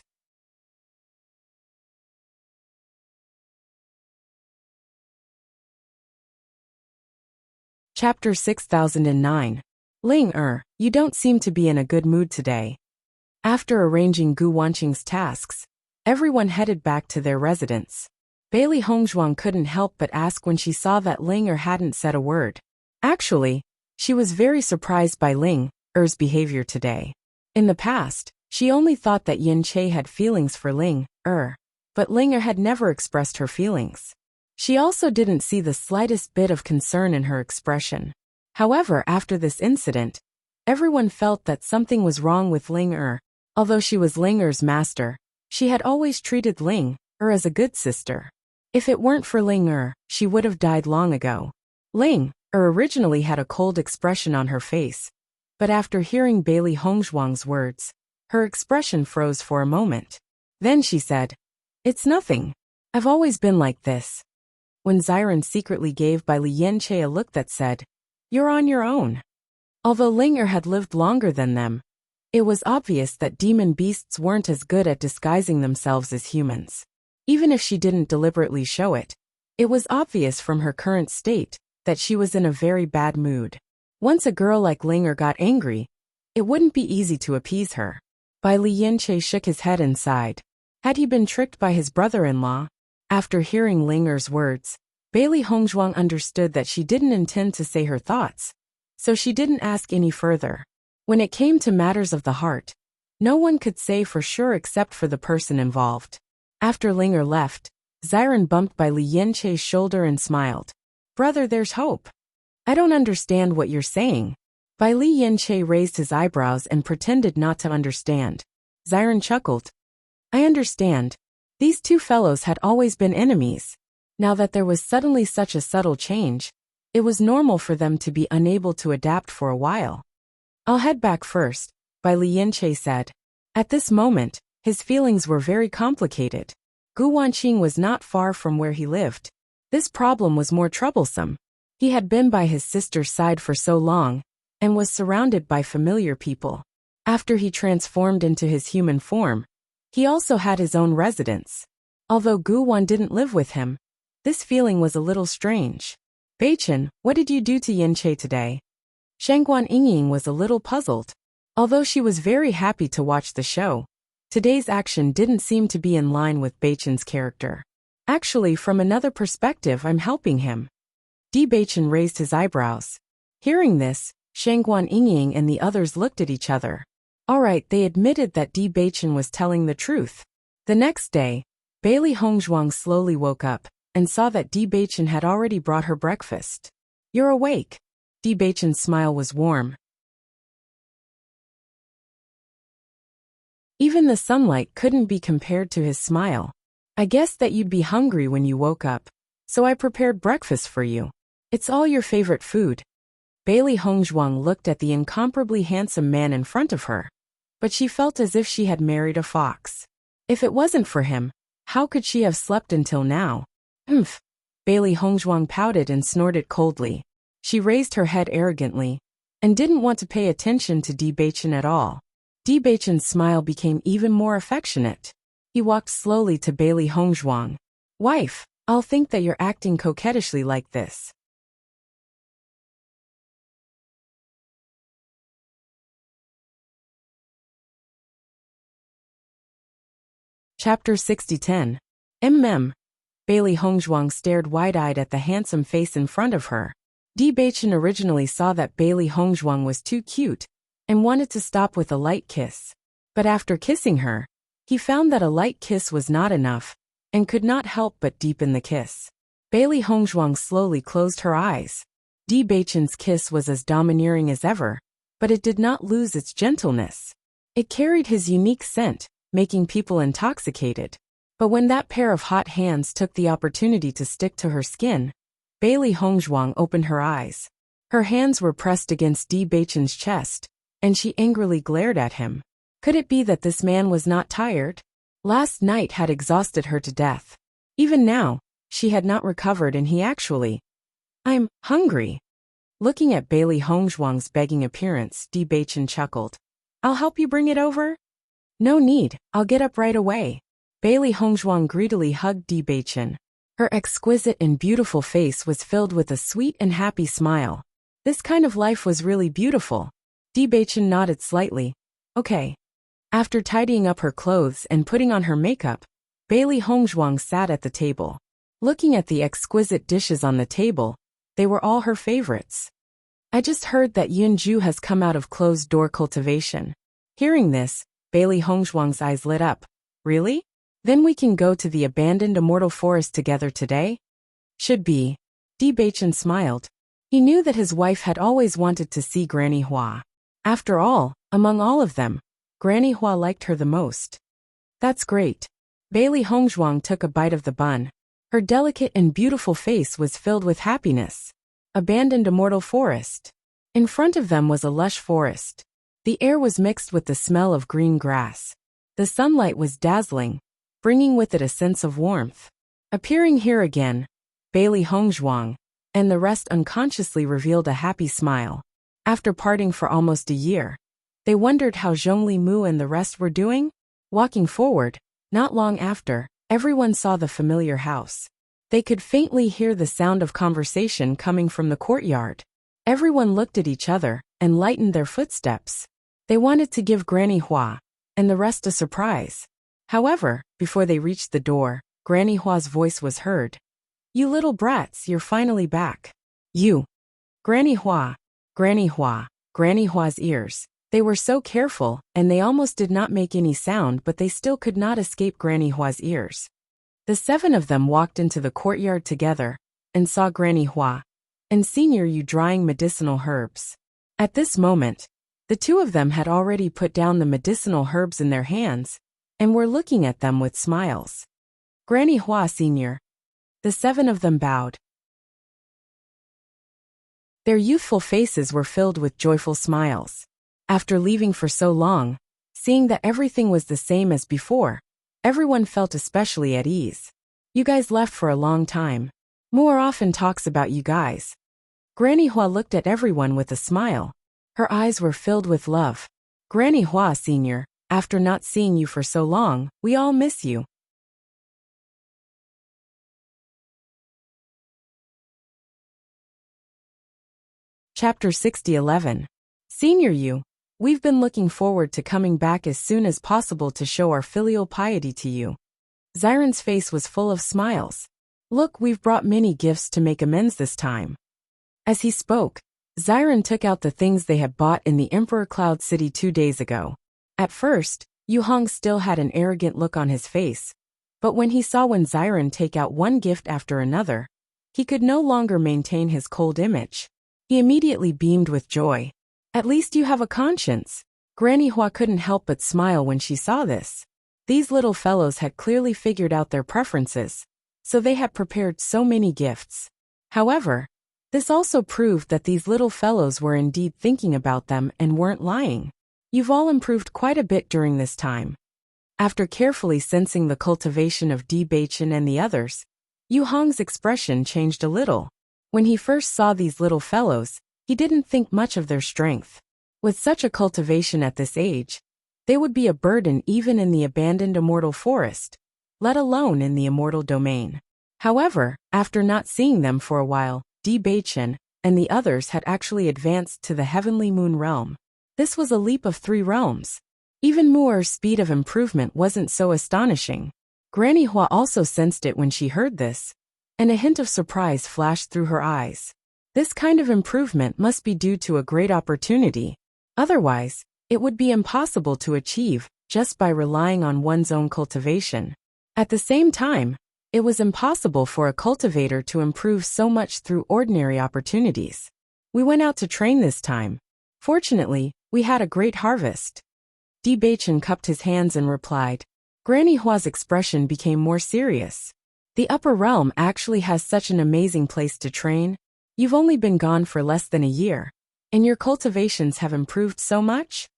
Chapter 6009. Ling you don't seem to be in a good mood today. After arranging Gu Wanqing's tasks, everyone headed back to their residence. Bailey Hongzhuang couldn't help but ask when she saw that Ling hadn't said a word. Actually, she was very surprised by Ling Er's behavior today. In the past, she only thought that Yin Che had feelings for Ling but Ling had never expressed her feelings. She also didn't see the slightest bit of concern in her expression. However, after this incident, everyone felt that something was wrong with Ling Although she was Ling master, she had always treated Ling as a good sister. If it weren't for Ling she would have died long ago. Ling originally had a cold expression on her face, but after hearing Bailey Hongzhuang's words, her expression froze for a moment. Then she said, It's nothing. I've always been like this. When Xiren secretly gave Bai Li Yin Che a look that said, You're on your own. Although Ling had lived longer than them, it was obvious that demon beasts weren't as good at disguising themselves as humans. Even if she didn't deliberately show it, it was obvious from her current state that she was in a very bad mood. Once a girl like Ling got angry, it wouldn't be easy to appease her. Bai Li Yin Che shook his head and sighed. Had he been tricked by his brother-in-law? After hearing Ling words, Bailey Hongzhuang understood that she didn't intend to say her thoughts, so she didn't ask any further. When it came to matters of the heart, no one could say for sure except for the person involved. After Ling left, Xiren bumped Bai Li Yin Che's shoulder and smiled. Brother, there's hope. I don't understand what you're saying. Bai Li Yin Che raised his eyebrows and pretended not to understand. Xiren chuckled. I understand. These two fellows had always been enemies. Now that there was suddenly such a subtle change, it was normal for them to be unable to adapt for a while. I'll head back first, Bai Li Yin Che said. At this moment, his feelings were very complicated. Gu Wanqing was not far from where he lived. This problem was more troublesome. He had been by his sister's side for so long, and was surrounded by familiar people. After he transformed into his human form, He also had his own residence. Although Gu Wan didn't live with him, this feeling was a little strange. Beichen, what did you do to Yin Che today? Shangguan Yingying was a little puzzled. Although she was very happy to watch the show, today's action didn't seem to be in line with Beichen's character. Actually, from another perspective, I'm helping him. Di Beichen raised his eyebrows. Hearing this, Shangguan Yingying and the others looked at each other. Alright, they admitted that Di Beichen was telling the truth. The next day, Bailey Hongzhuang slowly woke up and saw that Di Beichen had already brought her breakfast. You're awake. Di Beichen's smile was warm. Even the sunlight couldn't be compared to his smile. I guessed that you'd be hungry when you woke up, so I prepared breakfast for you. It's all your favorite food. Bailey Hongzhuang looked at the incomparably handsome man in front of her, but she felt as if she had married a fox. If it wasn't for him, how could she have slept until now? Humph. Bailey Hongzhuang pouted and snorted coldly. She raised her head arrogantly and didn't want to pay attention to Di Beichen at all. Di Beichen's smile became even more affectionate. He walked slowly to Bailey Hongzhuang. Wife, I'll think that you're acting coquettishly like this. Chapter 6010. Bailey Hongzhuang stared wide-eyed at the handsome face in front of her. Di Beichen originally saw that Bailey Hongzhuang was too cute and wanted to stop with a light kiss. But after kissing her, he found that a light kiss was not enough and could not help but deepen the kiss. Bailey Hongzhuang slowly closed her eyes. Di Beichen's kiss was as domineering as ever, but it did not lose its gentleness. It carried his unique scent, making people intoxicated. But when that pair of hot hands took the opportunity to stick to her skin, Bailey Hongzhuang opened her eyes. Her hands were pressed against Di Beichen's chest, and she angrily glared at him. Could it be that this man was not tired? Last night had exhausted her to death. Even now, she had not recovered and he actually... I'm hungry. Looking at Bailey Hongzhuang's begging appearance, Di Beichen chuckled. I'll help you bring it over? No need, I'll get up right away. Bailey Hongzhuang greedily hugged Di Beichen. Her exquisite and beautiful face was filled with a sweet and happy smile. This kind of life was really beautiful. Di Beichen nodded slightly. Okay. After tidying up her clothes and putting on her makeup, Bailey Hongzhuang sat at the table. Looking at the exquisite dishes on the table, they were all her favorites. I just heard that Yunju has come out of closed-door cultivation. Hearing this, Bailey Hongzhuang's eyes lit up. Really? Then we can go to the abandoned immortal forest together today? Should be. Di Beichen smiled. He knew that his wife had always wanted to see Granny Hua. After all, among all of them, Granny Hua liked her the most. That's great. Bailey Hongzhuang took a bite of the bun. Her delicate and beautiful face was filled with happiness. Abandoned immortal forest. In front of them was a lush forest. The air was mixed with the smell of green grass. The sunlight was dazzling, bringing with it a sense of warmth. Appearing here again, Bailey Hongzhuang and the rest unconsciously revealed a happy smile. After parting for almost a year, they wondered how Zhongli Mu and the rest were doing. Walking forward, not long after, everyone saw the familiar house. They could faintly hear the sound of conversation coming from the courtyard. Everyone looked at each other and lightened their footsteps. They wanted to give Granny Hua and the rest a surprise. However, before they reached the door, Granny Hua's voice was heard. You little brats, you're finally back. You. Granny Hua. Granny Hua. Granny Hua's ears. They were so careful, and they almost did not make any sound, but they still could not escape Granny Hua's ears. The 7 of them walked into the courtyard together and saw Granny Hua and Senior Yu drying medicinal herbs. At this moment, the 2 of them had already put down the medicinal herbs in their hands and were looking at them with smiles. Granny Hua Senior. The 7 of them bowed. Their youthful faces were filled with joyful smiles. After leaving for so long, seeing that everything was the same as before, everyone felt especially at ease. You guys left for a long time. Moore often talks about you guys. Granny Hua looked at everyone with a smile. Her eyes were filled with love. Granny Hua Senior. After not seeing you for so long, we all miss you. Chapter 6011. Senior you. We've been looking forward to coming back as soon as possible to show our filial piety to you. Xiren's face was full of smiles. Look, we've brought many gifts to make amends this time. As he spoke, Xiren took out the things they had bought in the Emperor Cloud City 2 days ago. At first, Yu Hong still had an arrogant look on his face, but when he saw Xiren take out one gift after another, he could no longer maintain his cold image. He immediately beamed with joy. At least you have a conscience. Granny Hua couldn't help but smile when she saw this. These little fellows had clearly figured out their preferences, so they had prepared so many gifts. However, this also proved that these little fellows were indeed thinking about them and weren't lying. You've all improved quite a bit during this time. After carefully sensing the cultivation of Bewitching and the others, Yu Hong's expression changed a little. When he first saw these little fellows, he didn't think much of their strength. With such a cultivation at this age, they would be a burden even in the abandoned immortal forest, let alone in the immortal domain. However, after not seeing them for a while, Bewitching and the others had actually advanced to the heavenly moon realm. This was a leap of 3 realms. Even Mu'er's speed of improvement wasn't so astonishing. Granny Hua also sensed it when she heard this, and a hint of surprise flashed through her eyes. This kind of improvement must be due to a great opportunity. Otherwise, it would be impossible to achieve just by relying on one's own cultivation. At the same time, it was impossible for a cultivator to improve so much through ordinary opportunities. We went out to train this time. Fortunately, we had a great harvest. Bewitching cupped his hands and replied. Granny Hua's expression became more serious. The upper realm actually has such an amazing place to train. You've only been gone for less than a year, and your cultivations have improved so much?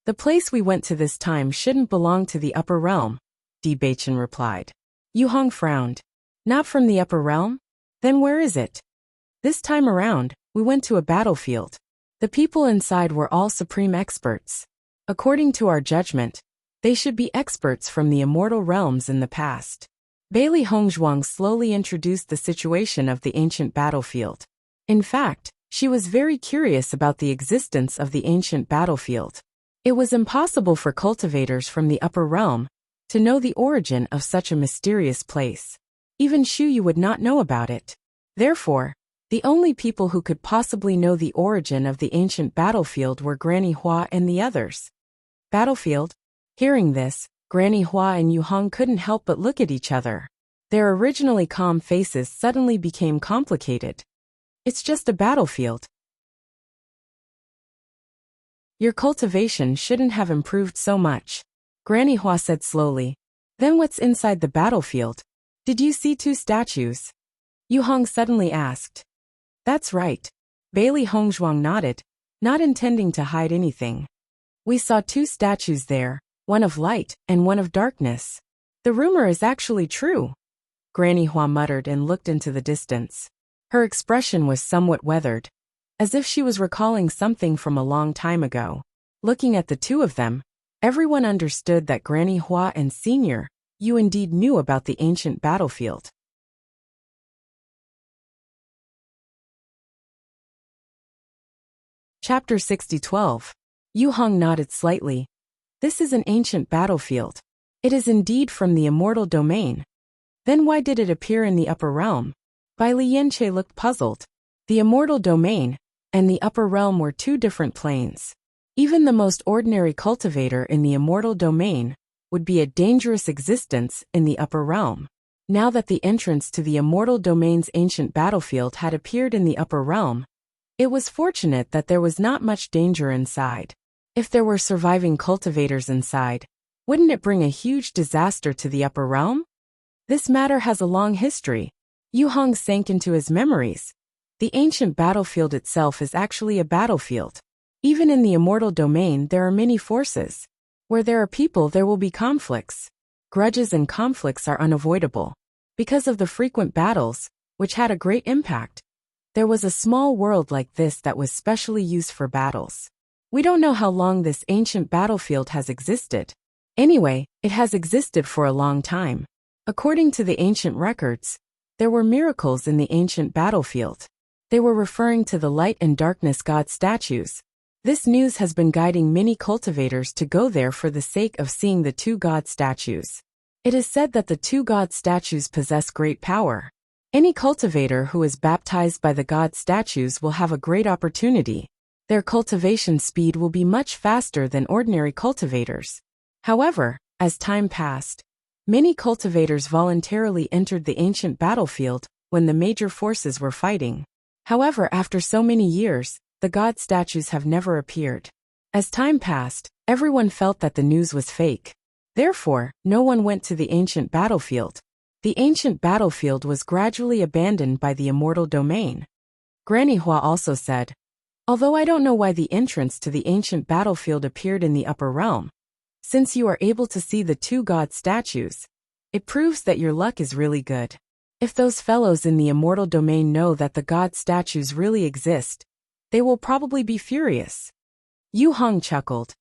The place we went to this time shouldn't belong to the upper realm, Bewitching replied. Yu Hong frowned. Not from the upper realm? Then where is it? This time around, we went to a battlefield. The people inside were all supreme experts. According to our judgment, they should be experts from the immortal realms in the past. Bailey Hongzhuang slowly introduced the situation of the ancient battlefield. In fact, she was very curious about the existence of the ancient battlefield. It was impossible for cultivators from the upper realm to know the origin of such a mysterious place. Even Shuyu would not know about it. Therefore, the only people who could possibly know the origin of the ancient battlefield were Granny Hua and the others. Battlefield? Hearing this, Granny Hua and Yu Hong couldn't help but look at each other. Their originally calm faces suddenly became complicated. It's just a battlefield. Your cultivation shouldn't have improved so much, Granny Hua said slowly. Then what's inside the battlefield? Did you see 2 statues? Yu Hong suddenly asked. That's right. Bailey Hongzhuang nodded, not intending to hide anything. We saw 2 statues there, one of light and one of darkness. The rumor is actually true, Granny Hua muttered and looked into the distance. Her expression was somewhat weathered, as if she was recalling something from a long time ago. Looking at the 2 of them, everyone understood that Granny Hua and Senior Yu indeed knew about the ancient battlefield. Chapter 6012. Yu Hong nodded slightly. This is an ancient battlefield. It is indeed from the immortal domain. Then why did it appear in the upper realm? Bai Lianche looked puzzled. The immortal domain and the upper realm were 2 different planes. Even the most ordinary cultivator in the immortal domain would be a dangerous existence in the upper realm. Now that the entrance to the immortal domain's ancient battlefield had appeared in the upper realm, it was fortunate that there was not much danger inside. If there were surviving cultivators inside, wouldn't it bring a huge disaster to the upper realm? This matter has a long history. Yu Hong sank into his memories. The ancient battlefield itself is actually a battlefield. Even in the immortal domain there are many forces. Where there are people there will be conflicts. Grudges and conflicts are unavoidable. Because of the frequent battles, which had a great impact, there was a small world like this that was specially used for battles. We don't know how long this ancient battlefield has existed. Anyway, it has existed for a long time. According to the ancient records, there were miracles in the ancient battlefield. They were referring to the light and darkness god statues. This news has been guiding many cultivators to go there for the sake of seeing the two god statues. It is said that the two god statues possess great power. Any cultivator who is baptized by the god statues will have a great opportunity. Their cultivation speed will be much faster than ordinary cultivators. However, as time passed, many cultivators voluntarily entered the ancient battlefield when the major forces were fighting. However, after so many years, the god statues have never appeared. As time passed, everyone felt that the news was fake. Therefore, no one went to the ancient battlefield. The ancient battlefield was gradually abandoned by the immortal domain. Granny Hua also said, "Although I don't know why the entrance to the ancient battlefield appeared in the upper realm, since you are able to see the two god statues, it proves that your luck is really good. If those fellows in the immortal domain know that the god statues really exist, they will probably be furious." Yu Hong chuckled.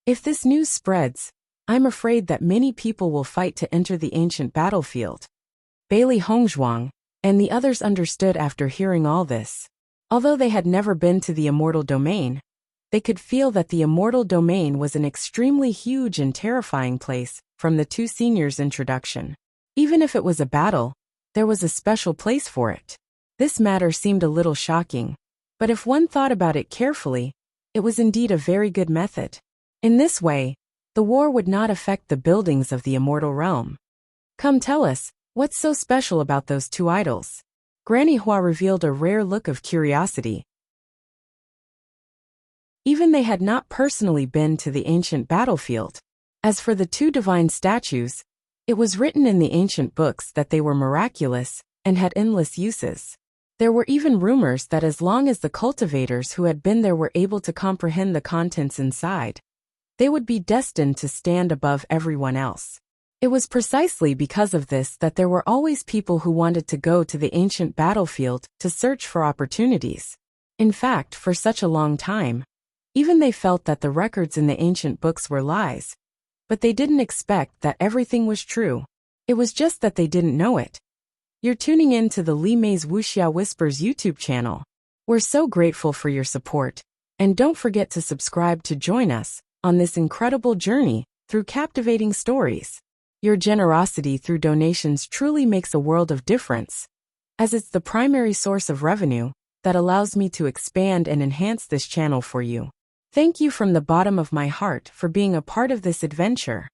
"If this news spreads, I'm afraid that many people will fight to enter the ancient battlefield." Bailey Hongzhuang and the others understood after hearing all this. Although they had never been to the immortal domain, they could feel that the immortal domain was an extremely huge and terrifying place from the two seniors' introduction. Even if it was a battle, there was a special place for it. This matter seemed a little shocking, but if one thought about it carefully, it was indeed a very good method. In this way, the war would not affect the buildings of the immortal realm. "Come tell us, what's so special about those two idols?" Granny Hua revealed a rare look of curiosity. Even they had not personally been to the ancient battlefield. As for the two divine statues, it was written in the ancient books that they were miraculous and had endless uses. There were even rumors that as long as the cultivators who had been there were able to comprehend the contents inside, they would be destined to stand above everyone else. It was precisely because of this that there were always people who wanted to go to the ancient battlefield to search for opportunities. In fact, for such a long time, even they felt that the records in the ancient books were lies. But they didn't expect that everything was true. It was just that they didn't know it. You're tuning in to the Li Mei's Wuxia Whispers YouTube channel. We're so grateful for your support. And don't forget to subscribe to join us on this incredible journey through captivating stories. Your generosity through donations truly makes a world of difference, as it's the primary source of revenue that allows me to expand and enhance this channel for you. Thank you from the bottom of my heart for being a part of this adventure.